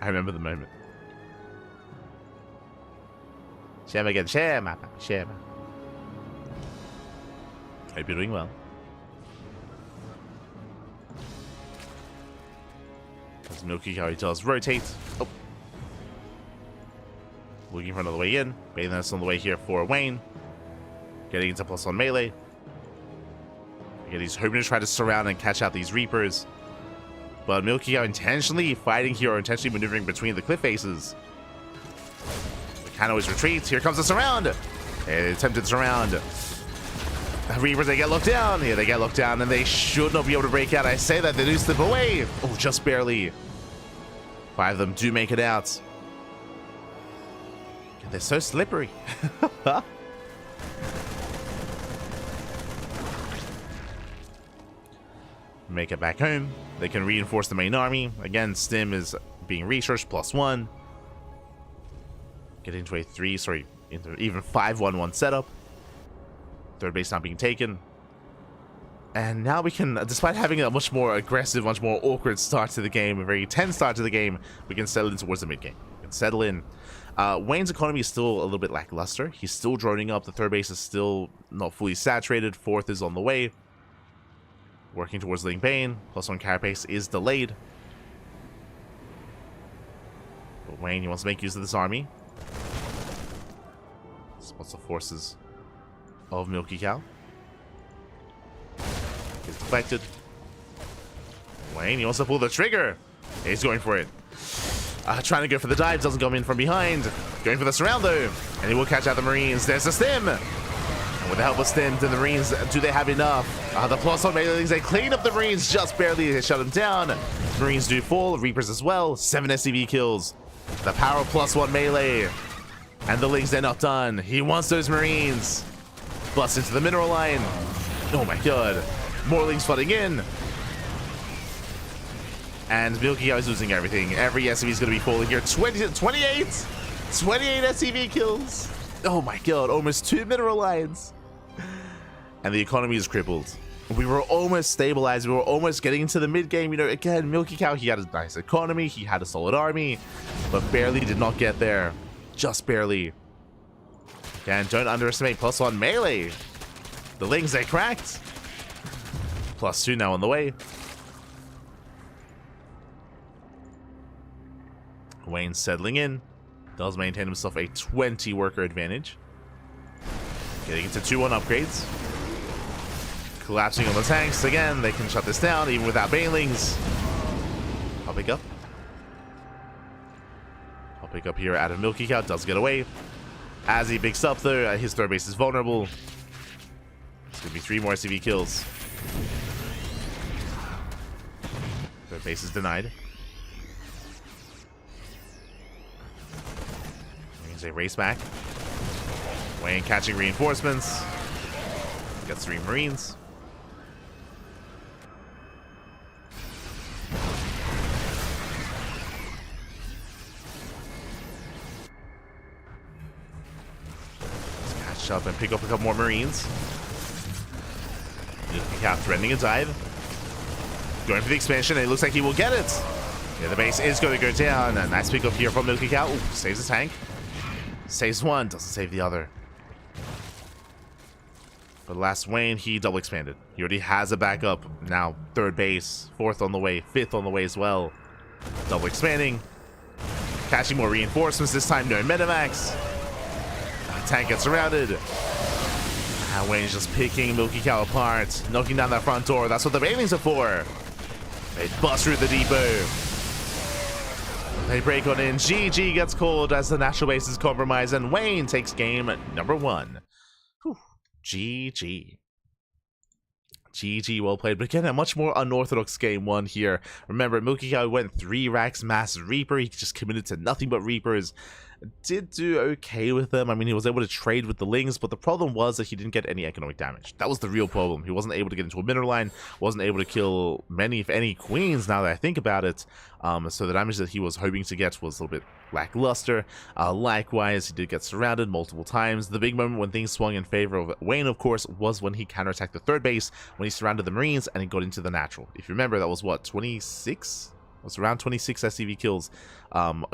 I remember the moment. Share again. Share, map. Share. Hope you're doing well. As MilkiCow, he does rotate. Oh. Looking for another way in. Bathos on the way here for Wayne. Getting into +1 melee. Again, he's hoping to try to surround and catch out these Reapers. But MilkiCow intentionally fighting here, or intentionally maneuvering between the cliff faces. The can always retreats. Here comes the surround. Attempted surround. The Reapers, they get locked down. Yeah, they get locked down, and they should not be able to break out. I say that, they do slip away. Oh, just barely. 5 of them do make it out. They're so slippery. Make it back home. They can reinforce the main army. Again, Stim is being researched, +1. Get into a 3, sorry, into even 5-1-1 setup. Third base not being taken. And now we can, despite having a much more aggressive, much more awkward start to the game, a very tense start to the game, we can settle in towards the mid-game. We can settle in. Wayne's economy is still a little bit lackluster. He's still droning up. The third base is still not fully saturated. Fourth is on the way. Working towards Ling Bane. +1 carapace is delayed. But Wayne, he wants to make use of this army. Spots the forces of MilkiCow. Gets deflected. Wayne, he wants to pull the trigger. He's going for it. Trying to go for the dive. Doesn't come in from behind. Going for the surround though. And he will catch out the Marines. There's the Stim. And with the help of Stim, do the Marines, do they have enough? The +1 melee, they clean up the Marines just barely. They shut them down. Marines do fall. Reapers as well. 7 SCV kills. The power of +1 melee. And the Lings, they're not done. He wants those Marines. Bust into the mineral line. Oh my god. More Lings flooding in. And MilkiCow is losing everything. Every SCV is going to be falling here. 28 SCV kills. Oh my god, almost 2 mineral lines. And the economy is crippled. We were almost stabilized. We were almost getting into the mid-game. You know, again, MilkiCow, he had a nice economy. He had a solid army. But barely did not get there. Just barely. And don't underestimate +1 melee. The Lings, they cracked. +2 now on the way. Wayne settling in. Does maintain himself a 20 worker advantage. Getting into 2-1 upgrades. Collapsing on the tanks. Again, they can shut this down even without banelings. I'll pick up. I'll pick up here out of MilkiCow. Does get away. As he picks up though, his third base is vulnerable. It's going to be 3 more SCV kills. Third base is denied. They race back. Wayne catching reinforcements. Gets 3 Marines. Let's catch up and pick up a couple more Marines. MilkiCow threatening a dive. Going for the expansion, and it looks like he will get it. Yeah, the base is going to go down. A nice pick up here from MilkiCow. Ooh, saves the tank. Saves one, doesn't save the other. For the last Wayne, he double expanded. He already has a backup. Now third base, fourth on the way, fifth on the way as well. Double expanding. Catching more reinforcements this time. No Medivacs. Tank gets surrounded. Wayne's just picking MilkiCow apart. Knocking down that front door. That's what the railings are for. They bust through the depot. They break on in. GG gets called as the natural base is compromised. And Wayne takes game number 1. Whew. GG. GG, well played. But again, a much more unorthodox game 1 here. Remember, MilkiCow went 3 racks mass Reaper. He just committed to nothing but Reapers. Did do okay with them. I mean, he was able to trade with the Lings, but the problem was that he didn't get any economic damage. That was the real problem. He wasn't able to get into a mineral line, wasn't able to kill many, if any, queens, now that I think about it. So the damage that he was hoping to get was a little bit lackluster. Likewise, he did get surrounded multiple times. The big moment when things swung in favor of Wayne, of course, was when he counterattacked the third base, when he surrounded the Marines, and he got into the natural. If you remember, that was what, 26? It was around 26 SCV kills,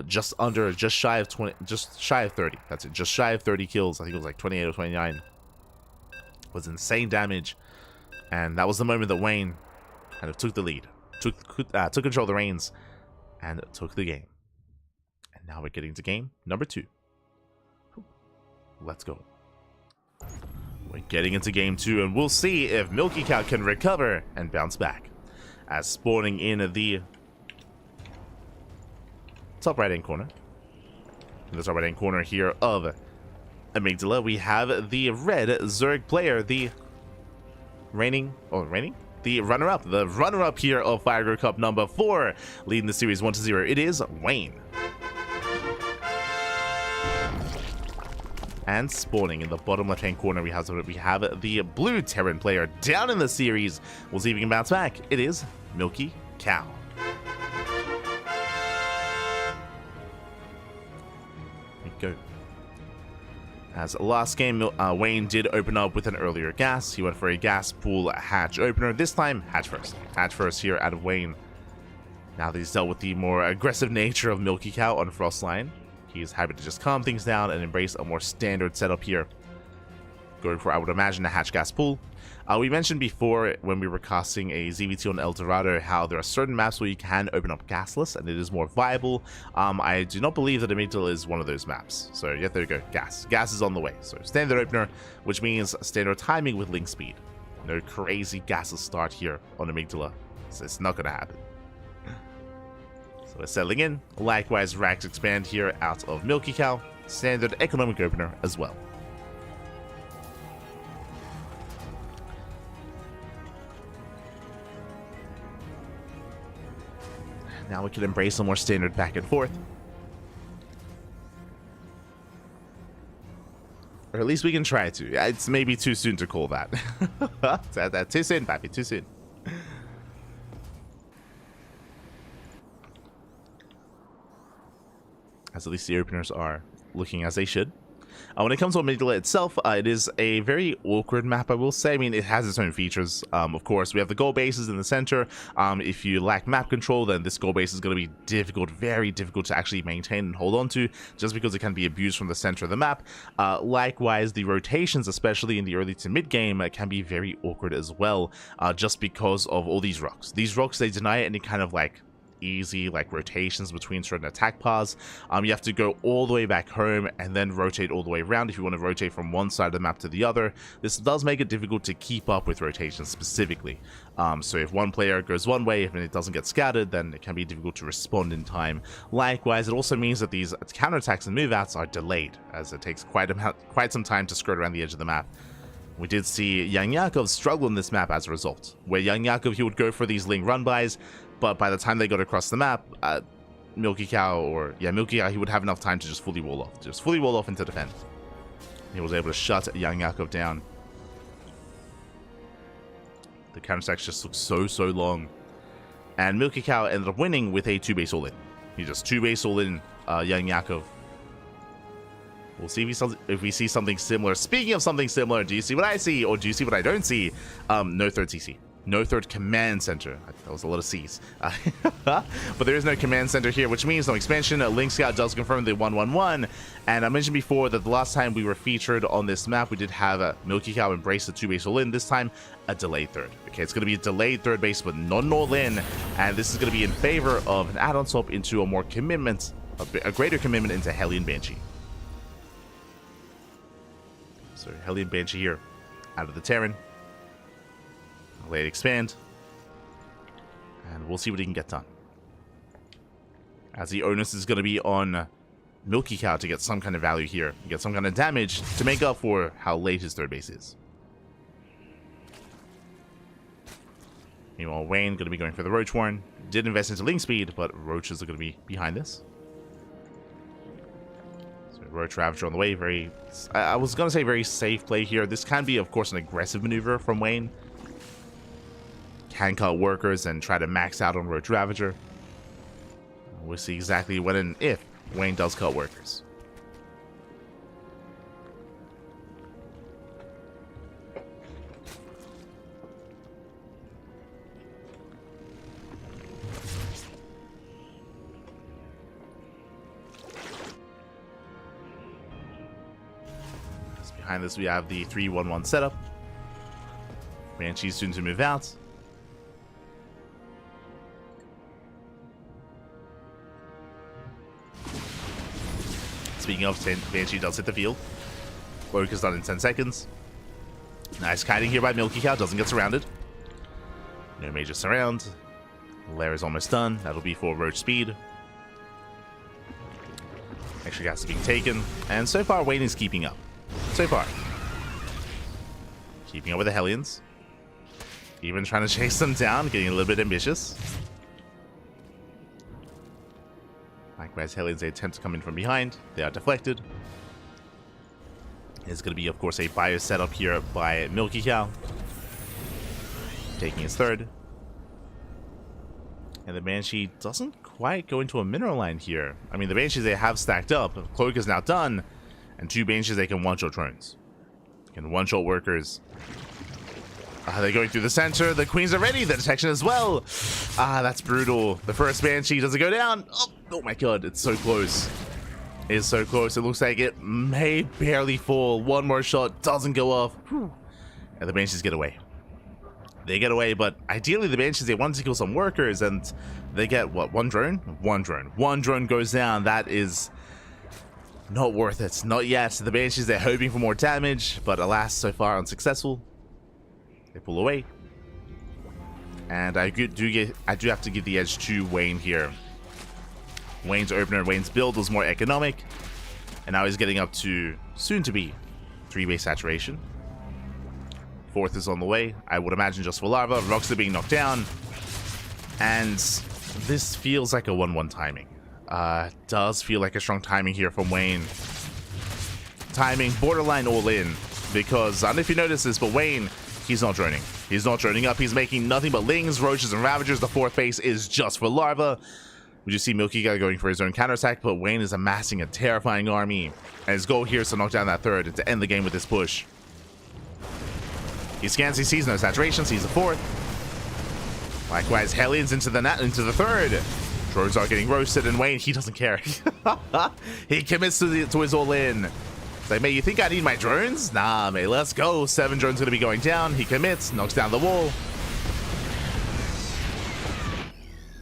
just shy of 30. That's it, just shy of 30 kills. I think it was like 28 or 29. It was insane damage, and that was the moment that Wayne kind of took the lead, took control of the reins, and took the game. And now we're getting to game number 2. Let's go. We're getting into game 2, and we'll see if MilkiCow can recover and bounce back. As spawning in the top right-hand corner. In the top right-hand corner here of Amygdala, we have the red Zerg player, the the runner-up here of Fire Cup number 4, leading the series 1-0. It is Wayne. And spawning in the bottom left-hand corner, we have the blue Terran player down in the series. We'll see if he can bounce back. It is MilkiCow. Go. As last game, Wayne did open up with an earlier gas. He went for a gas pool hatch opener. This time, hatch first. Hatch first here out of Wayne. Now that he's dealt with the more aggressive nature of MilkiCow on Frostline, he's happy to just calm things down and embrace a more standard setup here. Going for, I would imagine, a hatch gas pool. We mentioned before when we were casting a ZVT on El Dorado how there are certain maps where you can open up gasless and it is more viable. I do not believe that Amygdala is one of those maps. So yeah, there you go, gas. Gas is on the way. So standard opener, which means standard timing with link speed. No crazy gasless start here on Amygdala. So it's not going to happen. So we're settling in. Likewise, racks expand here out of MilkiCow. Standard economic opener as well. Now we can embrace a more standard back and forth. Or at least we can try to. It's maybe too soon to call that. Too soon, papi, too soon. As at least the openers are looking as they should. When it comes to Amygdala itself, it is a very awkward map, I will say. I mean, it has its own features. Of course, we have the goal bases in the center. If you lack map control, then this goal base is going to be difficult, very difficult to actually maintain and hold on to, just because it can be abused from the center of the map. Likewise, the rotations, especially in the early to mid game, can be very awkward as well, just because of all these rocks. These rocks, they deny any kind of like easy like rotations between certain attack paths. You have to go all the way back home and then rotate all the way around if you want to rotate from one side of the map to the other. This does make it difficult to keep up with rotations specifically. So if one player goes one way and it doesn't get scattered, then it can be difficult to respond in time. Likewise, it also means that these counterattacks and move outs are delayed, as it takes quite some time to skirt around the edge of the map. We did see YoungYakov struggle in this map as a result, where YoungYakov, he would go for these Ling run-bys, but by the time they got across the map, MilkiCow, he would have enough time to just fully wall off into defense. He was able to shut YoungYakov down. The counterattacks just took so long, and MilkiCow ended up winning with a 2-base all-in. He just 2-base all-in YoungYakov. We'll see if we see something similar. Speaking of something similar, do you see what I see, or do you see what I don't see? No third CC. No third command center. That was a lot of C's. But there is no command center here, which means no expansion. Link Scout does confirm the 111. And I mentioned before that the last time we were featured on this map, we did have a MilkiCow embrace the 2-base all-in. This time, a delayed third. Okay, it's going to be a delayed third base, but not an all-in. And this is going to be in favor of an add-on swap into a more commitment, a greater commitment into Hellion Banshee. So Hellion Banshee here, out of the Terran. Let it expand, and we'll see what he can get done. As the onus is going to be on MilkiCow to get some kind of value here, get some kind of damage to make up for how late his third base is. Meanwhile, Wayne going to be going for the Roach Warren. Did invest into Link Speed, but Roaches are going to be behind this. So Roach Ravager on the way. I was going to say very safe play here. This can be, of course, an aggressive maneuver from Wayne. Can cut workers and try to max out on Roach Ravager. We'll see exactly when and if Wayne does cut workers. Behind this we have the 3-1-1 setup. Banshee's soon to move out. Speaking of, Banshee does hit the field. Work is done in 10 seconds. Nice kiting here by MilkiCow. Doesn't get surrounded. No major surround. Lair is almost done. That'll be for Roach Speed. Extra gas is being taken. And so far, Wayne is keeping up. So far. Keeping up with the Hellions. Even trying to chase them down. Getting a little bit ambitious. Likewise, Hellions, they attempt to come in from behind. They are deflected. There's going to be, of course, a bio setup here by MilkiCow. Taking his third. And the Banshee doesn't quite go into a mineral line here. I mean, the Banshees, they have stacked up. Cloak is now done. And 2 Banshees, they can one-shot drones. They can one-shot workers. They're going through the center. The Queens are ready. The detection as well. That's brutal. The first Banshee, does it go down? Oh my god, it's so close. It's so close. It looks like it may barely fall. One more shot, doesn't go off. Whew. And the Banshees get away. They get away, but ideally the Banshees, they want to kill some workers, and they get, what, 1 drone? 1 drone. 1 drone goes down. That is not worth it. Not yet. The Banshees, they're hoping for more damage, but alas, so far unsuccessful. They pull away. And I do have to give the edge to Wayne here. Wayne's opener, Wayne's build was more economic. And now he's getting up to, soon to be, 3-base saturation. 4th is on the way. I would imagine just for Larva. Rocks are being knocked down. And this feels like a 1-1 timing. Does feel like a strong timing here from Wayne. Timing, borderline all in. Because, I don't know if you noticed this, but Wayne, he's not droning. He's not droning up. He's making nothing but Lings, Roaches, and Ravagers. The 4th base is just for Larva. We just see MilkiCow going for his own counterattack, but Wayne is amassing a terrifying army. And his goal here is to knock down that 3rd and to end the game with this push. He scans, he sees no saturation, sees the 4th. Likewise, Hellions into the 3rd. Drones are getting roasted, and Wayne, he doesn't care. He commits to his all-in. It's like, mate, you think I need my drones? Nah, mate, let's go. 7 drones gonna be going down. He commits, knocks down the wall.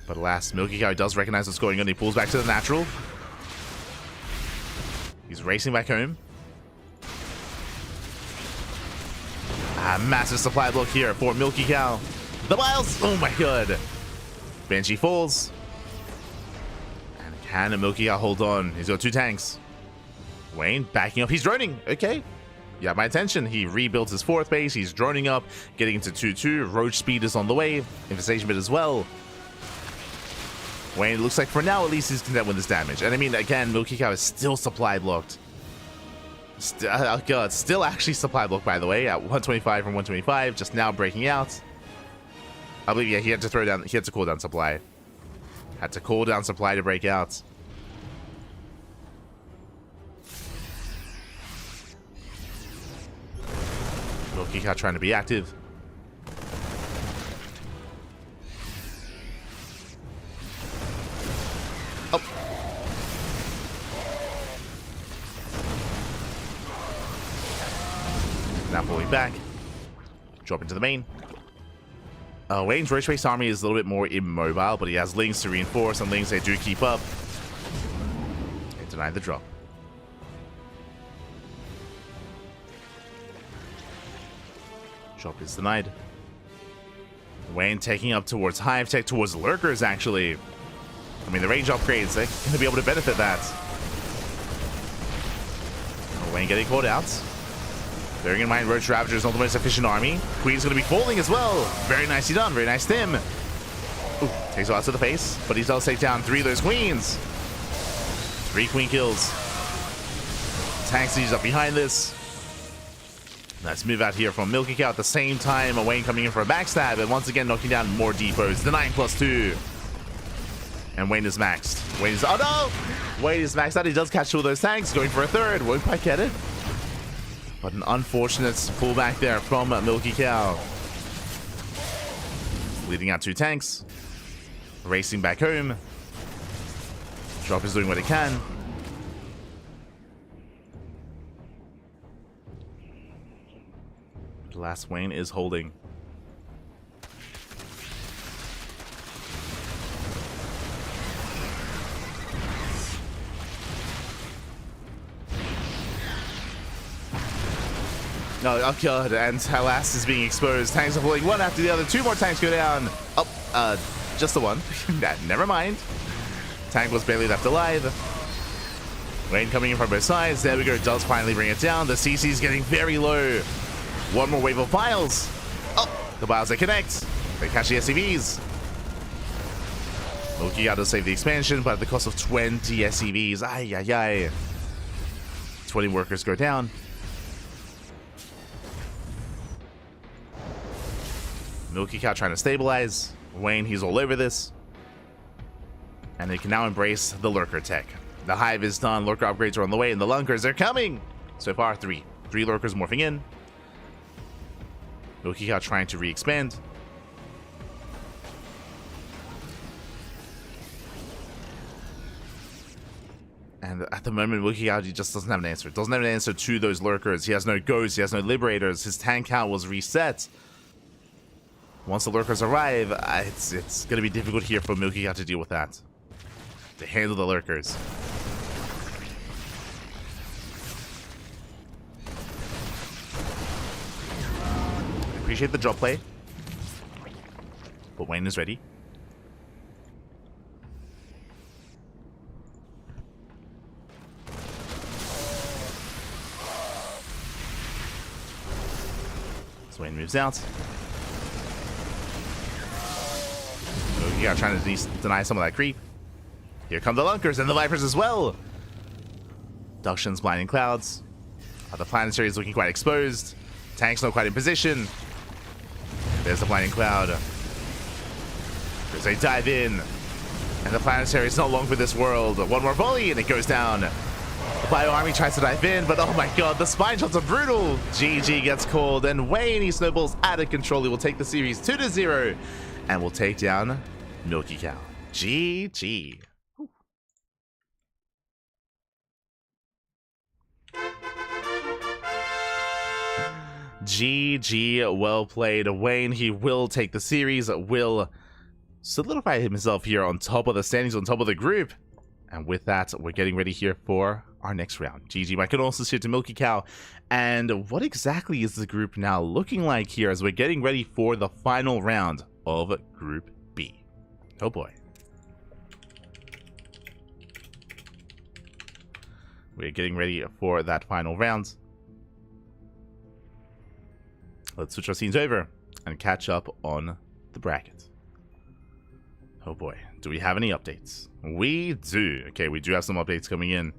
But alas, MilkiCow does recognize what's going on. He pulls back to the natural. He's racing back home. Massive supply block here for MilkiCow. The miles! Oh my god. Banshee falls. And can MilkiCow hold on? He's got 2 tanks. Wayne backing up. He's droning. Okay. You have my attention. He rebuilds his 4th base. He's droning up, getting into 2-2. Roach Speed is on the way. Infestation Bit as well. Wayne, it looks like for now, at least he's content with this damage. And I mean, again, MilkiCow is still supply blocked. Oh god, still actually supply blocked, by the way, at 125 from 125, just now breaking out. I believe, yeah, he had to cool down supply. Had to cool down supply to break out. MilkiCow trying to be active. moving back. Drop into the main. Wayne's roach-based army is a little bit more immobile, but he has Lings to reinforce, and Lings, they do keep up. They deny the drop. Drop is denied. Wayne taking up towards Hive Tech, towards Lurkers, actually. I mean, the range upgrades, they're going to be able to benefit that. Wayne getting caught out. Bearing in mind, Roach Ravager is not the most efficient army. Queen's going to be falling as well. Very nicely done. Very nice stim. Ooh, takes a lot to the face, but he does take down 3 of those queens. 3 queen kills. Tanks up behind this. Nice move out here from MilkiCow at the same time. Wayne coming in for a backstab, and once again knocking down more depots. The 9+2. And Wayne is maxed. Wayne is... Oh no! Wayne is maxed out. He does catch 2 of those tanks. Going for a 3rd. Won't quite get it. But an unfortunate pullback there from MilkiCow. Leading out 2 tanks. Racing back home. Drop is doing what it can. The last Wayne is holding. Oh god, and Halas is being exposed. Tanks are falling one after the other. 2 more tanks go down. Oh, just the one. Never mind. Tank was barely left alive. Wayne coming in from both sides. There we go. Does finally bring it down. The CC is getting very low. 1 more wave of files. Oh, the files, they connect. They catch the SCVs. MilkiCow does save the expansion, but at the cost of 20 SCVs. Ay, ay, ay. 20 workers go down. MilkiCow trying to stabilize. Wayne, he's all over this. And they can now embrace the Lurker tech. The Hive is done. Lurker upgrades are on the way, and the Lunkers, they're coming. So far, 3. 3 Lurkers morphing in. MilkiCow trying to re-expand. And at the moment, MilkiCow, he just doesn't have an answer. Doesn't have an answer to those Lurkers. He has no Ghosts. He has no Liberators. His tank count was reset. Once the Lurkers arrive, it's going to be difficult here for MilkiCow to deal with that. To handle the Lurkers. Appreciate the drop play. But Wayne is ready. So Wayne moves out. Yeah, trying to deny some of that creep. Here come the Lunkers and the Vipers as well. Ducklings blinding clouds. The planetary is looking quite exposed. Tanks not quite in position. There's the blinding cloud. As they dive in. And the planetary is not long for this world. 1 more volley and it goes down. The Bio Army tries to dive in, but oh my god, the spine shots are brutal. GG gets called, and Wayne, he snowballs out of control. He will take the series 2-0 and will take down MilkiCow. GG. GG, well played. Wayne, he will take the series, will solidify himself here on top of the standings, on top of the group. And with that, we're getting ready here for our next round. GG, my condolences here to MilkiCow. And what exactly is the group now looking like here as we're getting ready for the final round of Group B? Oh boy. We're getting ready for that final round. Let's switch our scenes over and catch up on the bracket. Oh boy, do we have any updates? We do. Okay, we do have some updates coming in.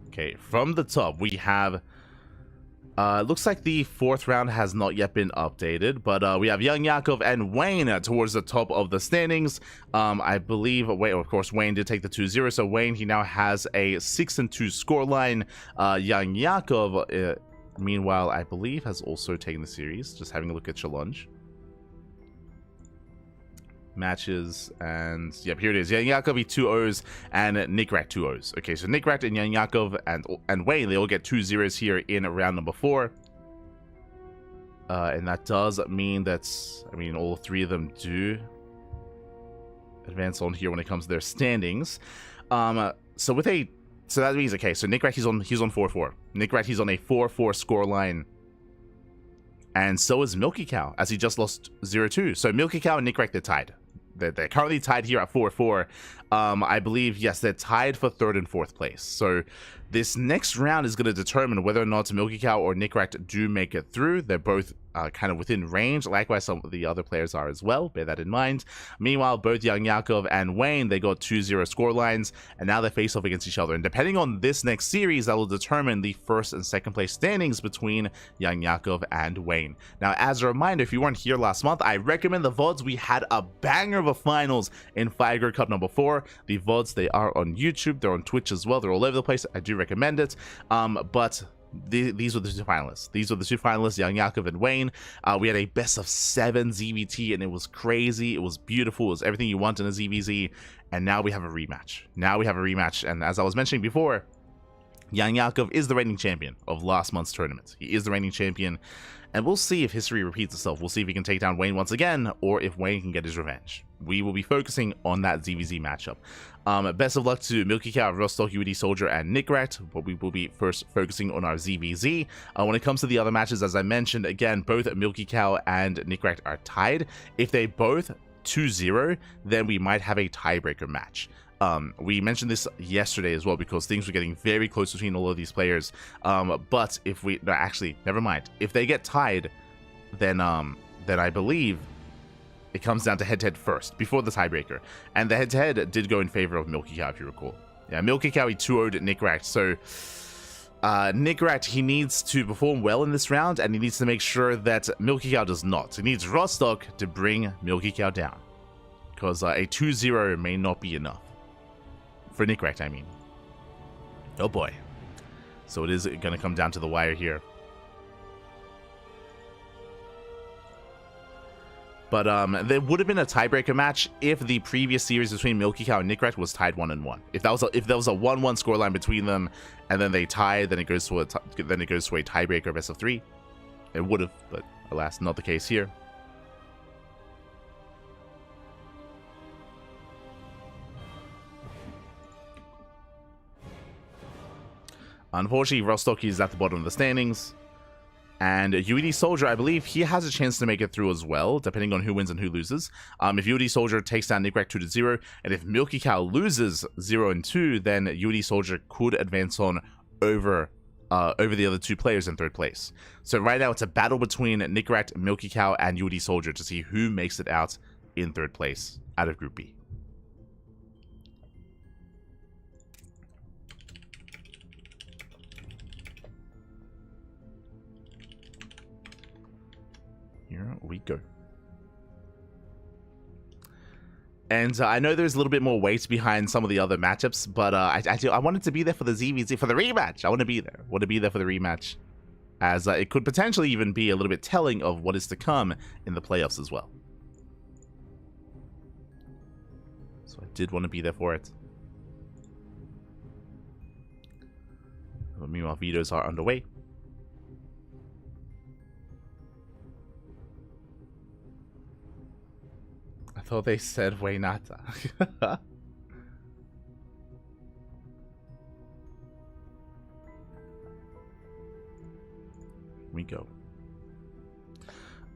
Okay, from the top, we have... looks like the 4th round has not yet been updated, but we have YoungYakov and Wayne towards the top of the standings. I believe, of course, Wayne did take the 2-0, so Wayne, he now has a 6-2 scoreline. YoungYakov, meanwhile, I believe, has also taken the series. Just having a look at challenge. matches, and yep, here it is. YoungYakov 2 O's and Nicoract 2 O's. Okay, so Nicoract and YoungYakov and Wayne, they all get 2 zeros here in round number 4. And that does mean that's, I mean, all 3 of them do advance on here when it comes to their standings. So that means, okay, so Nicoract, he's on 4-4. Nicoract, he's on a 4-4 scoreline. And so is MilkiCow, as he just lost 0-2. So MilkiCow and Nicoract, they're tied. They're currently tied here at 4-4. I believe, yes, they're tied for 3rd and 4th place. So this next round is going to determine whether or not MilkiCow or Nicoract do make it through. They're both kind of within range. Likewise, some of the other players are as well. Bear that in mind. Meanwhile, both YoungYakov and Wayne, they got 2-0 score lines, and now they face off against each other. And depending on this next series, that will determine the 1st and 2nd place standings between YoungYakov and Wayne. Now, as a reminder, if you weren't here last month, I recommend the VODs. We had a banger of a finals in Fire Cup number 4. The VODs, they are on YouTube. They're on Twitch as well. They're all over the place. I do recommend it. But these were the 2 finalists. These were the 2 finalists, YoungYakov and Wayne. We had a best of 7 ZVT, and it was crazy. It was beautiful. It was everything you want in a ZVZ. And now we have a rematch. And as I was mentioning before, YoungYakov is the reigning champion of last month's tournament. He is the reigning champion. And we'll see if history repeats itself. We'll see if he can take down Wayne once again, or if Wayne can get his revenge. We will be focusing on that ZVZ matchup. Best of luck to MilkiCow, Rostok, UedSoldier, and Nicoract, but we will be first focusing on our ZVZ. When it comes to the other matches, as I mentioned, again, both MilkiCow and Nicoract are tied. If they both 2-0, then we might have a tiebreaker match. We mentioned this yesterday as well, because things were getting very close between all of these players. But if we, no, actually, never mind. If they get tied, then I believe it comes down to head-to-head first, before the tiebreaker. And the head-to-head did go in favor of MilkiCow, if you recall. Yeah, MilkiCow, he 2-0'd Nicoract. So Nicoract, he needs to perform well in this round, and he needs to make sure that MilkiCow does not. He needs Rostok to bring MilkiCow down, because a 2-0 may not be enough. For Nicoract, I mean. Oh boy. So it is going to come down to the wire here. But there would have been a tiebreaker match if the previous series between MilkiCow and Nicoract was tied 1-1. If there was a 1-1 scoreline between them, and then they tied, then it goes to a tiebreaker best of 3. It would have, but alas, not the case here. Unfortunately, Rostok is at the bottom of the standings. And UedSoldier, I believe he has a chance to make it through as well, depending on who wins and who loses. If UedSoldier takes down Nicoract 2-0, and if MilkiCow loses 0-2, then UedSoldier could advance on over the other 2 players in 3rd place. So right now, it's a battle between Nicoract, MilkiCow, and UedSoldier to see who makes it out in 3rd place out of Group B. Here we go. And I know there's a little bit more weight behind some of the other matchups, but I wanted to be there for the ZVZ, for the rematch. I want to be there. For the rematch, as it could potentially even be a little bit telling of what is to come in the playoffs as well. So I did want to be there for it. But meanwhile, vetoes are underway. I thought they said Waynata. We go.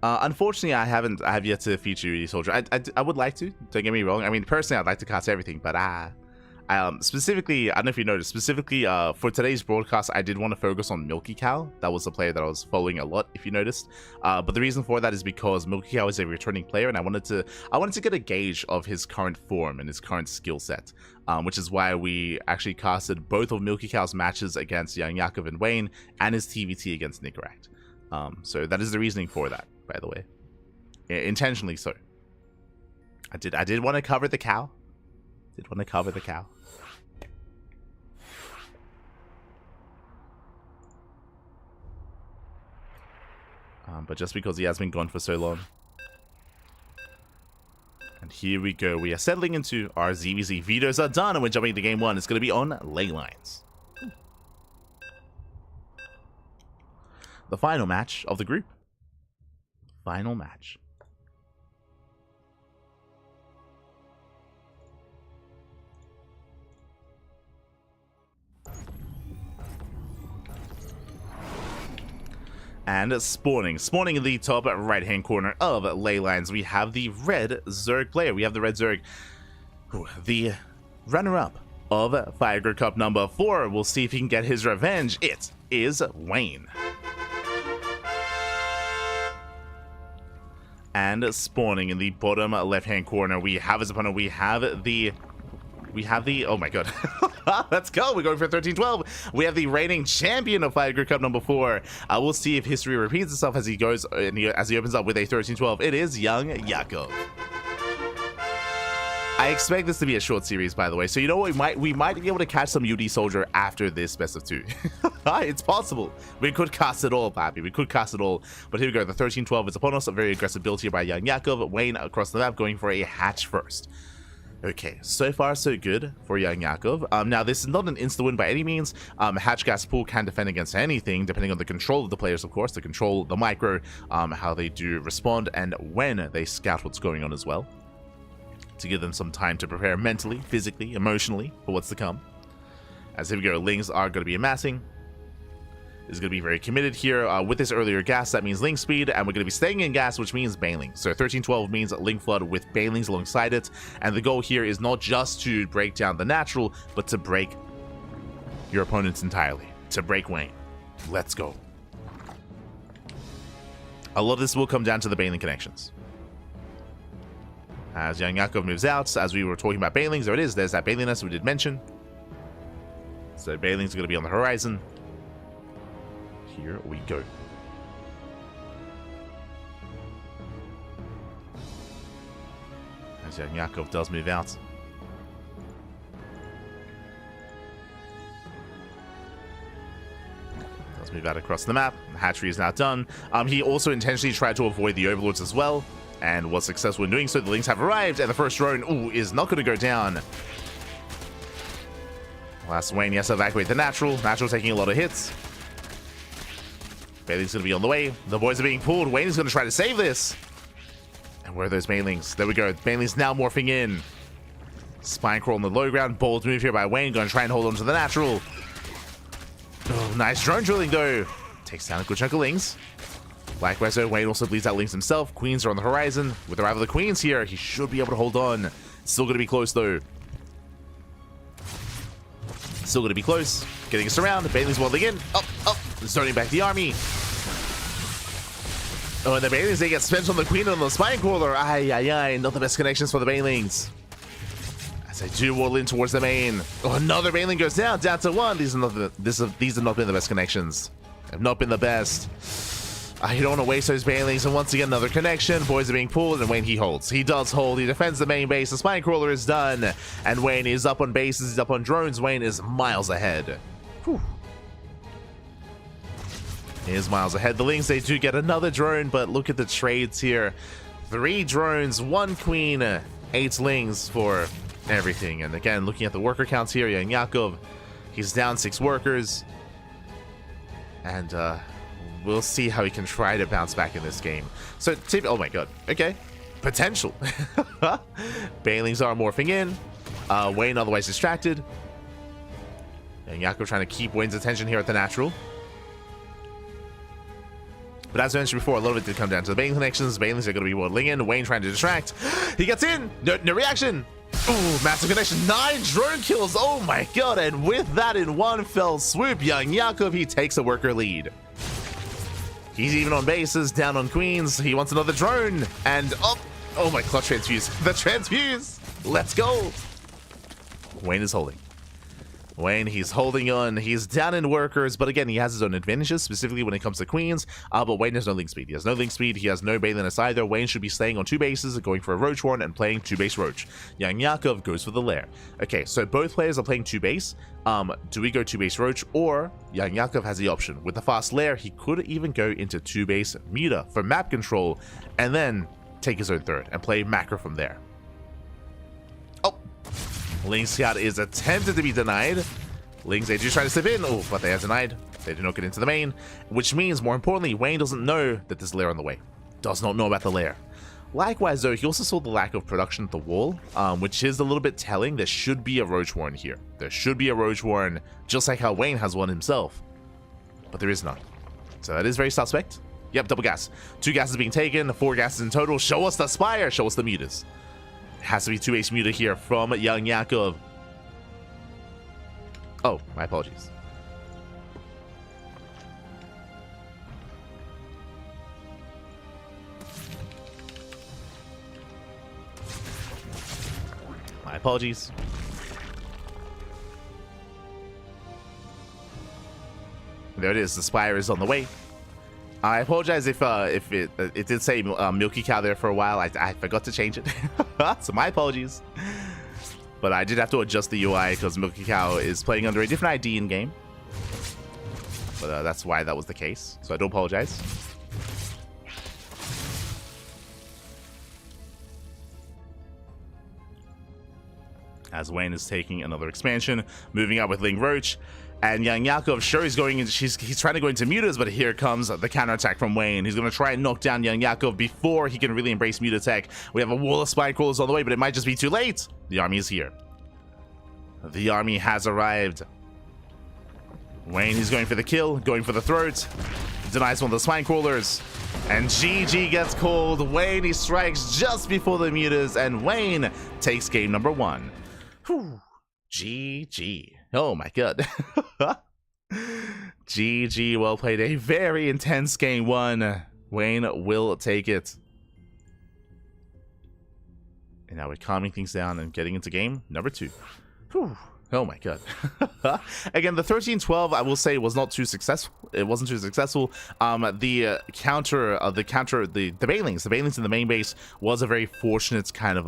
Unfortunately, I have yet to feature UedSoldier. I would like to. Don't get me wrong. I mean, personally, I'd like to cast everything, but specifically, I don't know if you noticed, specifically for today's broadcast, I did want to focus on MilkiCow. That was a player that I was following a lot, if you noticed. But the reason for that is because MilkiCow is a returning player, and I wanted to get a gauge of his current form and his current skill set, which is why we actually casted both of MilkiCow's matches against YoungYakov and Wayne, and his TVT against Nicoract. So that is the reasoning for that, by the way, intentionally so. I did want to cover the cow. But just because he has been gone for so long, And here we go. We are settling into our ZVZ. Vetoes are done, and we're jumping into game 1. It's going to be on ley lines. The final match of the group. Final match. And spawning in the top right hand corner of ley lines, we have the red Zerg player. We have the red Zerg, the runner-up of Fire Cup number 4. We'll see if he can get his revenge. It is Wayne. And spawning in the bottom left-hand corner, we have his opponent. We have the oh my god. Let's go. We're going for 13-12. We have the reigning champion of Fire Cup number 4. We'll see if history repeats itself as he goes as he opens up with a 13-12. It is YoungYakov. I expect this to be a short series, by the way. So you know what? We might be able to catch some UedSoldier after this best of 2. It's possible. We could cast it all, Pappy. We could cast it all. But here we go. The 13-12 is upon us. A very aggressive build here by YoungYakov. Wayne across the map going for a hatch first. Okay, so far so good for YoungYakov. Now this is not an insta-win by any means. Hatch gas pool can defend against anything, depending on the control of the players, of course. The control, the micro, how they do respond, and when they scout what's going on as well. To give them some time to prepare mentally, physically, emotionally for what's to come. As here we go, Lings are going to be amassing. Is going to be very committed here. With this earlier gas, that means Ling speed, and we're going to be staying in gas, which means Bailing. So 13-12 means Ling Flood with Bailings alongside it, and the goal here is not just to break down the natural, but to break your opponents entirely. To break Wayne. Let's go. A lot of this will come down to the Bailing connections. As YoungYakov moves out, as we were talking about Bailings, there it is. There's that Bailiness we did mention. So Bailings are going to be on the horizon. Here we go. As YoungYakov does move out. Does move out across the map. The hatchery is now done. He also intentionally tried to avoid the overlords as well, and was successful in doing so. The Lings have arrived, and the first drone, is not going to go down. Last Wayne, he has to evacuate the natural. Natural taking a lot of hits. Bailing's going to be on the way. The boys are being pulled. Wayne is going to try to save this. And where are those Bailings? There we go. Bailing's now morphing in. Spine crawl on the low ground. Bold move here by Wayne. Going to try and hold on to the natural. Oh, nice drone drilling, though. Takes down a good chunk of Lings. Likewise, though, Wayne also bleeds out Lings himself. Queens are on the horizon. With the arrival of the Queens here, he should be able to hold on. Still going to be close, though. Still going to be close. Getting us around. Bailing's waddling in. Up. Zoning back the army. Oh, and the Bailings, they get spent on the Queen and on the Spine Crawler. Aye. Not the best connections for the Bailings. As they do waddle in towards the main. Oh, another Bailing goes down to 1. These have not been the best connections. Have not been the best. You don't want to waste those Bailings, and once again, another connection. Boys are being pulled, and Wayne, he holds. He does hold. He defends the main base. The Spine Crawler is done, and Wayne is up on bases. He's up on drones. Wayne is miles ahead. Whew. He is miles ahead. The Lings, they do get another drone, but look at the trades here. 3 drones, 1 Queen, 8 Lings for everything. And again, looking at the worker counts here, YoungYakov, he's down 6 workers. And, we'll see how he can try to bounce back in this game. So, oh my god. Okay. Potential. Bailings are morphing in. Wayne otherwise distracted. And Yakov trying to keep Wayne's attention here at the natural. But as I mentioned before, a lot of it did come down to the Bailing connections. Bailings are going to be waddling in. Wayne trying to distract. He gets in. No reaction. Ooh, massive connection. 9 drone kills. Oh my god. And with that in one fell swoop, YoungYakov, he takes a worker lead. He's even on bases, down on Queens. He wants another drone. And up. Oh my, clutch transfuse. The transfuse. Let's go. Wayne is holding. Wayne, he's holding on. He's down in workers, but again, he has his own advantages, specifically when it comes to Queens. But Wayne has no link speed. He has no link speed. He has no Baliness either. Wayne should be staying on 2 bases, going for a Roach Warren and playing 2-base Roach. YoungYakov goes for the Lair. Okay, so both players are playing 2-base. Do we go 2-base Roach, or YoungYakov has the option. With the fast Lair, he could even go into 2-base Muta for map control, and then take his own third and play macro from there. Ling Scout is attempted to be denied. Lings, they do try to slip in. Oh, but they are denied. They do not get into the main, which means, more importantly, Wayne doesn't know that there's a lair on the way. Does not know about the lair. Likewise, though, he also saw the lack of production at the wall, which is a little bit telling. There should be a Roach Warren here. There should be a Roach Warren, just like how Wayne has one himself. But there is none. So that is very suspect. Yep, double gas. 2 gases being taken, 4 gases in total. Show us the Spire, show us the mutas. It has to be 2 base muta here from YoungYakov. Oh, my apologies. My apologies. There it is. The Spire is on the way. I apologize if it did say MilkiCow there for a while. I forgot to change it. So my apologies. But I did have to adjust the UI because MilkiCow is playing under a different ID in game. But that's why that was the case. So I do apologize. As Wayne is taking another expansion, moving up with Ling Roach. And YoungYakov, sure, he's going in, he's trying to go into mutas, but here comes the counterattack from Wayne. He's going to try and knock down YoungYakov before he can really embrace muta tech. We have a wall of spine crawlers on the way, but it might just be too late. The army is here. The army has arrived. Wayne, he's going for the kill, going for the throat. Denies one of the spine crawlers. And GG gets called. Wayne, he strikes just before the mutas, and Wayne takes game number 1. Whew. GG. Oh my god. GG, well played. A very intense game 1. Wayne will take it. And now we're calming things down and getting into game number 2. Whew. Oh my god. Again, the 13-12, I will say, was not too successful. It wasn't too successful. The Banelings in the main base was a very fortunate kind of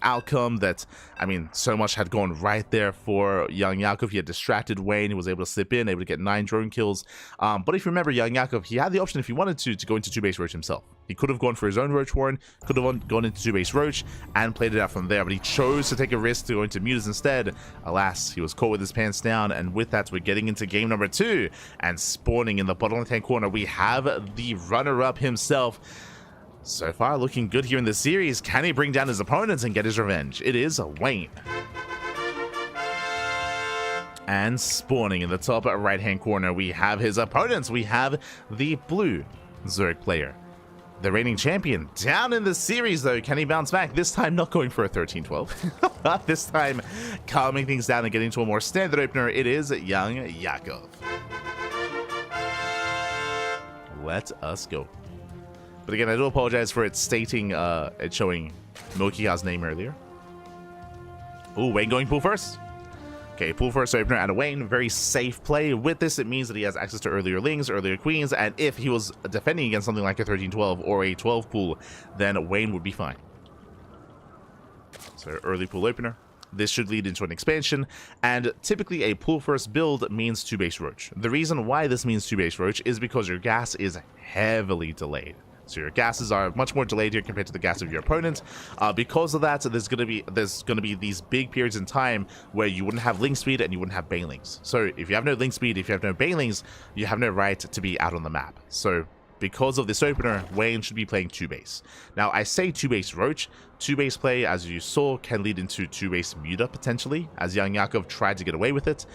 outcome that, I mean, so much had gone right there for YoungYakov. He had distracted Wayne. He was able to slip in, able to get 9 drone kills. But if you remember, YoungYakov, he had the option, if he wanted to go into 2-base Roach himself. He could have gone for his own Roach Warren, could have gone into 2-base Roach and played it out from there, but he chose to take a risk to go into mutas instead. Alas, he was caught with his pants down, and with that, we're getting into game number 2. And spawning in the bottom left-hand corner, we have the runner-up himself. So far, looking good here in this series. Can he bring down his opponents and get his revenge? It is Wayne. And spawning in the top right-hand corner, we have his opponents. We have the blue Zerg player, the reigning champion. Down in the series, though. Can he bounce back? This time, not going for a 13-12. This time, calming things down and getting to a more standard opener. It is YoungYakov. Let us go. But again, I do apologize for it stating, it showing MilkiCow's name earlier. Ooh, Wayne going pool first. Okay, pool first opener and a Wayne. Very safe play. With this, it means that he has access to earlier Lings, earlier Queens, and if he was defending against something like a 13-12 or a 12 pool, then Wayne would be fine. So early pool opener. This should lead into an expansion, and typically a pool first build means 2-base Roach. The reason why this means 2-base Roach is because your gas is heavily delayed. So your gases are much more delayed here compared to the gas of your opponent. Because of that, there's gonna be these big periods in time where you wouldn't have link speed and you wouldn't have banelings. So if you have no link speed, if you have no banelings, you have no right to be out on the map. So because of this opener, Wayne should be playing 2-base. Now, I say 2-base Roach. 2-base play, as you saw, can lead into 2-base Muta potentially, as YoungYakov tried to get away with it.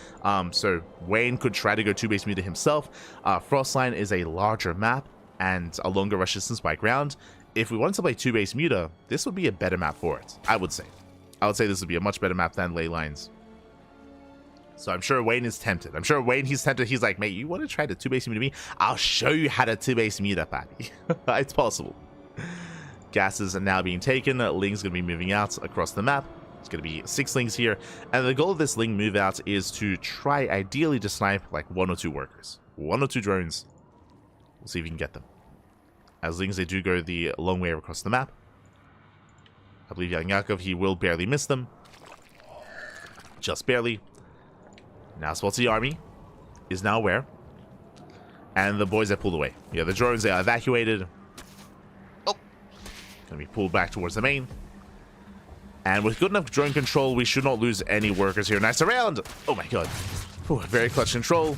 So Wayne could try to go 2-base Muta himself. Frostline is a larger map and a longer rush distance by ground. If we wanted to play 2-base Muta, this would be a better map for it, I would say. I would say this would be a much better map than Ley Lines. So I'm sure Wayne is tempted. I'm sure Wayne, he's tempted. He's like, mate, you want to try to 2-base Muta me? I'll show you how to 2-base Muta, Patty. It's possible. Gases are now being taken. Ling's going to be moving out across the map. It's going to be 6 Lings here. And the goal of this Ling move out is to try, ideally, to snipe like 1 or 2 workers. 1 or 2 drones. We'll see if we can get them. As Lings, they do go the long way across the map. I believe YoungYakov, he will barely miss them. Just barely. Now spots the army. Is now where? And the boys have pulled away. Yeah, the drones, they are evacuated. Oh! Gonna be pulled back towards the main. And with good enough drone control, we should not lose any workers here. Nice around. Oh my god. Ooh, very clutch control.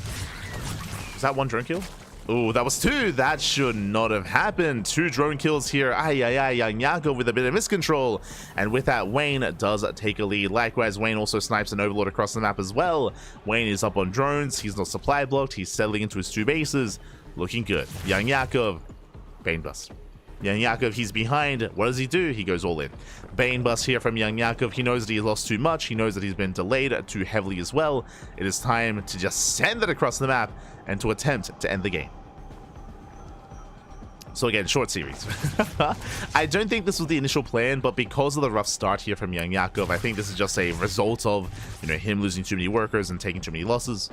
Is that one drone kill? Oh, that was 2. That should not have happened. 2 drone kills here. YoungYakov with a bit of miscontrol. And with that, Wayne does take a lead. Likewise, Wayne also snipes an overlord across the map as well. Wayne is up on drones. He's not supply blocked. He's settling into his 2 bases. Looking good. YoungYakov. Bane bust. YoungYakov, he's behind. What does he do? He goes all in. Bane bust here from YoungYakov. He knows that he lost too much. He knows that he's been delayed too heavily as well. It is time to just send it across the map and to attempt to end the game. So again, short series. I don't think this was the initial plan, but because of the rough start here from YoungYakov, I think this is just a result of, you know, him losing too many workers and taking too many losses.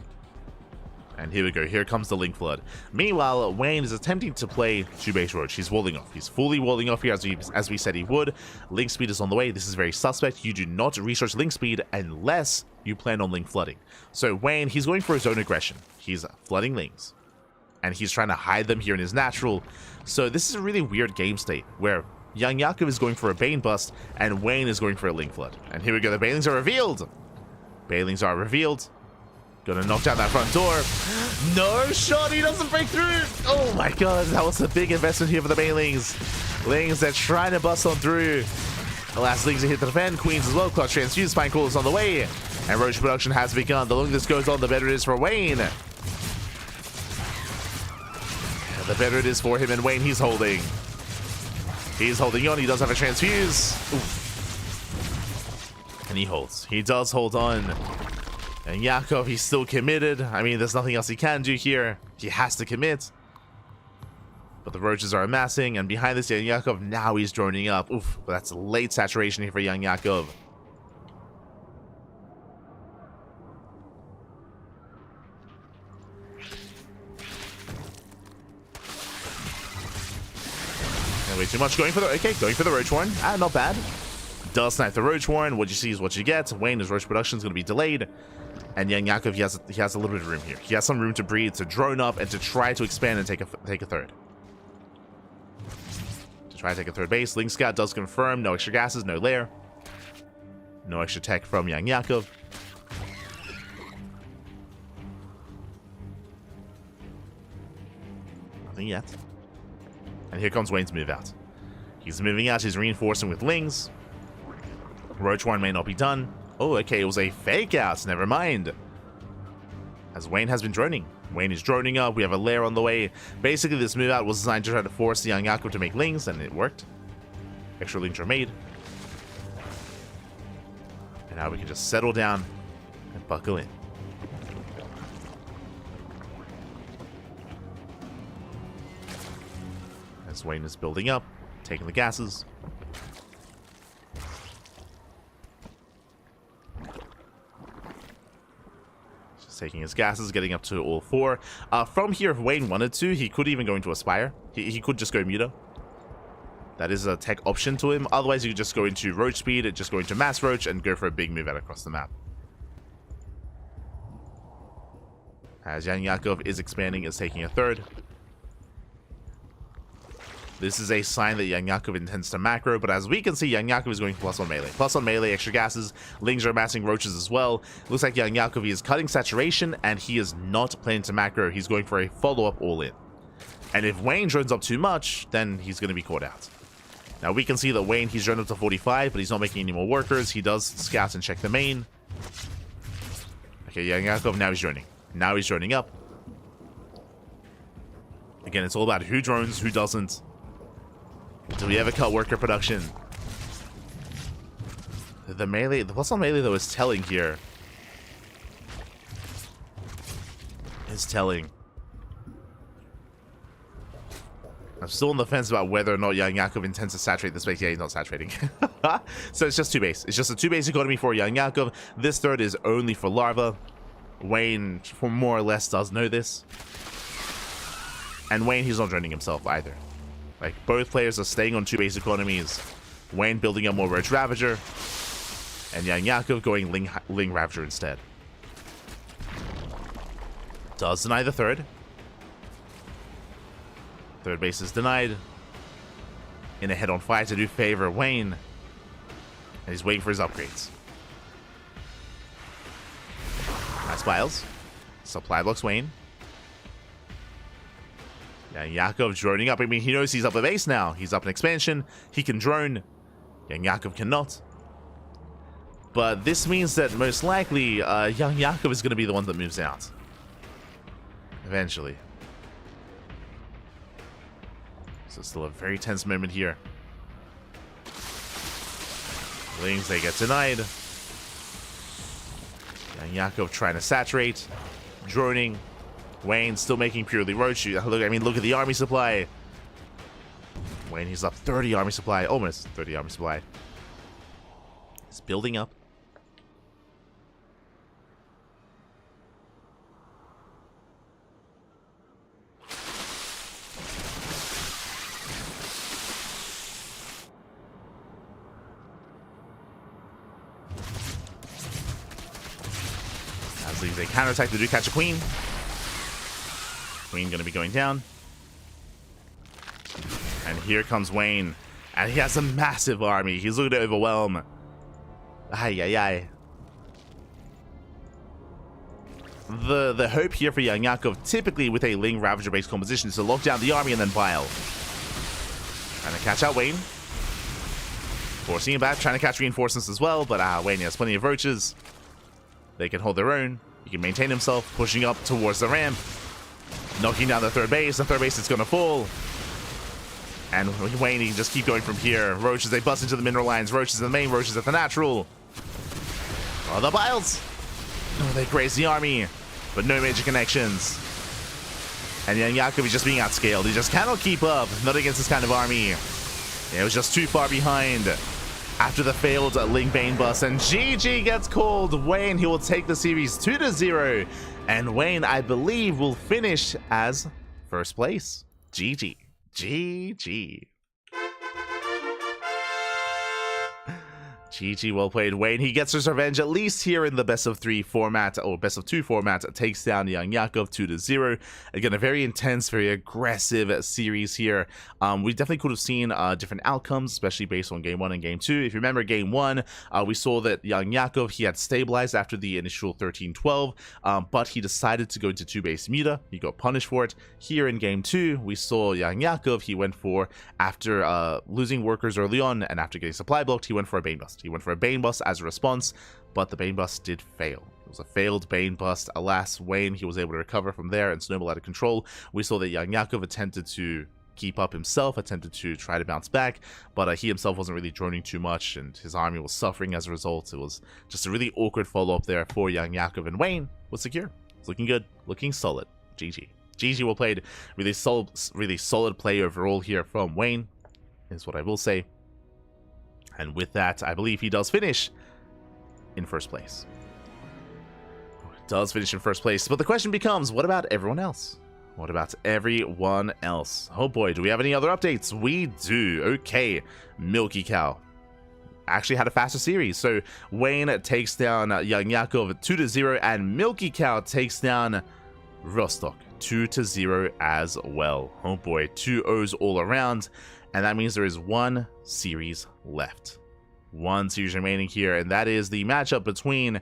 And here we go. Here comes the Link Flood. Meanwhile, Wayne is attempting to play 2-base Roach. He's walling off. He's fully walling off here as we said he would. Link speed is on the way. This is very suspect. You do not research Link speed unless you plan on Link flooding. So Wayne, he's going for his own aggression. He's flooding Links. And he's trying to hide them here in his natural. So this is a really weird game state where YoungYakov is going for a Bane bust and Wayne is going for a Link flood. And here we go. The Banelings are revealed. Banelings are revealed. Gonna knock down that front door. No shot, he doesn't break through. Oh my god, that was a big investment here for the Banelings. Lings, they're trying to bust on through. Alas, Lings are here to defend. Queens as well. Clutch Transfuse, Spine Call is on the way. And Roach production has begun. The longer this goes on, the better it is for Wayne. The better it is for him, and Wayne, he's holding. He's holding on. He does have a Transfuse. Oof. And he holds. He does hold on. And Yakov, he's still committed. I mean, there's nothing else he can do here. He has to commit. But the roaches are amassing, and behind this, YoungYakov, now he's droning up. Oof, but that's late saturation here for YoungYakov. Way too much going for the Roach Warren. Not bad. Does snipe the Roach Warren. What you see is what you get. Wayne, his Roach production is going to be delayed. And YoungYakov, he has a little bit of room here. He has some room to breathe, to drone up, and to try to expand and take a third. To try to take a third base. Link Scout does confirm. No extra gases, no lair. No extra tech from YoungYakov. Nothing yet. And here comes Wayne's move out. He's moving out. He's reinforcing with Lings. Roach Warren may not be done. Oh, okay. It was a fake out. Never mind. As Wayne has been droning. Wayne is droning up. We have a lair on the way. Basically, this move out was designed to try to force the YoungYakov to make Lings, and it worked. Extra Lings are made. And now we can just settle down and buckle in. As Wayne is building up, taking the gases. Just taking his gases, getting up to all 4. From here, if Wayne wanted to, he could even go into Aspire. He could just go Muta. That is a tech option to him. Otherwise, you could just go into Roach Speed, just go into Mass Roach, and go for a big move out across the map. As YoungYakov is expanding, is taking a third. This is a sign that YoungYakov intends to macro, but as we can see, YoungYakov is going plus on melee. Plus on melee, extra gases. Lings are amassing roaches as well. Looks like YoungYakov is cutting saturation, and he is not planning to macro. He's going for a follow-up all-in. And if Wayne drones up too much, then he's going to be caught out. Now we can see that Wayne, he's droned up to 45, but he's not making any more workers. He does scout and check the main. Okay, YoungYakov, now he's droning. Now he's droning up. Again, it's all about who drones, who doesn't. Do we ever cut worker production? The melee, the plus on melee though is telling here. It's telling. I'm still on the fence about whether or not YoungYakov intends to saturate the space. Yeah, he's not saturating. So it's just 2 base. It's just a 2 base economy for YoungYakov. This third is only for Larva. Wayne, for more or less, does know this. And Wayne, he's not droning himself either. Like, both players are staying on 2 base economies. Wayne building up more Roach Ravager. And YoungYakov going Ling Ravager instead. Does deny the third. Third base is denied. In a head-on fight to do favor Wayne. And he's waiting for his upgrades. Nice Biles. Supply blocks Wayne. YoungYakov droning up. I mean, he knows he's up a base now. He's up an expansion. He can drone. YoungYakov cannot. But this means that most likely YoungYakov is going to be the one that moves out. Eventually. So still a very tense moment here. Lings, they get denied. YoungYakov trying to saturate. Droning. Wayne still making purely roach. Look at the army supply. Wayne, he's up 30 army supply. Almost 30 army supply. It's building up. As they counterattack, they do catch a queen. Queen gonna be going down. And here comes Wayne. And he has a massive army. He's looking to overwhelm. Ay. The hope here for YoungYakov, typically with a Ling Ravager based composition, is to lock down the army and then Bile. Trying to catch out Wayne. Forcing him back, trying to catch reinforcements as well, but Wayne has plenty of roaches. They can hold their own. He can maintain himself, pushing up towards the ramp. Knocking down the third base. The third base is going to fall. And Wayne, he can just keep going from here. Roaches, they bust into the mineral lines. Roaches in the main, roaches at the natural. Oh, the Biles. Oh, they graze the army. But no major connections. And YoungYakov is just being outscaled. He just cannot keep up. Not against this kind of army. It was just too far behind. After the failed Ling Bane bust. And GG gets called. Wayne, he will take the series 2-0. And Wayne, I believe, will finish as first place. GG. GG. GG, well played, Wayne. He gets his revenge, at least here in the best of 3 format, or best of 2 format. Takes down YoungYakov 2-0. Again, a very intense, very aggressive series here. We definitely could have seen different outcomes, especially based on game 1 and game 2. If you remember game 1, we saw that YoungYakov, he had stabilized after the initial 13-12, but he decided to go into 2-base muta. He got punished for it. Here in game 2, we saw YoungYakov, he went for, after losing workers early on, and after getting supply blocked, he went for a Bane bust. He went for a Bane bust as a response, but the Bane bust did fail. It was a failed Bane bust. Alas, Wayne, he was able to recover from there and snowball out of control. We saw that YoungYakov attempted to keep up himself, attempted to try to bounce back, but he himself wasn't really droning too much, and his army was suffering as a result. It was just a really awkward follow-up there for YoungYakov, and Wayne was secure. It's looking good, looking solid. GG. GG, well played. Really solid play overall here from Wayne, is what I will say. And with that, I believe he does finish in first place. Does finish in first place. But the question becomes, what about everyone else? What about everyone else? Oh boy, do we have any other updates? We do. Okay, MilkiCow actually had a faster series. So Wayne takes down YoungYakov 2-0, and MilkiCow takes down Rostok 2-0 as well. Oh boy, 2 O's all around. And that means there is one series left. One series remaining here, and that is the matchup between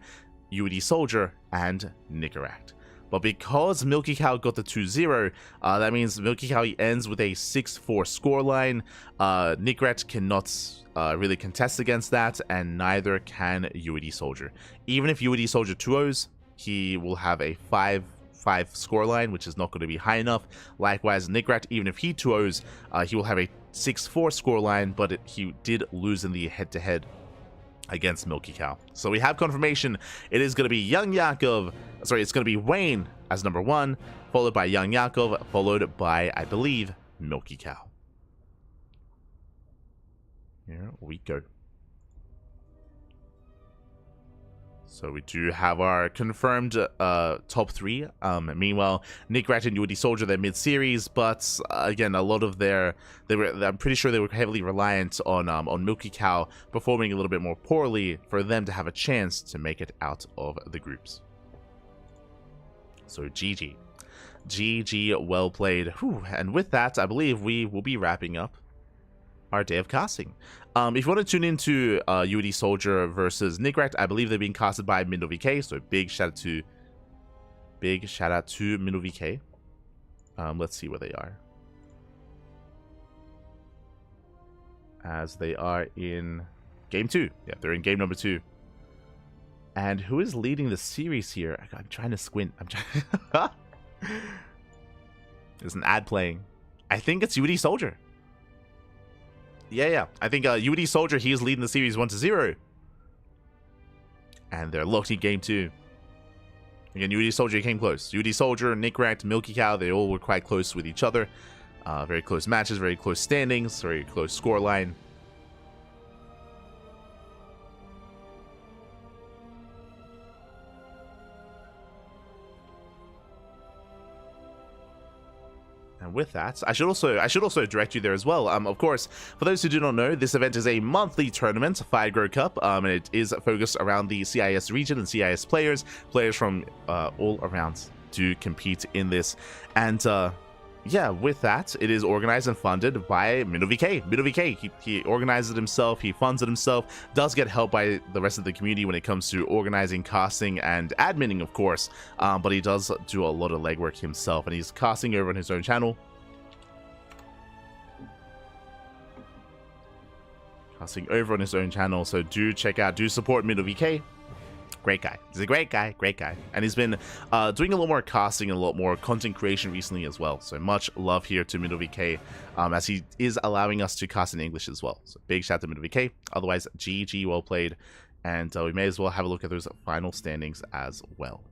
UedSoldier and Nicoract. But because MilkiCow got the 2-0, that means MilkiCow ends with a 6-4 scoreline. Nicoract cannot really contest against that, and neither can UedSoldier. Even if UedSoldier 2-0s, he will have a 5-5 scoreline, which is not going to be high enough. Likewise, Nicoract, even if he 2-0s, he will have a 6-4 scoreline, but he did lose in the head-to-head against MilkiCow. So we have confirmation. It is going to be YoungYakov. Sorry, it's going to be Wayne as number 1, followed by YoungYakov, followed by, I believe, MilkiCow. Here we go. So we do have our confirmed top 3. Meanwhile, Nicoract and UedSoldier, they're mid-series, but again, a lot of I'm pretty sure they were heavily reliant on MilkiCow performing a little bit more poorly for them to have a chance to make it out of the groups. So GG. GG, well played. Whew. And with that, I believe we will be wrapping up our day of casting. If you want to tune into UedSoldier versus Nicoract, I believe they're being casted by MilkiCow, so big shout out to MilkiCow. Let's see where they are. As they are in game 2. Yeah, they're in game number 2. And who is leading the series here? I'm trying to squint. There's an ad playing. I think it's UedSoldier. Yeah. I think UedSoldier, he is leading the series 1-0. And they're locked in game 2. Again, UedSoldier came close. UedSoldier, Nicoract, MilkiCow, they all were quite close with each other. Very close matches, very close standings, very close scoreline. And with that, I should also direct you there as well. Of course, for those who do not know, this event is a monthly tournament, Fire Cup, and it is focused around the CIS region and CIS players from all around to compete in this. And yeah, with that, it is organized and funded by MilkiCow. He organizes it himself, he funds it himself, does get help by the rest of the community when it comes to organizing, casting, and adminning, of course, but he does do a lot of legwork himself, and he's casting over on his own channel. So do check out, do support MilkiCow. Great guy. He's a great guy. And he's been doing a lot more casting and a lot more content creation recently as well. So much love here to MilkiCow, as he is allowing us to cast in English as well. So big shout out to MilkiCow. Otherwise, GG, well played. And we may as well have a look at those final standings as well.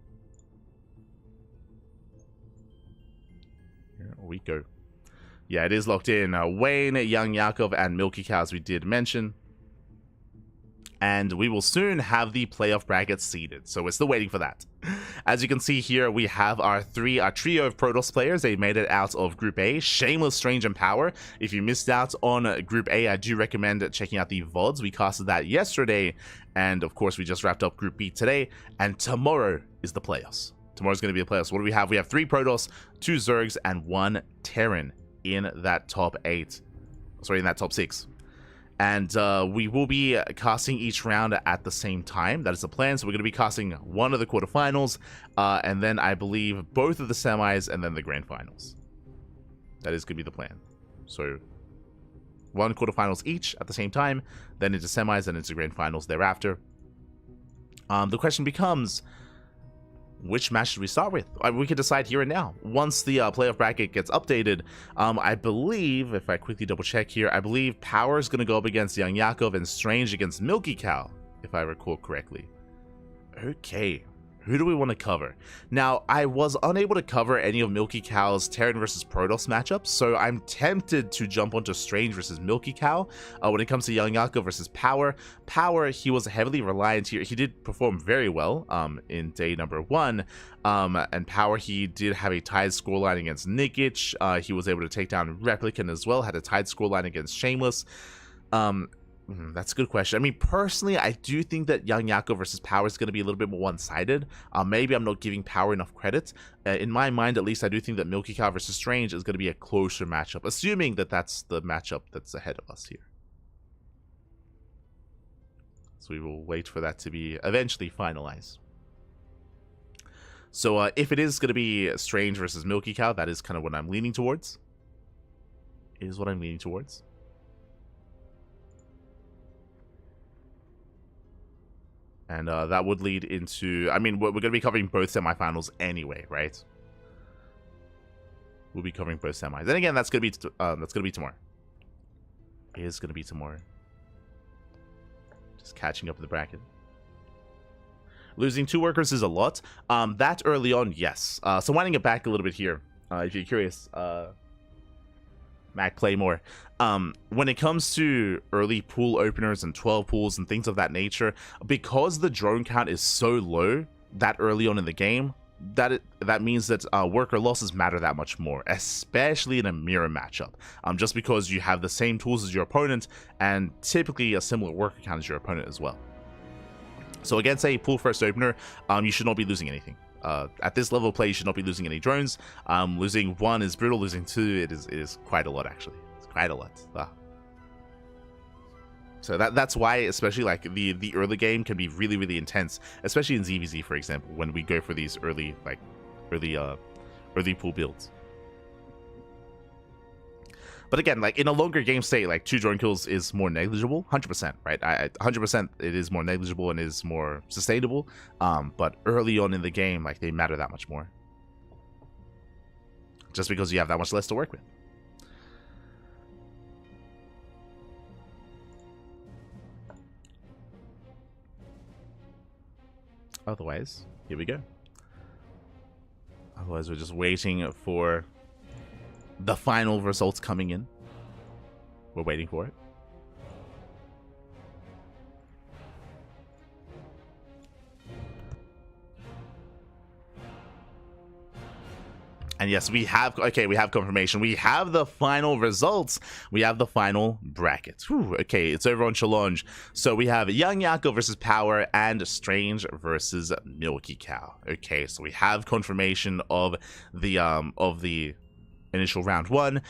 Here we go. Yeah, it is locked in. Wayne, YoungYakov, and MilkiCow, as we did mention. And we will soon have the playoff brackets seeded, so we're still waiting for that. As you can see here, we have our trio of Protoss players. They made it out of Group A, Shameless, Strange, and Power. If you missed out on Group A, I do recommend checking out the VODs. We casted that yesterday, and of course, we just wrapped up Group B today, and tomorrow is the playoffs. Tomorrow's going to be the playoffs. What do we have? We have 3 Protoss, 2 Zergs, and 1 Terran in that top 8. Sorry, in that top 6. And we will be casting each round at the same time. That is the plan. So we're going to be casting one of the quarterfinals, and then I believe both of the semis, and then the grand finals. That is going to be the plan. So 1 quarterfinals each at the same time, then into semis, then into grand finals thereafter. The question becomes, which match should we start with? We can decide here and now. Once the playoff bracket gets updated, I believe, if I quickly double check here, I believe Power is going to go up against YoungYakov and Strange against MilkiCow, if I recall correctly. Okay, who do we want to cover? Now, I was unable to cover any of MilkiCow's Terran versus Protoss matchups, so I'm tempted to jump onto Strange versus MilkiCow. When it comes to YoungYakov versus Power, he was heavily reliant here. He did perform very well in day number 1, and Power, he did have a tied scoreline against Nikic. He was able to take down Replicant as well, had a tied scoreline against Shameless. That's a good question. I mean, personally, I do think that YoungYakov versus Power is going to be a little bit more one-sided. Maybe I'm not giving Power enough credit. In my mind, at least, I do think that MilkiCow versus Strange is going to be a closer matchup, assuming that that's the matchup that's ahead of us here. So we will wait for that to be eventually finalized. So if it is going to be Strange versus MilkiCow, that is kind of what I'm leaning towards. And that would lead into, I mean, we're going to be covering both semifinals anyway, right? We'll be covering both semis. And again, that's going to be tomorrow. It is going to be tomorrow. Just catching up with the bracket. Losing 2 workers is a lot. That early on, yes. So winding it back a little bit here, if you're curious, Mac Playmore. When it comes to early pool openers and 12 pools and things of that nature, because the drone count is so low that early on in the game, that means that worker losses matter that much more, especially in a mirror matchup. Just because you have the same tools as your opponent and typically a similar worker count as your opponent as well. So against a pool first opener, you should not be losing anything. At this level of play, you should not be losing any drones. Losing 1 is brutal. Losing 2, it is quite a lot, actually. It's quite a lot. So that's why, especially like the early game can be really, really intense, especially in ZVZ, for example, when we go for these early pool builds. But again, like in a longer game state, like 2 drone kills is more negligible, 100%, right? 100% it is more negligible and is more sustainable. But early on in the game, like they matter that much more, just because you have that much less to work with. Otherwise, here we go. Otherwise, we're just waiting for the final results coming in. We're waiting for it. And yes, we have confirmation. We have the final results. We have the final brackets. Whew, okay, it's over on Challenge. So we have YoungYakov versus Power and Strange versus MilkiCow. Okay, so we have confirmation of the initial round 1.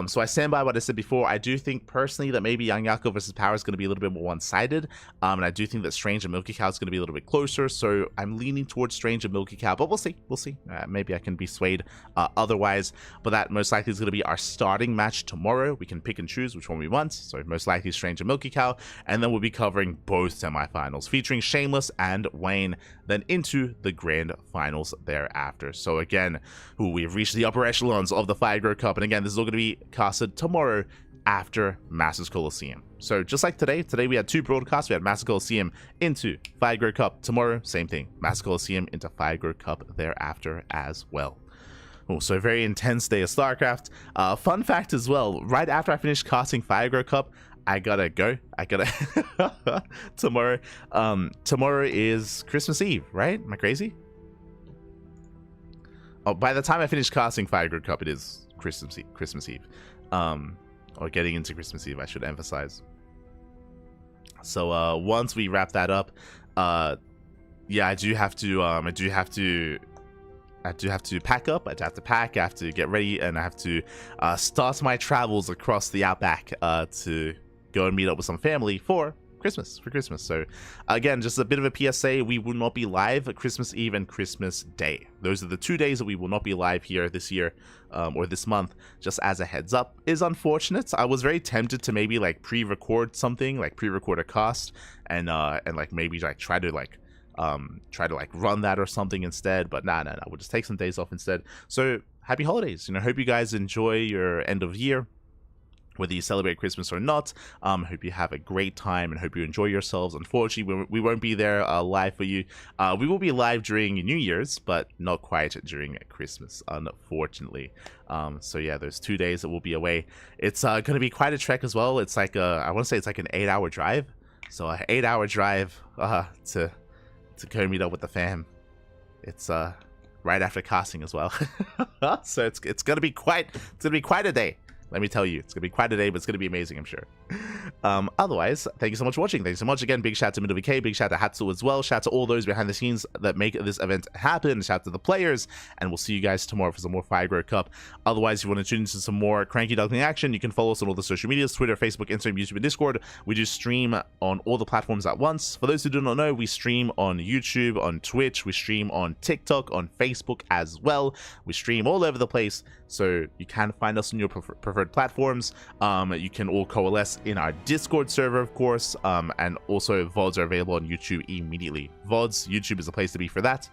So I stand by what I said before. I do think personally that maybe YoungYakov versus Power is going to be a little bit more one-sided, and I do think that Strange and MilkiCow is going to be a little bit closer, so I'm leaning towards Strange and MilkiCow, but we'll see. Maybe I can be swayed otherwise, but that most likely is going to be our starting match tomorrow. We can pick and choose which one we want, so most likely Strange and MilkiCow, and then we'll be covering both semifinals featuring Shameless and Wayne, then into the grand finals thereafter. So again, we've reached the upper echelons of the Fire Cup, and again, this is all going to be casted tomorrow after Masters Coliseum. So just like today we had 2 broadcasts. We had Masters Coliseum into Fire Cup. Tomorrow, same thing, Masters Coliseum into Fire Cup thereafter as well. So a very intense day of StarCraft. Fun fact as well, right after I finished casting Fire Cup, I gotta go. Tomorrow is Christmas Eve, right? Am I crazy? Oh, by the time I finish casting Fire Cup, it is Christmas Eve. Or getting into Christmas Eve, I should emphasize. So once we wrap that up, yeah, I do have to pack up. I have to pack. I have to get ready, and I have to start my travels across the outback to go and meet up with some family for Christmas. So again, just a bit of a PSA, we will not be live Christmas Eve and Christmas Day. Those are the 2 days that we will not be live here this year, or this month, just as a heads up. Is unfortunate. I was very tempted to maybe like pre-record something, like pre-record a cast, and like maybe like try to run that or something instead, but nah, we'll just take some days off instead. So happy holidays, hope you guys enjoy your end of year, whether you celebrate Christmas or not. Hope you have a great time and hope you enjoy yourselves. Unfortunately, we won't be there live for you. We will be live during New Year's, but not quite during Christmas, unfortunately. So yeah, those 2 days that we'll be away. It's going to be quite a trek as well. It's like I want to say it's like an 8-hour drive. So an 8-hour drive to go meet up with the fam. It's right after casting as well. So it's going to be quite a day. Let me tell you, it's going to be quite a day, but it's going to be amazing, I'm sure. Otherwise, thank you so much for watching. Thank you so much. Again, big shout out to MilkiCow, big shout out to Hatsu as well. Shout out to all those behind the scenes that make this event happen. Shout out to the players, and we'll see you guys tomorrow for some more Fire Cup. Otherwise, if you want to tune into some more CranKy Duckling action, you can follow us on all the social medias, Twitter, Facebook, Instagram, YouTube, and Discord. We do stream on all the platforms at once. For those who do not know, we stream on YouTube, on Twitch, we stream on TikTok, on Facebook as well. We stream all over the place, so you can find us on your preferred platforms. You can all coalesce in our Discord server, of course, and also VODs are available on YouTube immediately. VODs, YouTube is the place to be for that.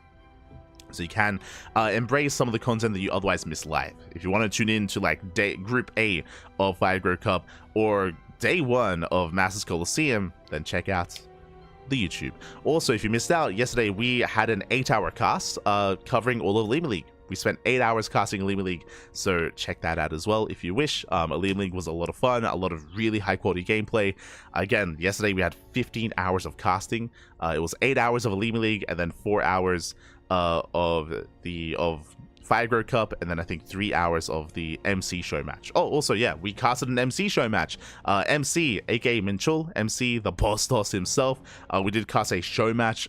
So you can embrace some of the content that you otherwise miss live. If you want to tune in to like Group A of Fire Cup or Day 1 of Masters Coliseum, then check out the YouTube. Also, if you missed out, yesterday we had an 8-hour cast covering all of Lima League. We spent 8 hours casting Lima League, so check that out as well if you wish. Lima League was a lot of fun, a lot of really high quality gameplay. Again, yesterday we had 15 hours of casting. It was 8 hours of Lima League, and then 4 hours of Fire Cup, and then I think 3 hours of the MC show match. Oh, also, yeah, we casted an MC show match. MC, aka Minchul, MC, the boss toss himself. We did cast a show match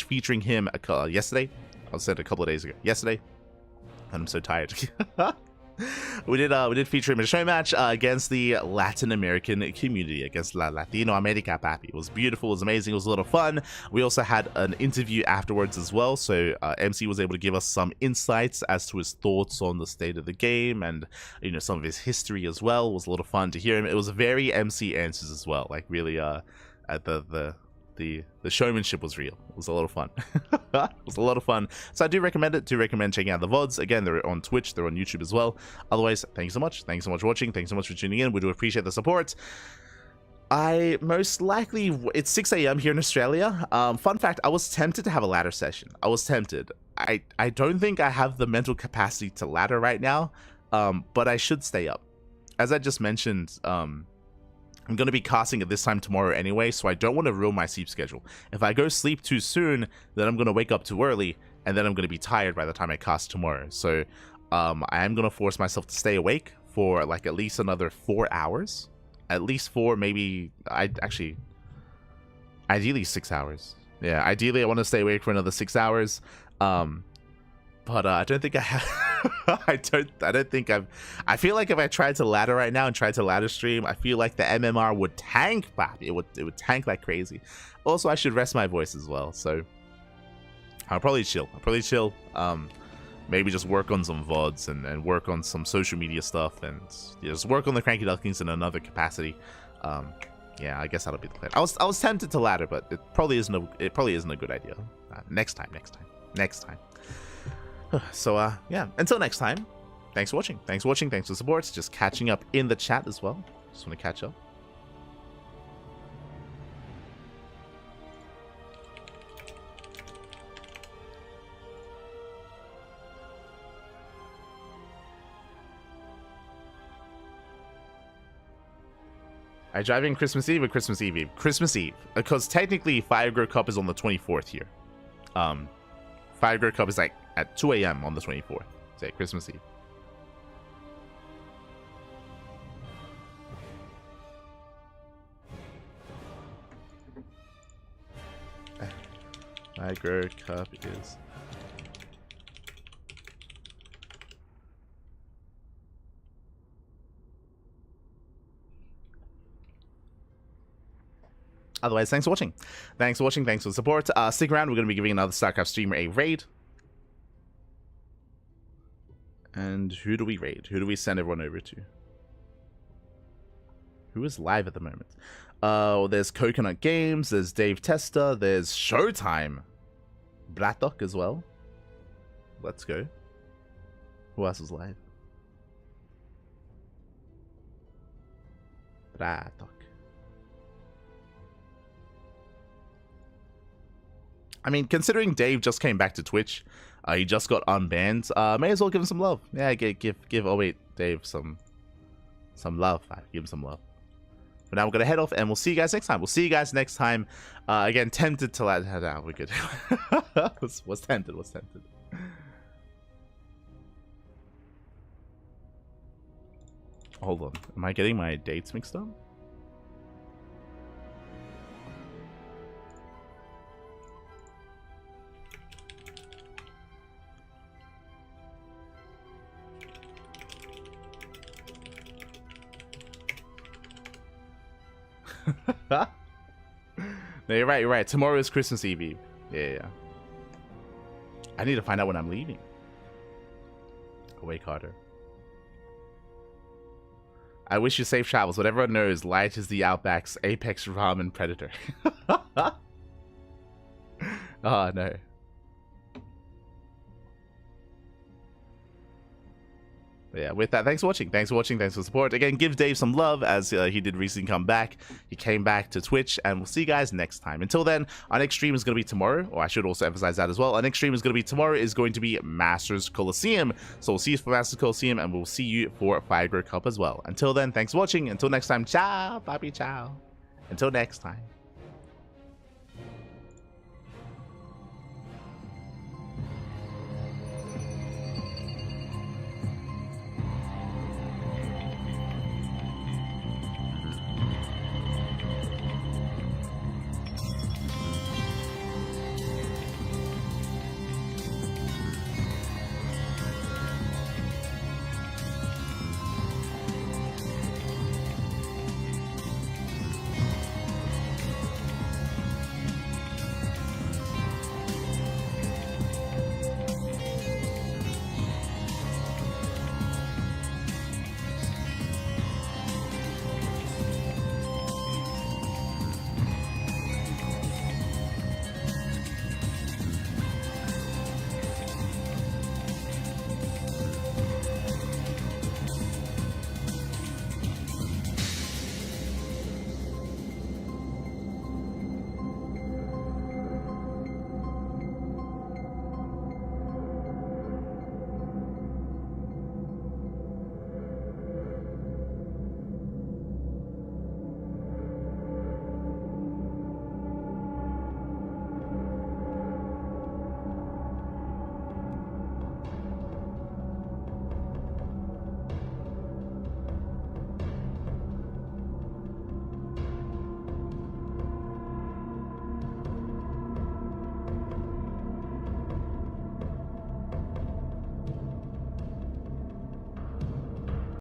featuring him yesterday. I said a couple of days ago. Yesterday. And I'm so tired. we did feature him in a show match against the Latin American community, against La Latino America, papi. It was beautiful, it was amazing, it was a lot of fun. We also had an interview afterwards as well, so MC was able to give us some insights as to his thoughts on the state of the game and, you know, some of his history as well. It was a lot of fun to hear him. It was very MC answers as well, like really the showmanship was real. It was a lot of fun. It was a lot of fun. So I do recommend it. Do recommend checking out the VODs. Again, they're on Twitch. They're on YouTube as well. Otherwise, thanks so much. Thanks so much for watching. Thanks so much for tuning in. We do appreciate the support. I most likely... It's 6 a.m. here in Australia. Fun fact, I was tempted to have a ladder session. I was tempted. I don't think I have the mental capacity to ladder right now, but I should stay up. As I just mentioned... I'm going to be casting at this time tomorrow anyway, so I don't want to ruin my sleep schedule. If I go sleep too soon, then I'm going to wake up too early, and then I'm going to be tired by the time I cast tomorrow. So I am going to force myself to stay awake for like at least another 4 hours. At least 4, maybe... ideally 6 hours. Yeah, ideally I want to stay awake for another 6 hours. But I don't think I have... I don't think I feel like if I tried to ladder right now and tried to ladder stream, I feel like the MMR would tank, papi. It would tank like crazy. Also, I should rest my voice as well, so I'll probably chill. Maybe just work on some VODs and work on some social media stuff and just work on the CranKy Ducklings in another capacity. Yeah, I guess that'll be the plan. I was tempted to ladder, but it probably isn't a good idea. Next time. So yeah, until next time, thanks for watching. Thanks for the support. Just catching up in the chat as well. Just want to catch up. Are you driving Christmas Eve or Christmas Eve? Christmas Eve, because technically Firegrow Cup is on the 24th here. Firegrow Cup is like at 2 a.m. on the 24th. Say Christmas Eve. Firegrow Cup is... Otherwise, thanks for watching. Thanks for the support. Stick around, we're going to be giving another StarCraft streamer a raid. And who do we raid? Who do we send everyone over to? Who is live at the moment? There's Coconut Games, there's Dave Testa, there's Showtime. Rostok as well. Let's go. Who else is live? Rostok. I mean, considering Dave just came back to Twitch, he just got unbanned. May as well give him some love. Yeah, give Dave some love. Give him some love. But now we're gonna head off, and we'll see you guys next time. Again, tempted to let head out. We're good. was tempted. Hold on. Am I getting my dates mixed up? No, you're right. Tomorrow is Christmas Eve. Yeah. I need to find out when I'm leaving. Awake harder. I wish you safe travels, but everyone knows Light is the Outback's apex ramen predator. Oh, no. But yeah, with that, thanks for watching. Thanks for the support. Again, give Dave some love as he did recently come back. He came back to Twitch, and we'll see you guys next time. Until then, our next stream is going to be tomorrow, or I should also emphasize that as well. Our next stream is going to be tomorrow, is going to be Masters Coliseum. So we'll see you for Masters Coliseum, and we'll see you for Firegrow Cup as well. Until then, thanks for watching. Until next time, ciao, papi, ciao. Until next time.